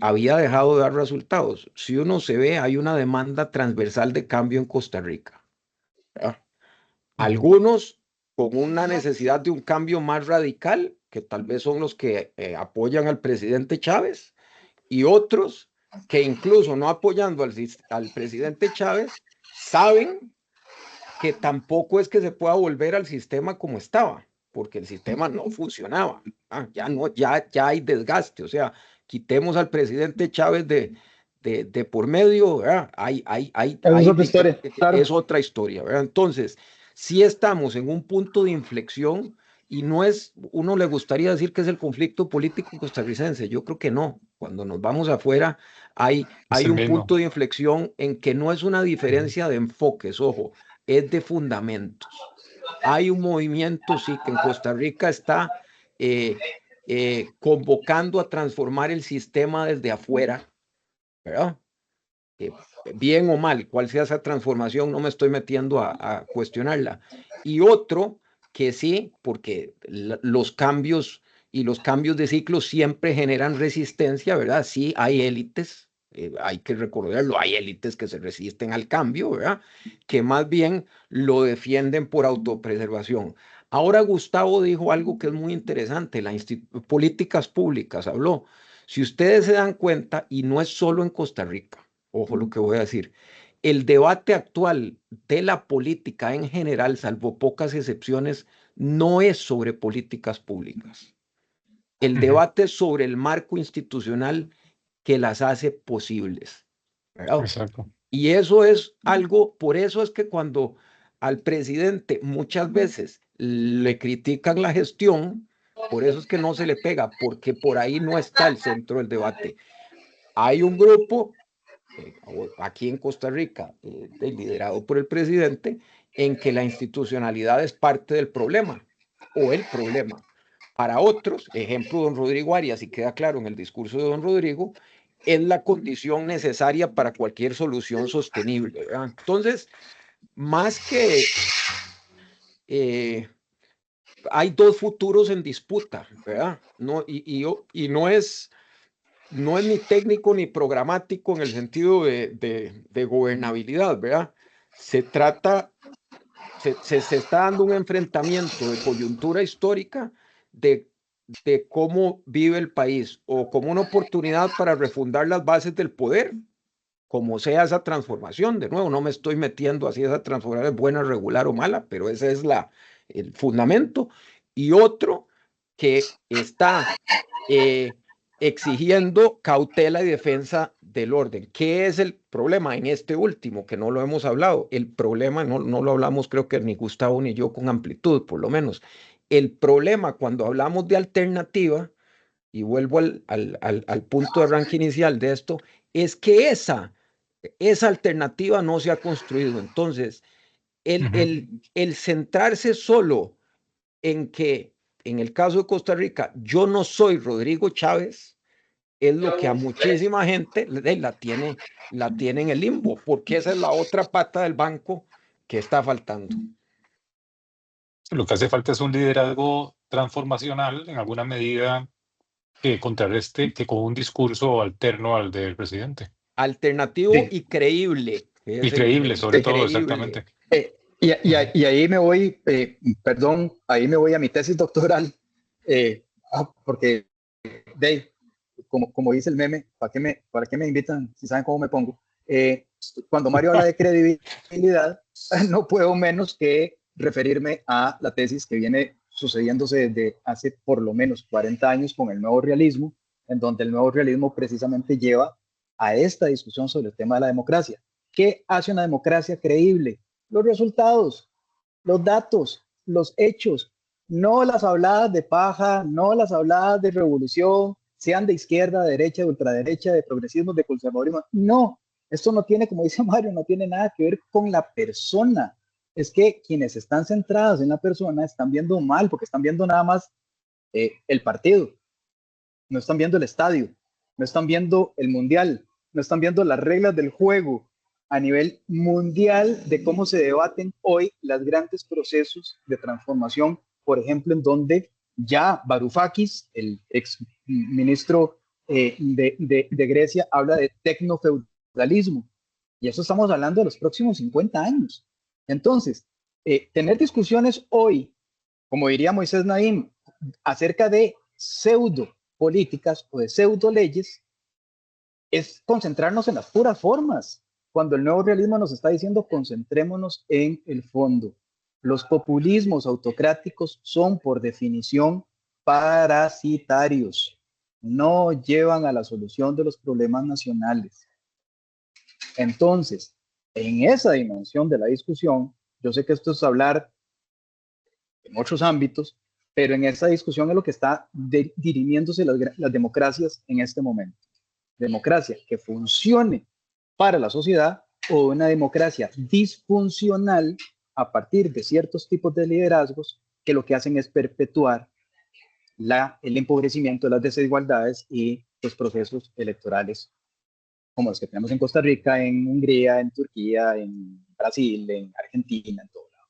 había dejado de dar resultados. Si uno se ve, hay una demanda transversal de cambio en Costa Rica. ¿verdad? Algunos con una necesidad de un cambio más radical, que tal vez son los que apoyan al presidente Chávez, y otros que incluso no apoyando al presidente Chávez, saben que tampoco es que se pueda volver al sistema como estaba, porque el sistema no funcionaba. Ya hay desgaste, o sea, quitemos al presidente Chávez de por medio, ¿verdad? Es otra historia, claro. Es otra historia, ¿verdad? Entonces, sí estamos en un punto de inflexión y no es, uno le gustaría decir que es el conflicto político costarricense, yo creo que no. Cuando nos vamos afuera, hay un punto de inflexión en que no es una diferencia de enfoques, ojo, es de fundamentos. Hay un movimiento, sí, que en Costa Rica está convocando a transformar el sistema desde afuera, ¿verdad? Bien o mal, cuál sea esa transformación, no me estoy metiendo a cuestionarla. Y otro que sí, porque los cambios y los cambios de ciclo siempre generan resistencia, ¿verdad? Sí, hay élites, hay que recordarlo, hay élites que se resisten al cambio, ¿verdad? Que más bien lo defienden por autopreservación. Ahora Gustavo dijo algo que es muy interesante, políticas públicas, habló. Si ustedes se dan cuenta, y no es solo en Costa Rica, ojo lo que voy a decir, el debate actual de la política en general, salvo pocas excepciones, no es sobre políticas públicas. El debate es sobre el marco institucional que las hace posibles, ¿verdad? Exacto. Y eso es algo, por eso es que cuando al presidente muchas veces le critican la gestión, por eso es que no se le pega, porque por ahí no está el centro del debate. Hay un grupo aquí en Costa Rica, liderado por el presidente, en que la institucionalidad es parte del problema o el problema. Para otros, ejemplo, don Rodrigo Arias, y queda claro en el discurso de don Rodrigo, es la condición necesaria para cualquier solución sostenible, ¿verdad? Entonces, más que hay dos futuros en disputa, ¿verdad? No, y no es ni técnico ni programático en el sentido de gobernabilidad, ¿verdad? Se trata, se está dando un enfrentamiento de coyuntura histórica de cómo vive el país o como una oportunidad para refundar las bases del poder, como sea esa transformación. De nuevo, no me estoy metiendo así esa transformación es buena, regular o mala, pero ese es el fundamento. Y otro que está exigiendo cautela y defensa del orden. ¿Qué es el problema en este último? Que no lo hemos hablado. El problema, no lo hablamos creo que ni Gustavo ni yo con amplitud, por lo menos. El problema cuando hablamos de alternativa, y vuelvo al punto de arranque inicial de esto, es que esa alternativa no se ha construido. Entonces, el centrarse solo en que, en el caso de Costa Rica, yo no soy Rodrigo Chávez, es lo que a muchísima gente la tiene en el limbo, porque esa es la otra pata del banco que está faltando. Lo que hace falta es un liderazgo transformacional en alguna medida que contrarreste, que con un discurso alterno al del presidente. Alternativo Sí. y creíble. Y creíble, sobre todo, creíble. exactamente. Y ahí me voy, perdón, ahí me voy a mi tesis doctoral, porque, Dave, como dice el meme, ¿para qué me invitan si saben cómo me pongo? Cuando Mario habla de credibilidad, no puedo menos que referirme a la tesis que viene sucediéndose desde hace por lo menos 40 años con el nuevo realismo, en donde el nuevo realismo precisamente lleva a esta discusión sobre el tema de la democracia. ¿Qué hace una democracia creíble? Los resultados, los datos, los hechos, no las habladas de paja, no las habladas de revolución, sean de izquierda, de derecha, de ultraderecha, de progresismo, de conservadurismo. No, esto no tiene, como dice Mario, no tiene nada que ver con la persona. Es que quienes están centrados en la persona están viendo mal, porque están viendo nada más el partido, no están viendo el estadio, no están viendo el mundial, no están viendo las reglas del juego a nivel mundial de cómo se debaten hoy los grandes procesos de transformación, por ejemplo, en donde ya Varoufakis, el ex ministro de Grecia, habla de tecnofeudalismo. Y eso estamos hablando de los próximos 50 años. Entonces, tener discusiones hoy, como diría Moisés Naim, acerca de pseudo políticas o de pseudo leyes, es concentrarnos en las puras formas, cuando el nuevo realismo nos está diciendo concentrémonos en el fondo. Los populismos autocráticos son por definición parasitarios, no llevan a la solución de los problemas nacionales. Entonces, en esa dimensión de la discusión, yo sé que esto es hablar en otros ámbitos, pero en esa discusión es lo que está dirimiéndose las democracias en este momento. Democracia que funcione para la sociedad o una democracia disfuncional a partir de ciertos tipos de liderazgos que lo que hacen es perpetuar el empobrecimiento de las desigualdades y los procesos electorales como los que tenemos en Costa Rica, en Hungría, en Turquía, en Brasil, en Argentina, en todo lado.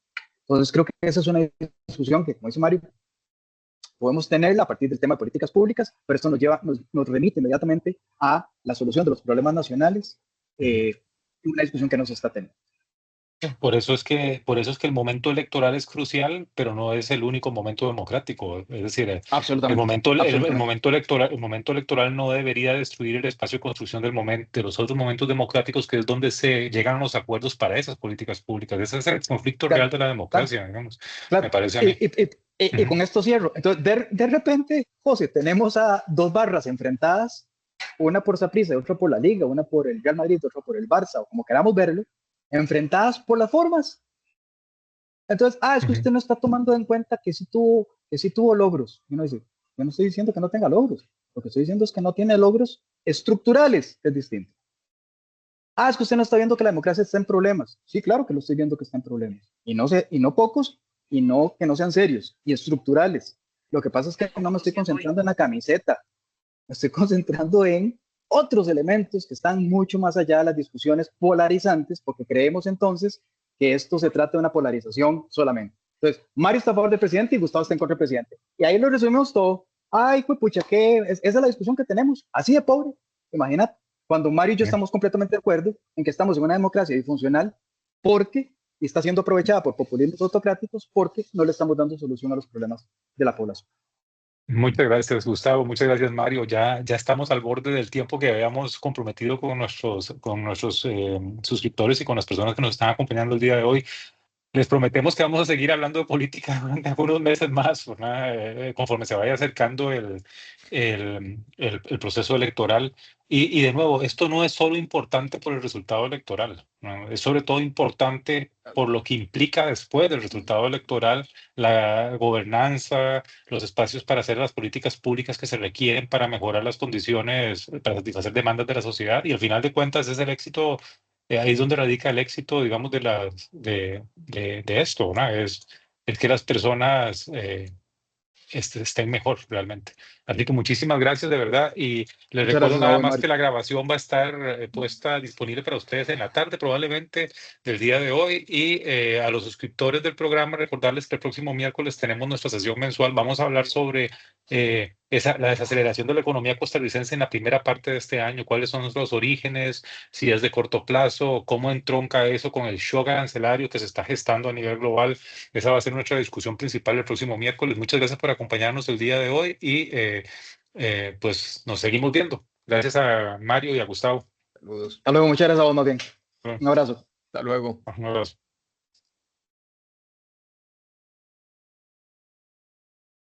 Entonces creo que esa es una discusión que, como dice Mario, podemos tenerla a partir del tema de políticas públicas, pero esto nos remite inmediatamente a la solución de los problemas nacionales, una discusión que no se está teniendo. Por eso es que el momento electoral es crucial, pero no es el único momento democrático. Es decir, el momento electoral no debería destruir el espacio de construcción de los otros momentos democráticos, que es donde se llegan a los acuerdos para esas políticas públicas. Ese es el conflicto real de la democracia, digamos. Me parece a mí. Y con esto cierro. Entonces, de repente, José, tenemos a dos barras enfrentadas, una por Saprissa y otra por la Liga, una por el Real Madrid, otra por el Barça, o como queramos verlo, enfrentadas por las formas. Entonces, es que usted no está tomando en cuenta que sí tuvo logros. Y uno dice, yo no estoy diciendo que no tenga logros. Lo que estoy diciendo es que no tiene logros estructurales, es distinto. Es que usted no está viendo que la democracia está en problemas. Sí, claro que lo estoy viendo que está en problemas. Y no pocos, y no que no sean serios y estructurales. Lo que pasa es que no me estoy concentrando en la camiseta. Me estoy concentrando en otros elementos que están mucho más allá de las discusiones polarizantes, porque creemos entonces que esto se trata de una polarización solamente. Entonces, Mario está a favor del presidente y Gustavo está en contra del presidente. Y ahí lo resumimos todo. Pues pucha, esa es la discusión que tenemos. Así de pobre. Imagínate, cuando Mario y yo estamos completamente de acuerdo en que estamos en una democracia disfuncional porque está siendo aprovechada por populismos autocráticos porque no le estamos dando solución a los problemas de la población. Muchas gracias, Gustavo. Muchas gracias, Mario. Ya estamos al borde del tiempo que habíamos comprometido con nuestros suscriptores y con las personas que nos están acompañando el día de hoy. Les prometemos que vamos a seguir hablando de política durante algunos meses más, conforme se vaya acercando el proceso electoral. Y de nuevo, esto no es solo importante por el resultado electoral, ¿no? Es sobre todo importante por lo que implica después del resultado electoral, la gobernanza, los espacios para hacer las políticas públicas que se requieren para mejorar las condiciones, para satisfacer demandas de la sociedad. Y al final de cuentas es el éxito. Ahí es donde radica el éxito, digamos, de esto, ¿no? Es que las personas estén mejor realmente. Así que muchísimas gracias de verdad, y les recuerdo nada más que la grabación va a estar puesta disponible para ustedes en la tarde probablemente del día de hoy, y a los suscriptores del programa recordarles que el próximo miércoles tenemos nuestra sesión mensual. Vamos a hablar sobre la desaceleración de la economía costarricense en la primera parte de este año, cuáles son los orígenes, si es de corto plazo, cómo entronca eso con el shock arancelario que se está gestando a nivel global. Esa va a ser nuestra discusión principal el próximo miércoles. Muchas gracias por acompañarnos el día de hoy, y pues nos seguimos viendo. Gracias a Mario y a Gustavo. Saludos. Hasta luego, muchas gracias a vos más bien. Un abrazo. Hasta luego. Un abrazo.